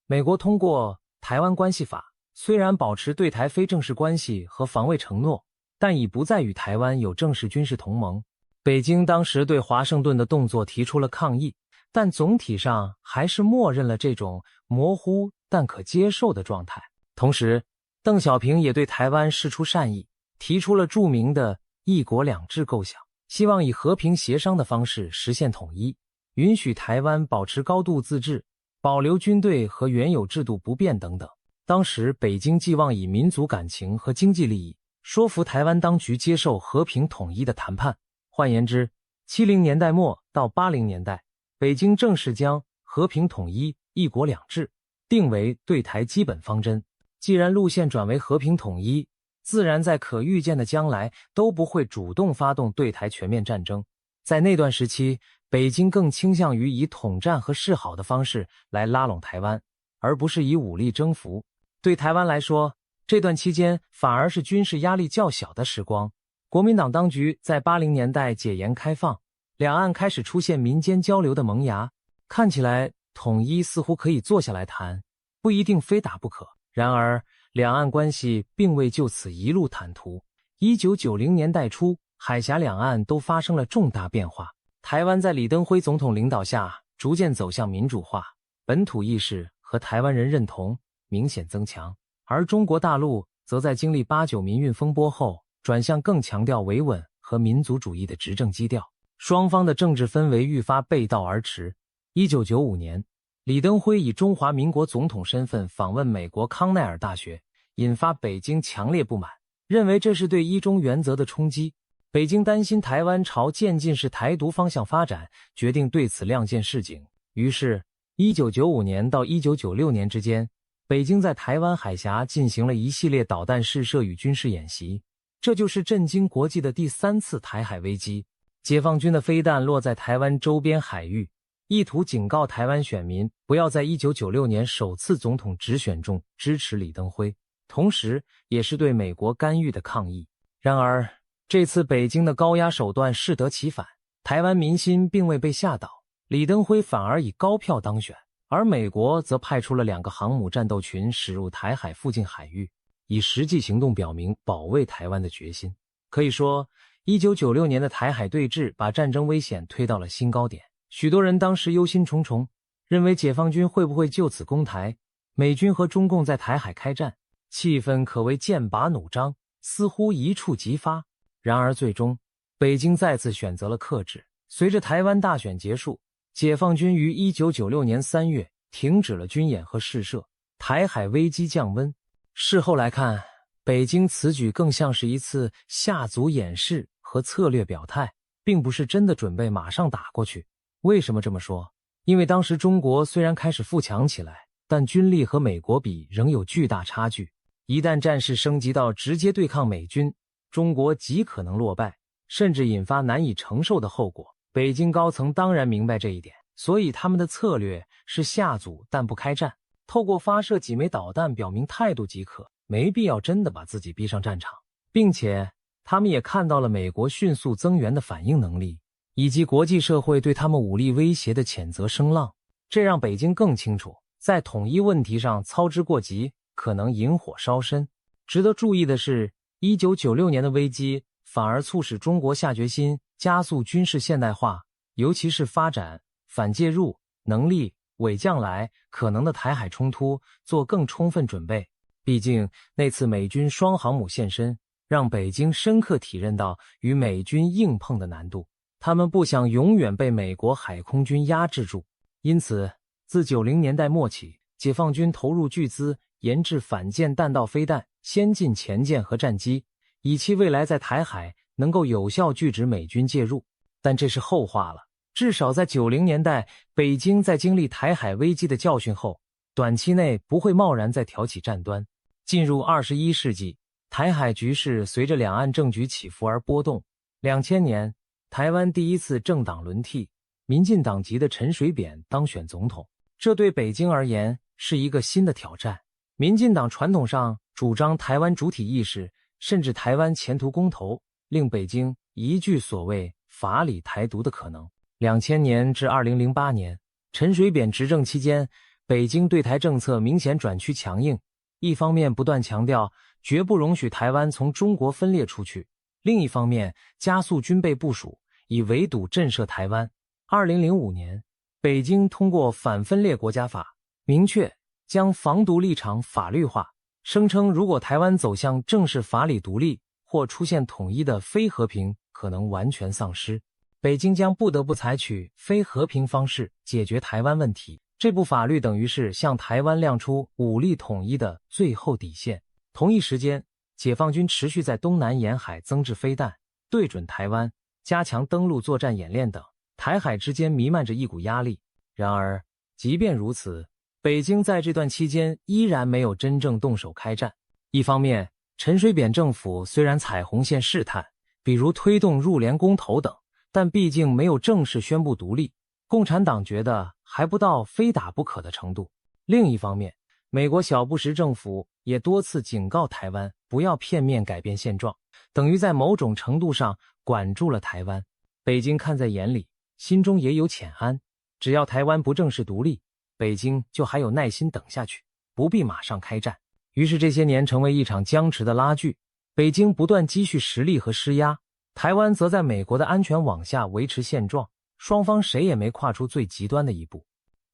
美国通过《台湾关系法》，虽然保持对台非正式关系和防卫承诺，但已不再与台湾有正式军事同盟。北京当时对华盛顿的动作提出了抗议，但总体上还是默认了这种模糊但可接受的状态。同时，邓小平也对台湾释出善意，提出了著名的一国两制构想，希望以和平协商的方式实现统一，允许台湾保持高度自治，保留军队和原有制度不变等等。当时北京寄望以民族感情和经济利益说服台湾当局接受和平统一的谈判。换言之，70年代末到80年代，北京正式将和平统一、一国两制定为对台基本方针。既然路线转为和平统一，自然在可预见的将来都不会主动发动对台全面战争。在那段时期，北京更倾向于以统战和示好的方式来拉拢台湾，而不是以武力征服。对台湾来说，这段期间反而是军事压力较小的时光。国民党当局在80年代解严开放，两岸开始出现民间交流的萌芽，看起来统一似乎可以坐下来谈，不一定非打不可。然而，两岸关系并未就此一路坦途。1990年代初，海峡两岸都发生了重大变化。台湾在李登辉总统领导下逐渐走向民主化，本土意识和台湾人认同明显增强。而中国大陆则在经历89民运风波后，转向更强调维稳和民族主义的执政基调，双方的政治氛围愈发背道而驰。1995年，李登辉以中华民国总统身份访问美国康奈尔大学，引发北京强烈不满，认为这是对一中原则的冲击。北京担心台湾朝渐进式台独方向发展，决定对此亮剑示警。于是1995年到1996年之间，北京在台湾海峡进行了一系列导弹试射与军事演习，这就是震惊国际的第3次台海危机。解放军的飞弹落在台湾周边海域，意图警告台湾选民不要在1996年首次总统直选中支持李登辉，同时也是对美国干预的抗议。然而，这次北京的高压手段适得其反，台湾民心并未被吓倒，李登辉反而以高票当选。而美国则派出了2个航母战斗群驶入台海附近海域，以实际行动表明保卫台湾的决心。可以说，1996年的台海对峙把战争危险推到了新高点。许多人当时忧心忡忡，认为解放军会不会就此攻台，美军和中共在台海开战，气氛可谓剑拔弩张，似乎一触即发。然而最终，北京再次选择了克制。随着台湾大选结束，解放军于1996年3月停止了军演和试射，台海危机降温。事后来看，北京此举更像是一次下足演示和策略表态，并不是真的准备马上打过去。为什么这么说？因为当时中国虽然开始富强起来，但军力和美国比仍有巨大差距。一旦战事升级到直接对抗美军，中国极可能落败，甚至引发难以承受的后果。北京高层当然明白这一点，所以他们的策略是下阻但不开战，透过发射几枚导弹表明态度即可，没必要真的把自己逼上战场。并且他们也看到了美国迅速增援的反应能力，以及国际社会对他们武力威胁的谴责声浪，这让北京更清楚，在统一问题上操之过急，可能引火烧身。值得注意的是，1996年的危机反而促使中国下决心加速军事现代化，尤其是发展反介入能力，为将来可能的台海冲突做更充分准备。毕竟那次美军双航母现身，让北京深刻体认到与美军硬碰的难度，他们不想永远被美国海空军压制住。因此自90年代末起，解放军投入巨资研制反舰弹道飞弹、先进潜舰和战机，以期未来在台海能够有效拒止美军介入。但这是后话了。至少在90年代，北京在经历台海危机的教训后，短期内不会贸然再挑起战端。进入21世纪，台海局势随着两岸政局起伏而波动。2000年，台湾第一次政党轮替，民进党籍的陈水扁当选总统，这对北京而言是一个新的挑战。民进党传统上主张台湾主体意识，甚至台湾前途公投，令北京疑惧所谓法理台独的可能。2000年至2008年，陈水扁执政期间，北京对台政策明显转趋强硬，一方面不断强调绝不容许台湾从中国分裂出去，另一方面加速军备部署，以围堵震慑台湾。2005年，北京通过反分裂国家法，明确将防独立场法律化，声称如果台湾走向正式法理独立或出现统一的非和平可能完全丧失，北京将不得不采取非和平方式解决台湾问题。这部法律等于是向台湾亮出武力统一的最后底线。同一时间，解放军持续在东南沿海增制飞弹，对准台湾，加强登陆作战演练等，台海之间弥漫着一股压力。然而，即便如此，北京在这段期间依然没有真正动手开战。一方面，陈水扁政府虽然踩红线试探，比如推动入联公投等，但毕竟没有正式宣布独立，共产党觉得还不到非打不可的程度。另一方面，美国小布什政府也多次警告台湾不要片面改变现状，等于在某种程度上管住了台湾。北京看在眼里，心中也有浅谙，只要台湾不正式独立，北京就还有耐心等下去，不必马上开战。于是这些年成为一场僵持的拉锯，北京不断积蓄实力和施压，台湾则在美国的安全网下维持现状。双方谁也没跨出最极端的一步。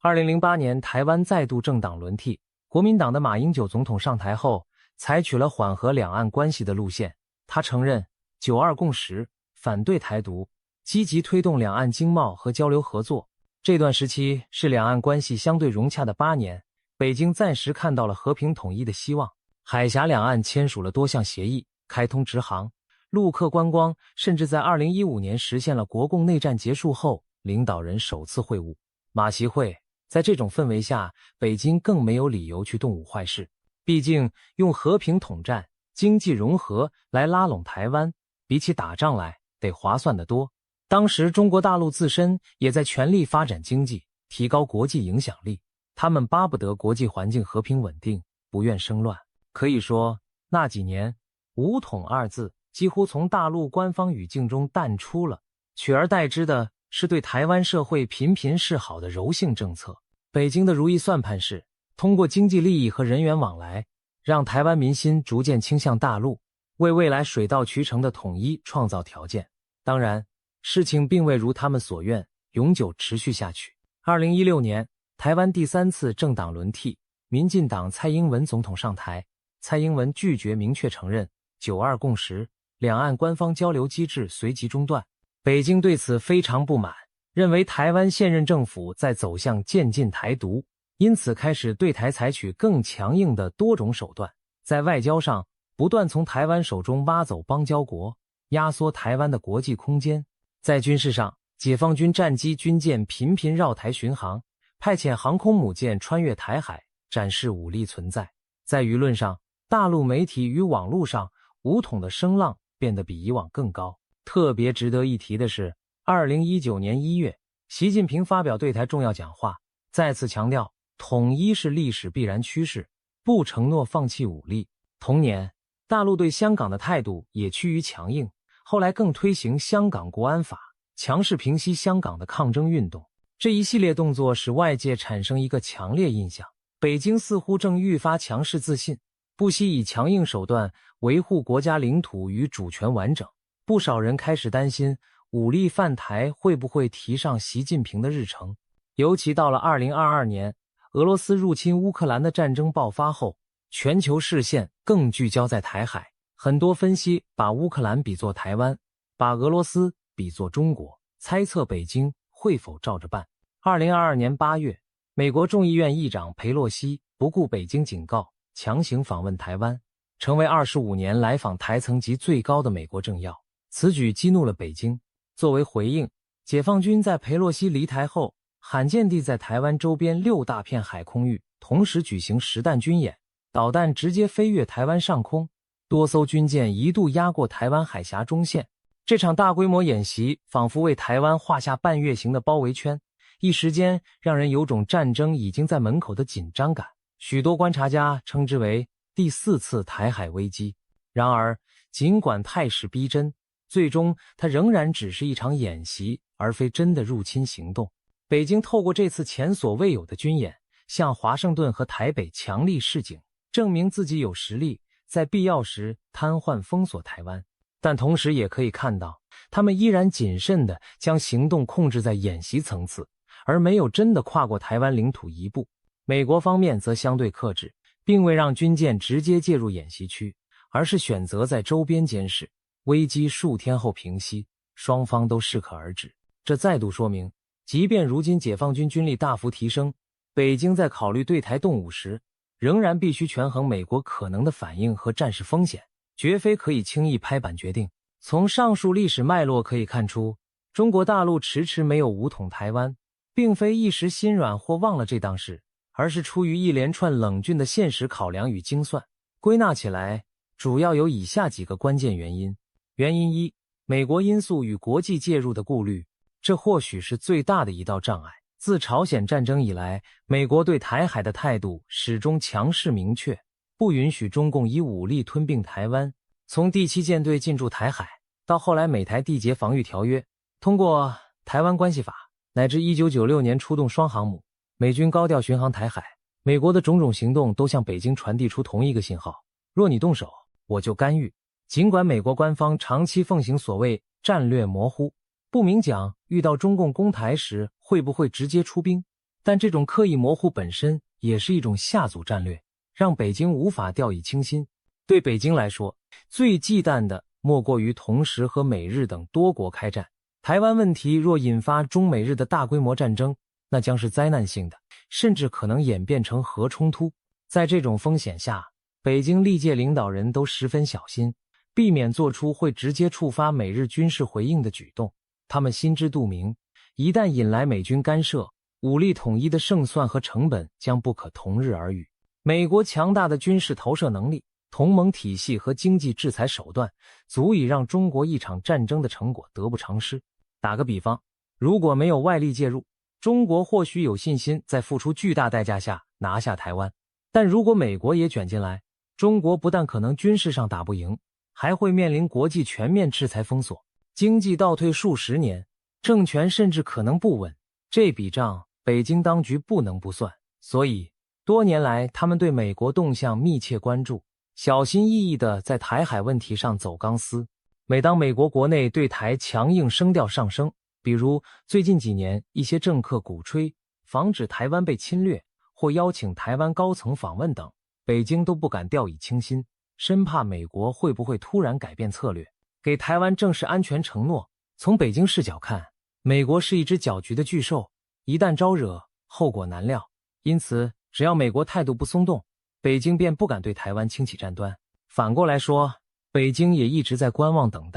2008年，台湾再度政党轮替，国民党的马英九总统上台后，采取了缓和两岸关系的路线。他承认9·2共识，反对台独，积极推动两岸经贸和交流合作。这段时期是两岸关系相对融洽的8年，北京暂时看到了和平统一的希望。海峡两岸签署了多项协议，开通直航、陆客观光，甚至在2015年实现了国共内战结束后领导人首次会晤。马习会。在这种氛围下，北京更没有理由去动武坏事。毕竟用和平统战、经济融合来拉拢台湾，比起打仗来得划算得多。当时中国大陆自身也在全力发展经济，提高国际影响力，他们巴不得国际环境和平稳定，不愿生乱。可以说，那几年武统二字几乎从大陆官方语境中淡出了，取而代之的是对台湾社会频频示好的柔性政策。北京的如意算盘是通过经济利益和人员往来，让台湾民心逐渐倾向大陆，为未来水到渠成的统一创造条件。当然，事情并未如他们所愿永久持续下去。2016年，台湾第3次政党轮替，民进党蔡英文总统上台，蔡英文拒绝明确承认9·2共识，两岸官方交流机制随即中断。北京对此非常不满，认为台湾现任政府在走向渐进台独，因此开始对台采取更强硬的多种手段。在外交上，不断从台湾手中挖走邦交国，压缩台湾的国际空间。在军事上，解放军战机军舰频频绕台巡航，派遣航空母舰穿越台海，展示武力存在。在舆论上，大陆媒体与网络上武统的声浪变得比以往更高。特别值得一提的是，2019年1月，习近平发表对台重要讲话，再次强调统一是历史必然趋势，不承诺放弃武力。同年，大陆对香港的态度也趋于强硬，后来更推行香港国安法，强势平息香港的抗争运动。这一系列动作使外界产生一个强烈印象：北京似乎正愈发强势自信，不惜以强硬手段维护国家领土与主权完整。不少人开始担心武力犯台会不会提上习近平的日程。尤其到了2022年，俄罗斯入侵乌克兰的战争爆发后，全球视线更聚焦在台海。很多分析把乌克兰比作台湾，把俄罗斯比作中国，猜测北京会否照着办。2022年8月，美国众议院议长裴洛西不顾北京警告，强行访问台湾，成为25年来访台层级最高的美国政要。此举激怒了北京。作为回应，解放军在裴洛西离台后，罕见地在台湾周边6大片海空域同时举行实弹军演，导弹直接飞越台湾上空，多艘军舰一度压过台湾海峡中线。这场大规模演习仿佛为台湾画下半月形的包围圈，一时间让人有种战争已经在门口的紧张感。许多观察家称之为第4次台海危机。然而，尽管态势逼真，最终它仍然只是一场演习，而非真的入侵行动。北京透过这次前所未有的军演，向华盛顿和台北强力示警，证明自己有实力在必要时瘫痪封锁台湾。但同时也可以看到，他们依然谨慎地将行动控制在演习层次，而没有真的跨过台湾领土一步。美国方面则相对克制，并未让军舰直接介入演习区，而是选择在周边监视。危机数天后平息，双方都适可而止。这再度说明，即便如今解放军军力大幅提升，北京在考虑对台动武时，仍然必须权衡美国可能的反应和战事风险，绝非可以轻易拍板决定。从上述历史脉络可以看出，中国大陆迟迟没有武统台湾，并非一时心软或忘了这档事，而是出于一连串冷峻的现实考量与精算。归纳起来，主要有以下几个关键原因。原因一，美国因素与国际介入的顾虑，这或许是最大的一道障碍。自朝鲜战争以来，美国对台海的态度始终强势明确，不允许中共以武力吞并台湾。从第7舰队进驻台海，到后来美台缔结防御条约，通过台湾关系法，乃至1996年出动双航母，美军高调巡航台海，美国的种种行动都向北京传递出同一个信号：若你动手，我就干预。尽管美国官方长期奉行所谓战略模糊，不明讲遇到中共攻台时会不会直接出兵，但这种刻意模糊本身也是一种下阻战略，让北京无法掉以轻心。对北京来说，最忌惮的莫过于同时和美日等多国开战。台湾问题若引发中美日的大规模战争，那将是灾难性的，甚至可能演变成核冲突。在这种风险下，北京历届领导人都十分小心，避免做出会直接触发美日军事回应的举动。他们心知肚明，一旦引来美军干涉，武力统一的胜算和成本将不可同日而语。美国强大的军事投射能力、同盟体系和经济制裁手段，足以让中国一场战争的成果得不偿失。打个比方，如果没有外力介入，中国或许有信心在付出巨大代价下拿下台湾。但如果美国也卷进来，中国不但可能军事上打不赢，还会面临国际全面制裁封锁，经济倒退数十年，政权甚至可能不稳。这笔账北京当局不能不算，所以多年来他们对美国动向密切关注，小心翼翼地在台海问题上走钢丝。每当美国国内对台强硬声调上升，比如最近几年一些政客鼓吹防止台湾被侵略，或邀请台湾高层访问等，北京都不敢掉以轻心，生怕美国会不会突然改变策略，给台湾正式安全承诺。从北京视角看，美国是一只搅局的巨兽，一旦招惹，后果难料。因此，只要美国态度不松动，北京便不敢对台湾轻启战端。反过来说，北京也一直在观望等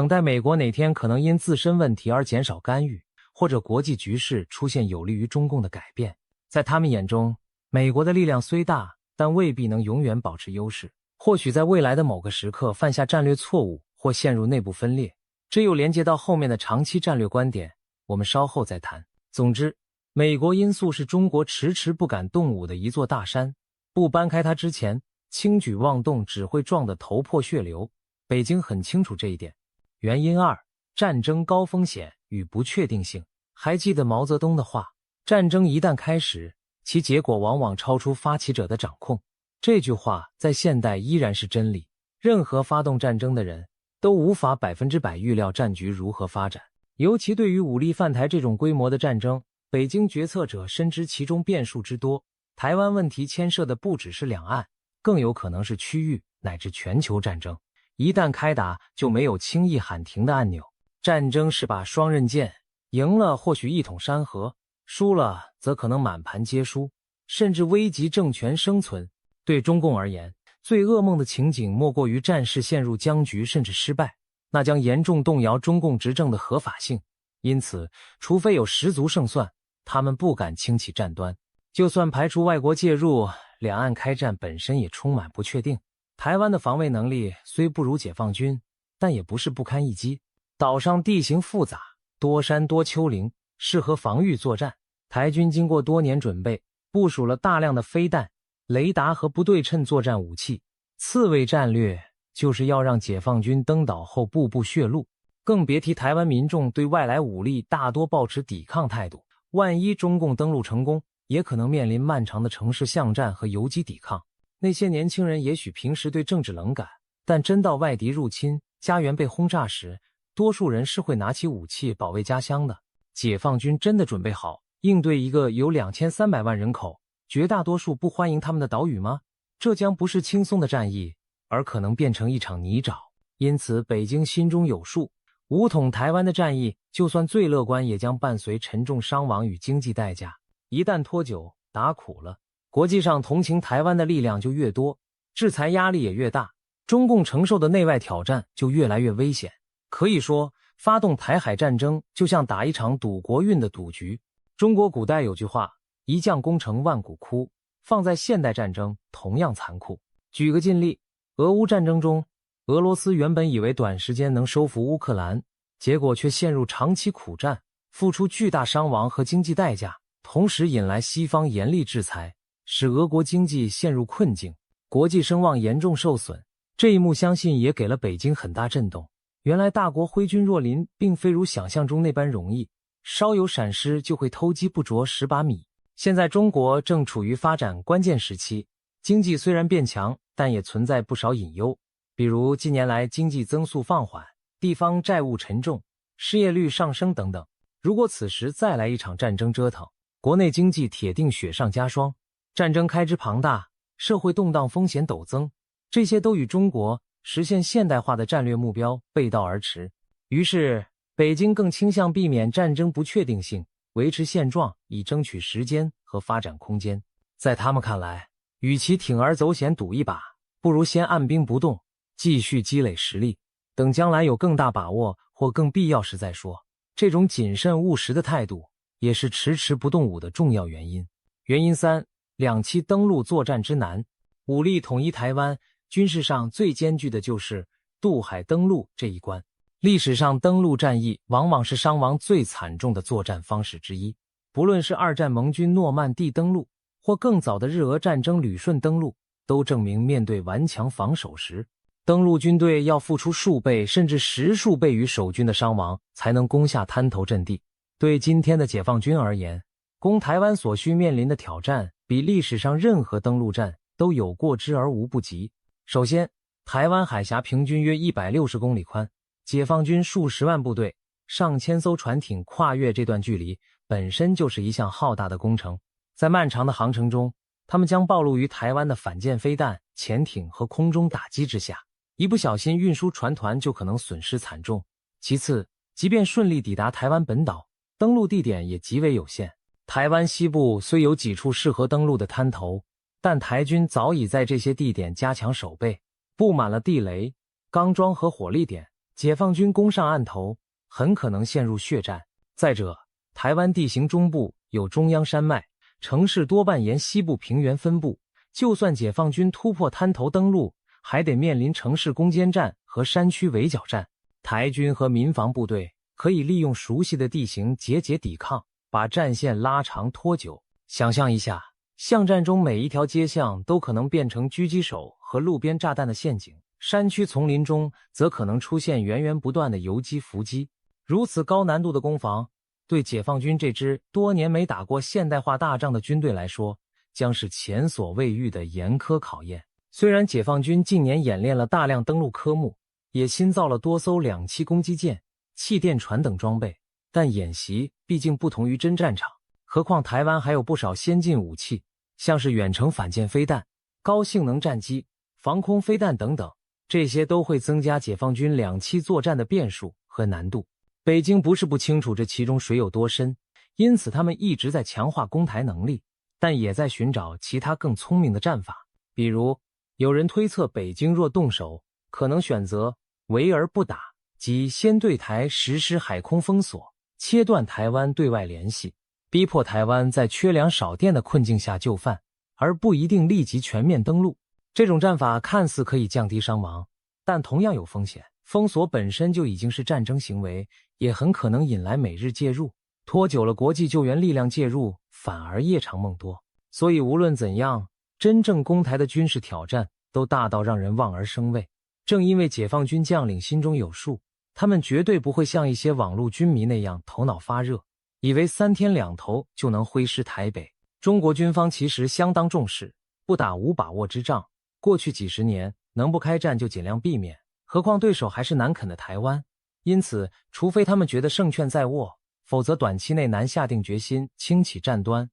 待美国哪天可能因自身问题而减少干预，或者国际局势出现有利于中共的改变。在他们眼中，美国的力量虽大，但未必能永远保持优势，或许在未来的某个时刻犯下战略错误，或陷入内部分裂。这又连接到后面的长期战略观点，我们稍后再谈。总之，美国因素是中国迟迟不敢动武的一座大山，不搬开它之前，轻举妄动只会撞得头破血流。北京很清楚这一点。原因二：战争高风险与不确定性。还记得毛泽东的话，战争一旦开始，其结果往往超出发起者的掌控。这句话在现代依然是真理。任何发动战争的人都无法100%预料战局如何发展，尤其对于武力犯台这种规模的战争，北京决策者深知其中变数之多。台湾问题牵涉的不只是两岸，更有可能是区域乃至全球战争。一旦开打，就没有轻易喊停的按钮。战争是把双刃剑，赢了或许一统山河，输了则可能满盘皆输，甚至危及政权生存。对中共而言，最噩梦的情景莫过于战事陷入僵局甚至失败，那将严重动摇中共执政的合法性。因此，除非有十足胜算，他们不敢轻启战端。就算排除外国介入，两岸开战本身也充满不确定。台湾的防卫能力虽不如解放军，但也不是不堪一击。岛上地形复杂，多山多丘陵，适合防御作战。台军经过多年准备，部署了大量的飞弹、雷达和不对称作战武器。刺猬战略就是要让解放军登岛后步步血路，更别提台湾民众对外来武力大多抱持抵抗态度。万一中共登陆成功，也可能面临漫长的城市巷战和游击抵抗。那些年轻人也许平时对政治冷感，但真到外敌入侵、家园被轰炸时，多数人是会拿起武器保卫家乡的。解放军真的准备好应对一个有2300万人口、绝大多数不欢迎他们的岛屿吗？这将不是轻松的战役，而可能变成一场泥沼。因此，北京心中有数，武统台湾的战役，就算最乐观，也将伴随沉重伤亡与经济代价。一旦拖久，打苦了，国际上同情台湾的力量就越多，制裁压力也越大，中共承受的内外挑战就越来越危险。可以说，发动台海战争就像打一场赌国运的赌局。中国古代有句话，一将功成万骨枯，放在现代战争同样残酷。举个近例，俄乌战争中，俄罗斯原本以为短时间能收复乌克兰，结果却陷入长期苦战，付出巨大伤亡和经济代价，同时引来西方严厉制裁，使俄国经济陷入困境，国际声望严重受损。这一幕相信也给了北京很大震动。原来大国挥军若临，并非如想象中那般容易，稍有闪失就会偷鸡不着蚀把米。现在中国正处于发展关键时期，经济虽然变强，但也存在不少隐忧。比如近年来经济增速放缓，地方债务沉重，失业率上升等等。如果此时再来一场战争折腾，国内经济铁定雪上加霜，战争开支庞大，社会动荡风险陡增，这些都与中国实现现代化的战略目标背道而驰。于是，北京更倾向避免战争不确定性，维持现状，以争取时间和发展空间。在他们看来，与其铤而走险赌一把，不如先按兵不动，继续积累实力，等将来有更大把握或更必要时再说。这种谨慎务实的态度，也是迟迟不动武的重要原因。原因3，两栖登陆作战之难。武力统一台湾，军事上最艰巨的就是渡海登陆这一关。历史上登陆战役往往是伤亡最惨重的作战方式之一。不论是二战盟军诺曼底登陆，或更早的日俄战争旅顺登陆，都证明面对顽强防守时，登陆军队要付出数倍甚至10数倍于守军的伤亡，才能攻下滩头阵地。对今天的解放军而言，攻台湾所需面临的挑战，比历史上任何登陆战都有过之而无不及。首先，台湾海峡平均约160公里宽，解放军数十万部队、上千艘船艇跨越这段距离，本身就是一项浩大的工程。在漫长的航程中，他们将暴露于台湾的反舰飞弹、潜艇和空中打击之下，一不小心运输船团就可能损失惨重。其次，即便顺利抵达台湾本岛，登陆地点也极为有限。台湾西部虽有几处适合登陆的滩头，但台军早已在这些地点加强守备，布满了地雷、钢桩和火力点，解放军攻上岸头，很可能陷入血战。再者，台湾地形中部有中央山脉，城市多半沿西部平原分布，就算解放军突破滩头登陆，还得面临城市攻坚战和山区围剿战。台军和民防部队可以利用熟悉的地形节节抵抗，把战线拉长拖久。想象一下，巷战中每一条街巷都可能变成狙击手和路边炸弹的陷阱，山区丛林中则可能出现源源不断的游击伏击。如此高难度的攻防，对解放军这支多年没打过现代化大仗的军队来说，将是前所未遇的严苛考验。虽然解放军近年演练了大量登陆科目，也新造了多艘两栖攻击舰、气垫船等装备，但演习毕竟不同于真战场。何况台湾还有不少先进武器，像是远程反舰飞弹、高性能战机、防空飞弹等等，这些都会增加解放军两栖作战的变数和难度。北京不是不清楚这其中水有多深，因此他们一直在强化攻台能力，但也在寻找其他更聪明的战法。比如，有人推测北京若动手，可能选择围而不打，即先对台实施海空封锁，切断台湾对外联系，逼迫台湾在缺粮少电的困境下就范，而不一定立即全面登陆。这种战法看似可以降低伤亡，但同样有风险。封锁本身就已经是战争行为，也很可能引来美日介入，拖久了国际救援力量介入，反而夜长梦多。所以无论怎样，真正攻台的军事挑战都大到让人望而生畏。正因为解放军将领心中有数，他们绝对不会像一些网络军迷那样头脑发热，以为3天2头就能挥师台北。中国军方其实相当重视，不打无把握之仗，过去几十年能不开战就尽量避免，何况对手还是难啃的台湾。因此，除非他们觉得胜券在握，否则短期内难下定决心轻启战端。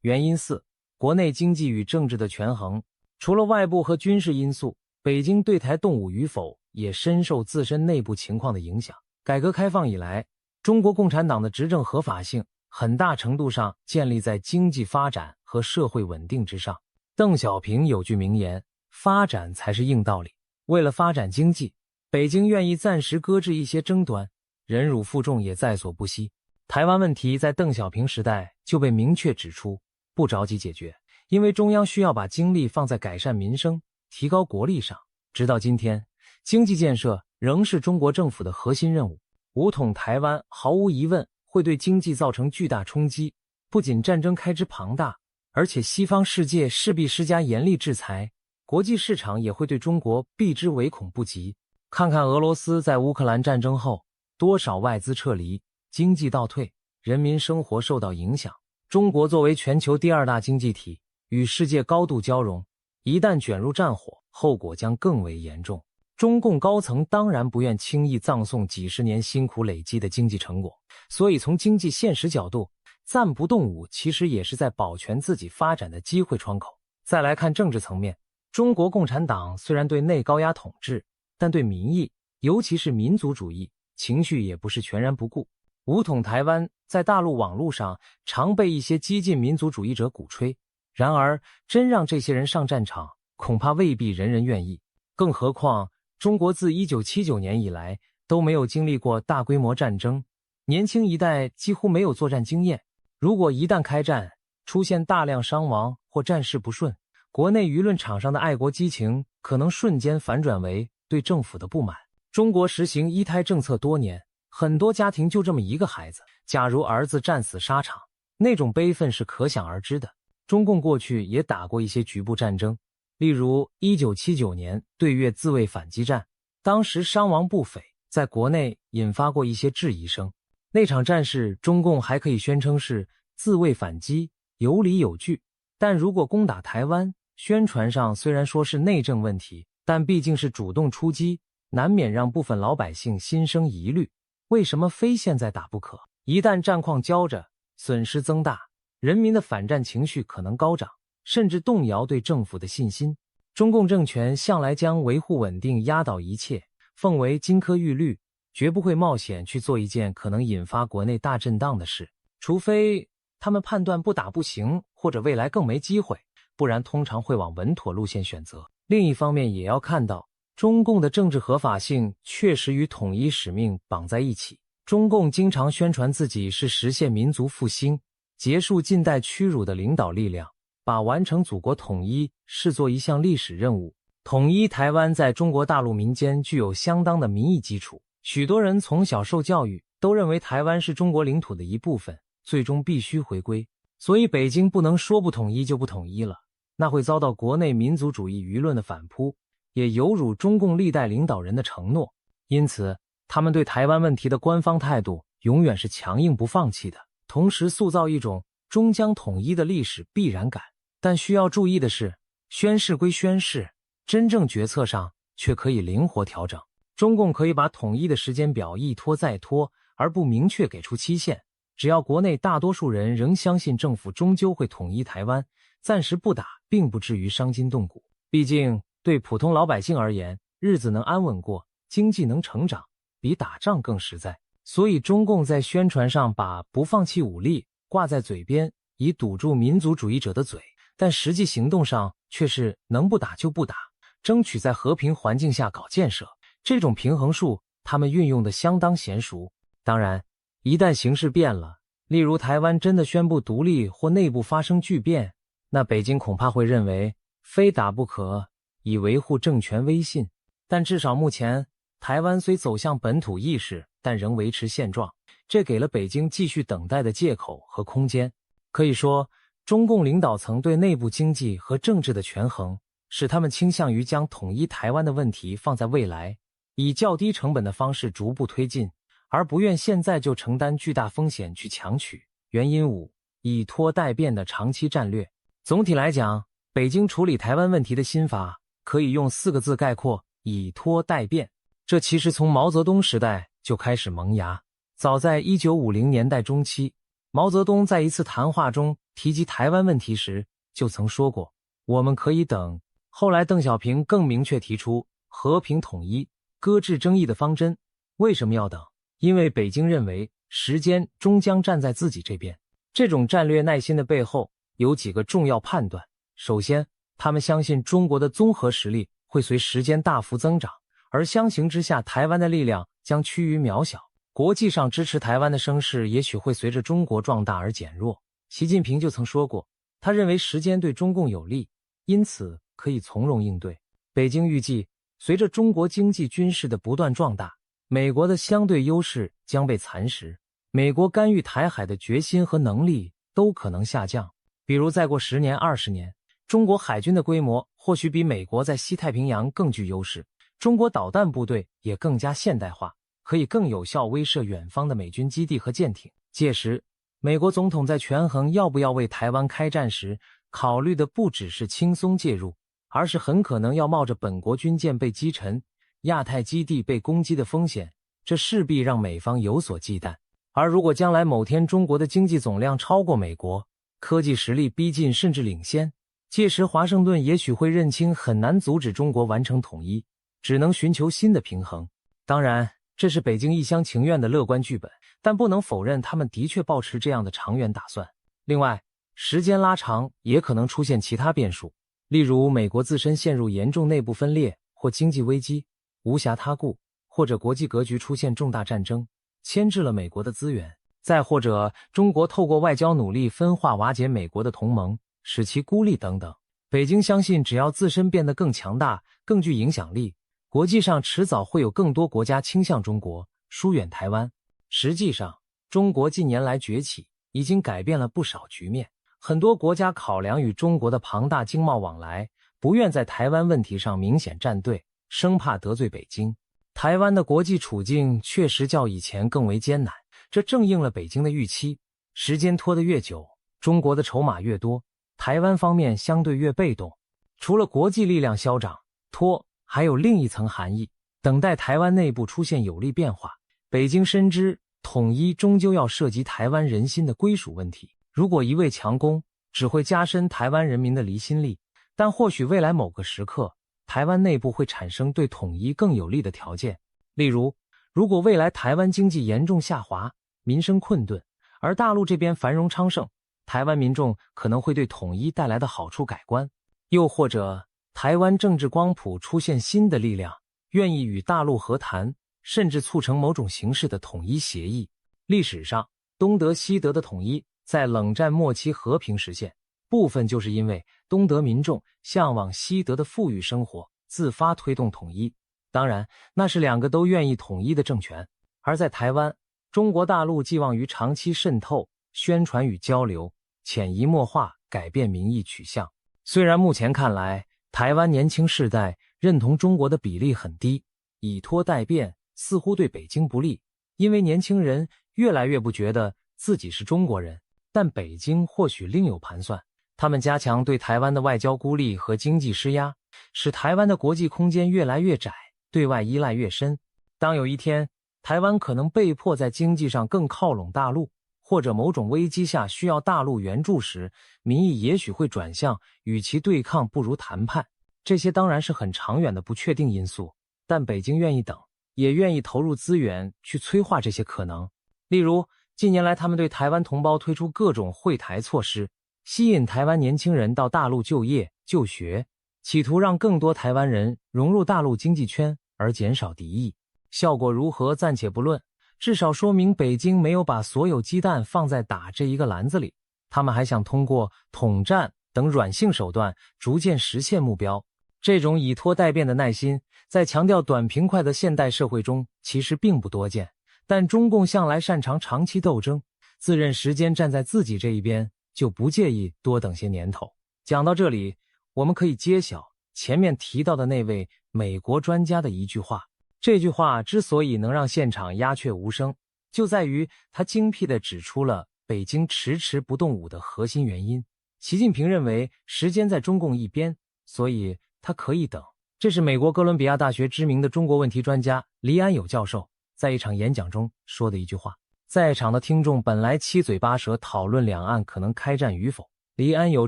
原因4，国内经济与政治的权衡。除了外部和军事因素，北京对台动武与否也深受自身内部情况的影响。改革开放以来，中国共产党的执政合法性很大程度上建立在经济发展和社会稳定之上。邓小平有句名言，发展才是硬道理。为了发展经济，北京愿意暂时搁置一些争端，忍辱负重也在所不惜。台湾问题在邓小平时代就被明确指出，不着急解决，因为中央需要把精力放在改善民生、提高国力上。直到今天，经济建设仍是中国政府的核心任务。武统台湾毫无疑问会对经济造成巨大冲击，不仅战争开支庞大，而且西方世界势必施加严厉制裁，国际市场也会对中国避之唯恐不及。看看俄罗斯在乌克兰战争后多少外资撤离，经济倒退，人民生活受到影响。中国作为全球第2大经济体，与世界高度交融，一旦卷入战火，后果将更为严重。中共高层当然不愿轻易葬送几十年辛苦累积的经济成果，所以从经济现实角度，暂不动武其实也是在保全自己发展的机会窗口。再来看政治层面，中国共产党虽然对内高压统治，但对民意，尤其是民族主义情绪也不是全然不顾。武统台湾在大陆网络上常被一些激进民族主义者鼓吹，然而真让这些人上战场，恐怕未必人人愿意。更何况中国自1979年以来都没有经历过大规模战争，年轻一代几乎没有作战经验。如果一旦开战，出现大量伤亡或战事不顺，国内舆论场上的爱国激情可能瞬间反转为对政府的不满。中国实行一胎政策多年，很多家庭就这么一个孩子，假如儿子战死沙场，那种悲愤是可想而知的。中共过去也打过一些局部战争，例如1979年对越自卫反击战，当时伤亡不菲，在国内引发过一些质疑声。那场战事中共还可以宣称是自卫反击，有理有据，但如果攻打台湾，宣传上虽然说是内政问题，但毕竟是主动出击，难免让部分老百姓心生疑虑，为什么非现在打不可？一旦战况胶着，损失增大，人民的反战情绪可能高涨，甚至动摇对政府的信心。中共政权向来将维护稳定压倒一切，奉为金科玉律，绝不会冒险去做一件可能引发国内大震荡的事，除非他们判断不打不行，或者未来更没机会，不然通常会往稳妥路线选择。另一方面也要看到，中共的政治合法性确实与统一使命绑在一起。中共经常宣传自己是实现民族复兴、结束近代屈辱的领导力量，把完成祖国统一视作一项历史任务。统一台湾在中国大陆民间具有相当的民意基础，许多人从小受教育都认为台湾是中国领土的一部分，最终必须回归。所以北京不能说不统一就不统一了，那会遭到国内民族主义舆论的反扑，也有辱中共历代领导人的承诺。因此他们对台湾问题的官方态度永远是强硬不放弃的，同时塑造一种终将统一的历史必然感。但需要注意的是，宣誓归宣誓，真正决策上却可以灵活调整。中共可以把统一的时间表一拖再拖，而不明确给出期限。只要国内大多数人仍相信政府终究会统一台湾，暂时不打并不至于伤筋动骨。毕竟对普通老百姓而言，日子能安稳过，经济能成长，比打仗更实在。所以中共在宣传上把不放弃武力挂在嘴边，以堵住民族主义者的嘴，但实际行动上却是能不打就不打，争取在和平环境下搞建设。这种平衡术他们运用得相当娴熟。当然一旦形势变了，例如台湾真的宣布独立或内部发生巨变，那北京恐怕会认为非打不可，以维护政权威信。但至少目前台湾虽走向本土意识，但仍维持现状，这给了北京继续等待的借口和空间。可以说，中共领导层对内部经济和政治的权衡，使他们倾向于将统一台湾的问题放在未来，以较低成本的方式逐步推进，而不愿现在就承担巨大风险去强取。原因5：以拖代变的长期战略。总体来讲，北京处理台湾问题的心法可以用4个字概括：以拖代变。这其实从毛泽东时代就开始萌芽。早在1950年代中期，毛泽东在一次谈话中提及台湾问题时就曾说过，我们可以等。后来邓小平更明确提出和平统一、搁置争议的方针。为什么要等？因为北京认为时间终将站在自己这边。这种战略耐心的背后有几个重要判断。首先，他们相信中国的综合实力会随时间大幅增长，而相形之下台湾的力量将趋于渺小，国际上支持台湾的声势也许会随着中国壮大而减弱。习近平就曾说过，他认为时间对中共有利，因此可以从容应对。北京预计，随着中国经济军事的不断壮大，美国的相对优势将被蚕食，美国干预台海的决心和能力都可能下降。比如再过10年、20年，中国海军的规模或许比美国在西太平洋更具优势，中国导弹部队也更加现代化，可以更有效威慑远方的美军基地和舰艇。届时，美国总统在权衡要不要为台湾开战时，考虑的不只是轻松介入，而是很可能要冒着本国军舰被击沉，亚太基地被攻击的风险，这势必让美方有所忌惮。而如果将来某天中国的经济总量超过美国，科技实力逼近甚至领先，届时华盛顿也许会认清很难阻止中国完成统一，只能寻求新的平衡。当然，这是北京一厢情愿的乐观剧本，但不能否认他们的确抱持这样的长远打算。另外，时间拉长也可能出现其他变数，例如美国自身陷入严重内部分裂或经济危机，无暇他顾，或者国际格局出现重大战争，牵制了美国的资源，再或者中国透过外交努力分化瓦解美国的同盟，使其孤立等等。北京相信只要自身变得更强大，更具影响力，国际上迟早会有更多国家倾向中国，疏远台湾。实际上，中国近年来崛起已经改变了不少局面，很多国家考量与中国的庞大经贸往来，不愿在台湾问题上明显站队，生怕得罪北京。台湾的国际处境确实较以前更为艰难，这正应了北京的预期。时间拖得越久，中国的筹码越多，台湾方面相对越被动。除了国际力量消长拖，还有另一层含义，等待台湾内部出现有利变化。北京深知统一终究要涉及台湾人心的归属问题，如果一味强攻，只会加深台湾人民的离心力。但或许未来某个时刻，台湾内部会产生对统一更有利的条件。例如，如果未来台湾经济严重下滑，民生困顿，而大陆这边繁荣昌盛，台湾民众可能会对统一带来的好处改观。又或者，台湾政治光谱出现新的力量，愿意与大陆和谈，甚至促成某种形式的统一协议。历史上，东德西德的统一在冷战末期和平实现，部分就是因为东德民众向往西德的富裕生活，自发推动统一。当然，那是两个都愿意统一的政权。而在台湾，中国大陆寄望于长期渗透、宣传与交流，潜移默化改变民意取向。虽然目前看来，台湾年轻世代认同中国的比例很低，以拖待变似乎对北京不利，因为年轻人越来越不觉得自己是中国人。但北京或许另有盘算，他们加强对台湾的外交孤立和经济施压，使台湾的国际空间越来越窄，对外依赖越深。当有一天，台湾可能被迫在经济上更靠拢大陆，或者某种危机下需要大陆援助时，民意也许会转向与其对抗不如谈判。这些当然是很长远的不确定因素，但北京愿意等，也愿意投入资源去催化这些可能。例如，近年来他们对台湾同胞推出各种惠台措施，吸引台湾年轻人到大陆就业、就学，企图让更多台湾人融入大陆经济圈而减少敌意。效果如何暂且不论，至少说明北京没有把所有鸡蛋放在打这一个篮子里，他们还想通过统战等软性手段逐渐实现目标。这种以拖待变的耐心，在强调短平快的现代社会中其实并不多见，但中共向来擅长长期斗争，自认时间站在自己这一边，就不介意多等些年头。讲到这里，我们可以揭晓前面提到的那位美国专家的一句话。这句话之所以能让现场鸦雀无声，就在于他精辟地指出了北京迟迟不动武的核心原因。习近平认为时间在中共一边，所以他可以等。这是美国哥伦比亚大学知名的中国问题专家黎安友教授在一场演讲中说的一句话。在场的听众本来七嘴八舌讨论两岸可能开战与否，黎安友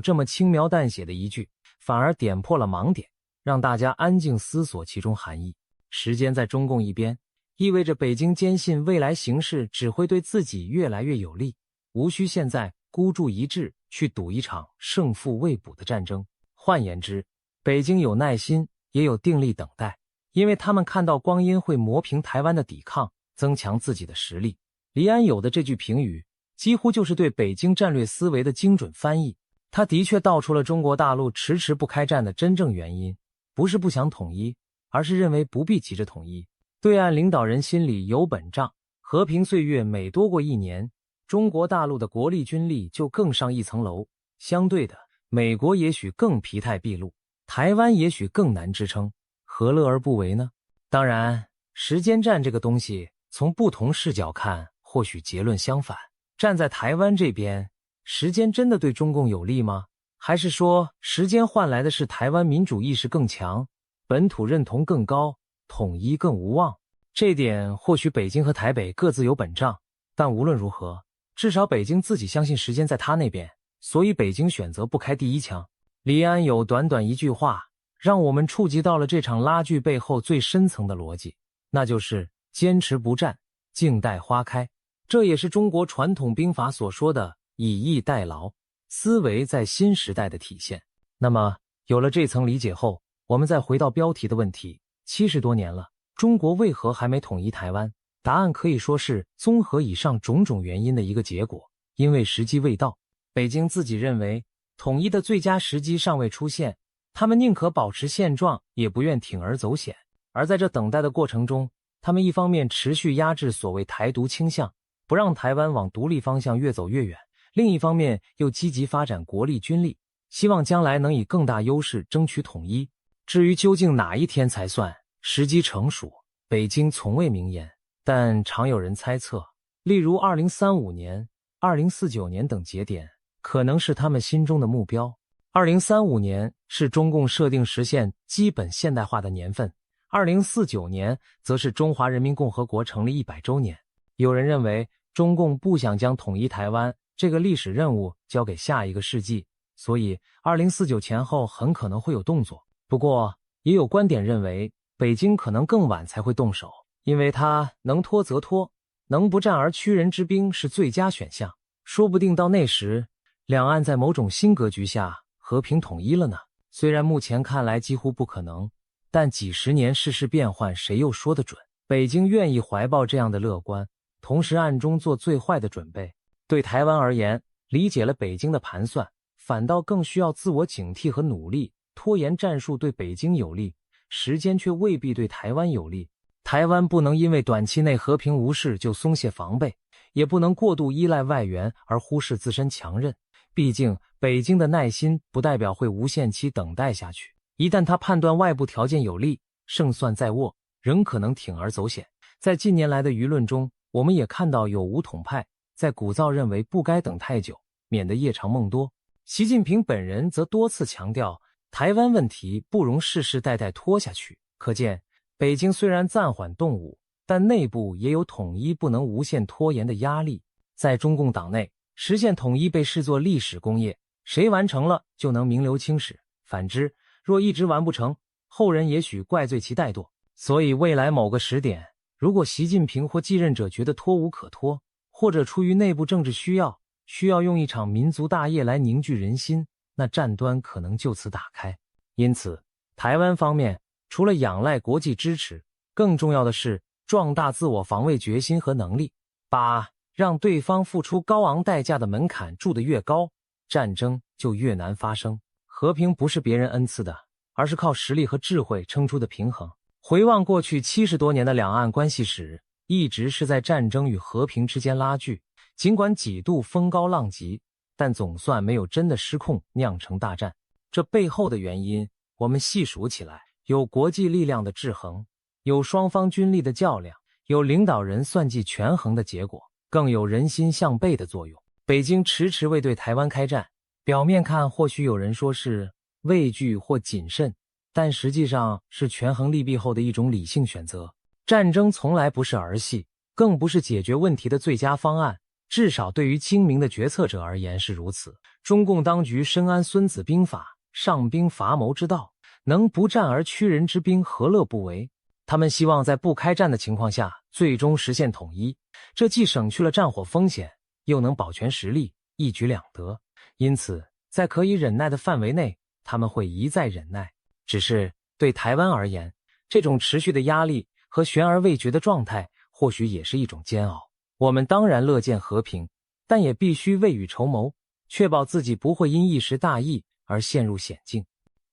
这么轻描淡写的一句，反而点破了盲点，让大家安静思索其中含义。时间在中共一边，意味着北京坚信未来形势只会对自己越来越有利，无需现在孤注一掷去赌一场胜负未卜的战争。换言之，北京有耐心，也有定力等待，因为他们看到光阴会磨平台湾的抵抗，增强自己的实力。黎安友的这句评语几乎就是对北京战略思维的精准翻译。他的确道出了中国大陆迟迟不开战的真正原因，不是不想统一，而是认为不必急着统一。对岸领导人心里有本账，和平岁月每多过一年，中国大陆的国力军力就更上一层楼。相对的，美国也许更疲态毕露，台湾也许更难支撑，何乐而不为呢？当然，时间战这个东西，从不同视角看，或许结论相反。站在台湾这边，时间真的对中共有利吗？还是说，时间换来的是台湾民主意识更强，本土认同更高，统一更无望。这点或许北京和台北各自有本账，但无论如何，至少北京自己相信时间在他那边，所以北京选择不开第一枪。李安有短短一句话，让我们触及到了这场拉锯背后最深层的逻辑，那就是坚持不战，静待花开。这也是中国传统兵法所说的以逸待劳，思维在新时代的体现。那么，有了这层理解后，我们再回到标题的问题，70多年了，中国为何还没统一台湾？答案可以说是综合以上种种原因的一个结果，因为时机未到。北京自己认为统一的最佳时机尚未出现，他们宁可保持现状，也不愿铤而走险。而在这等待的过程中，他们一方面持续压制所谓台独倾向，不让台湾往独立方向越走越远，另一方面又积极发展国力军力，希望将来能以更大优势争取统一。至于究竟哪一天才算时机成熟，北京从未明言，但常有人猜测，例如2035年、2049年等节点可能是他们心中的目标。2035年是中共设定实现基本现代化的年份，2049年则是中华人民共和国成立100周年。有人认为中共不想将统一台湾这个历史任务交给下一个世纪，所以2049前后很可能会有动作。不过也有观点认为北京可能更晚才会动手，因为它能拖则拖，能不战而屈人之兵是最佳选项。说不定到那时，两岸在某种新格局下和平统一了呢。虽然目前看来几乎不可能，但几十年世事变幻，谁又说得准？北京愿意怀抱这样的乐观，同时暗中做最坏的准备。对台湾而言，理解了北京的盘算，反倒更需要自我警惕和努力。拖延战术对北京有利，时间却未必对台湾有利。台湾不能因为短期内和平无事就松懈防备，也不能过度依赖外援而忽视自身强韧。毕竟北京的耐心不代表会无限期等待下去，一旦他判断外部条件有利，胜算在握，仍可能铤而走险。在近年来的舆论中，我们也看到有武统派在鼓噪认为不该等太久，免得夜长梦多。习近平本人则多次强调台湾问题不容世世代代拖下去。可见北京虽然暂缓动武，但内部也有统一不能无限拖延的压力。在中共党内，实现统一被视作历史工业，谁完成了就能名留青史。反之，若一直完不成，后人也许怪罪其怠惰。所以未来某个时点，如果习近平或继任者觉得拖无可拖，或者出于内部政治需要用一场民族大业来凝聚人心，那战端可能就此打开。因此，台湾方面除了仰赖国际支持，更重要的是壮大自我防卫决心和能力，把让对方付出高昂代价的门槛筑得越高，战争就越难发生。和平不是别人恩赐的，而是靠实力和智慧撑出的平衡。回望过去70多年的两岸关系史，一直是在战争与和平之间拉锯，尽管几度风高浪急，但总算没有真的失控酿成大战。这背后的原因，我们细数起来，有国际力量的制衡，有双方军力的较量，有领导人算计权衡的结果，更有人心向背的作用。北京迟迟未对台湾开战，表面看或许有人说是畏惧或谨慎，但实际上是权衡利弊后的一种理性选择。战争从来不是儿戏，更不是解决问题的最佳方案，至少对于精明的决策者而言是如此。中共当局深谙孙子兵法，上兵伐谋之道，能不战而屈人之兵，何乐不为？他们希望在不开战的情况下最终实现统一，这既省去了战火风险，又能保全实力，一举两得。因此在可以忍耐的范围内，他们会一再忍耐。只是对台湾而言，这种持续的压力和悬而未决的状态或许也是一种煎熬。我们当然乐见和平，但也必须未雨绸缪，确保自己不会因一时大意而陷入险境。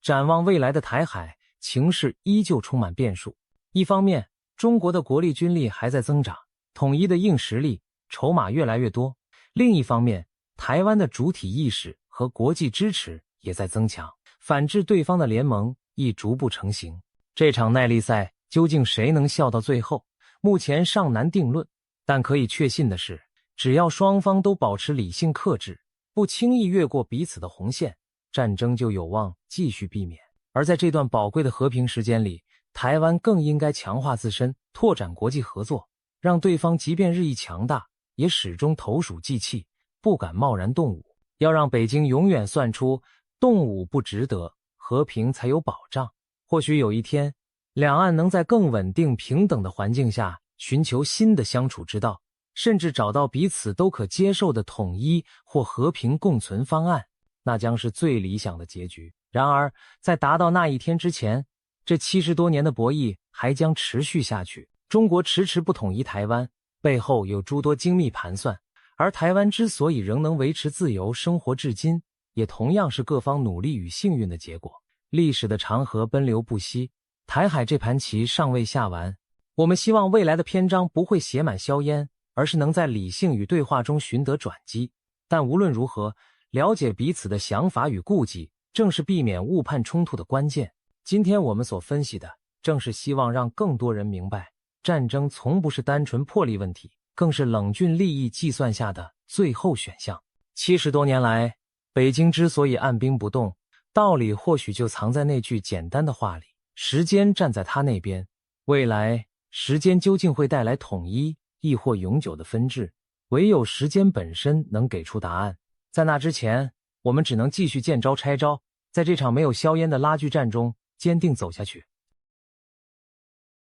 展望未来的台海，情势依旧充满变数。一方面，中国的国力军力还在增长，统一的硬实力筹码越来越多；另一方面，台湾的主体意识和国际支持也在增强，反制对方的联盟亦逐步成型。这场耐力赛究竟谁能笑到最后，目前尚难定论，但可以确信的是，只要双方都保持理性克制，不轻易越过彼此的红线，战争就有望继续避免。而在这段宝贵的和平时间里，台湾更应该强化自身，拓展国际合作，让对方即便日益强大，也始终投鼠忌器，不敢贸然动武。要让北京永远算出动武不值得，和平才有保障。或许有一天，两岸能在更稳定平等的环境下寻求新的相处之道，甚至找到彼此都可接受的统一或和平共存方案，那将是最理想的结局。然而，在达到那一天之前，这70多年的博弈还将持续下去。中国迟迟不统一台湾，背后有诸多精密盘算，而台湾之所以仍能维持自由生活至今，也同样是各方努力与幸运的结果。历史的长河奔流不息，台海这盘棋尚未下完。我们希望未来的篇章不会写满硝烟，而是能在理性与对话中寻得转机。但无论如何，了解彼此的想法与顾忌，正是避免误判冲突的关键。今天我们所分析的，正是希望让更多人明白，战争从不是单纯魄力问题，更是冷峻利益计算下的最后选项。70多年来，北京之所以按兵不动，道理或许就藏在那句简单的话里：时间站在他那边。未来，时间究竟会带来统一，亦或永久的分治，唯有时间本身能给出答案。在那之前，我们只能继续见招拆招，在这场没有硝烟的拉锯战中坚定走下去。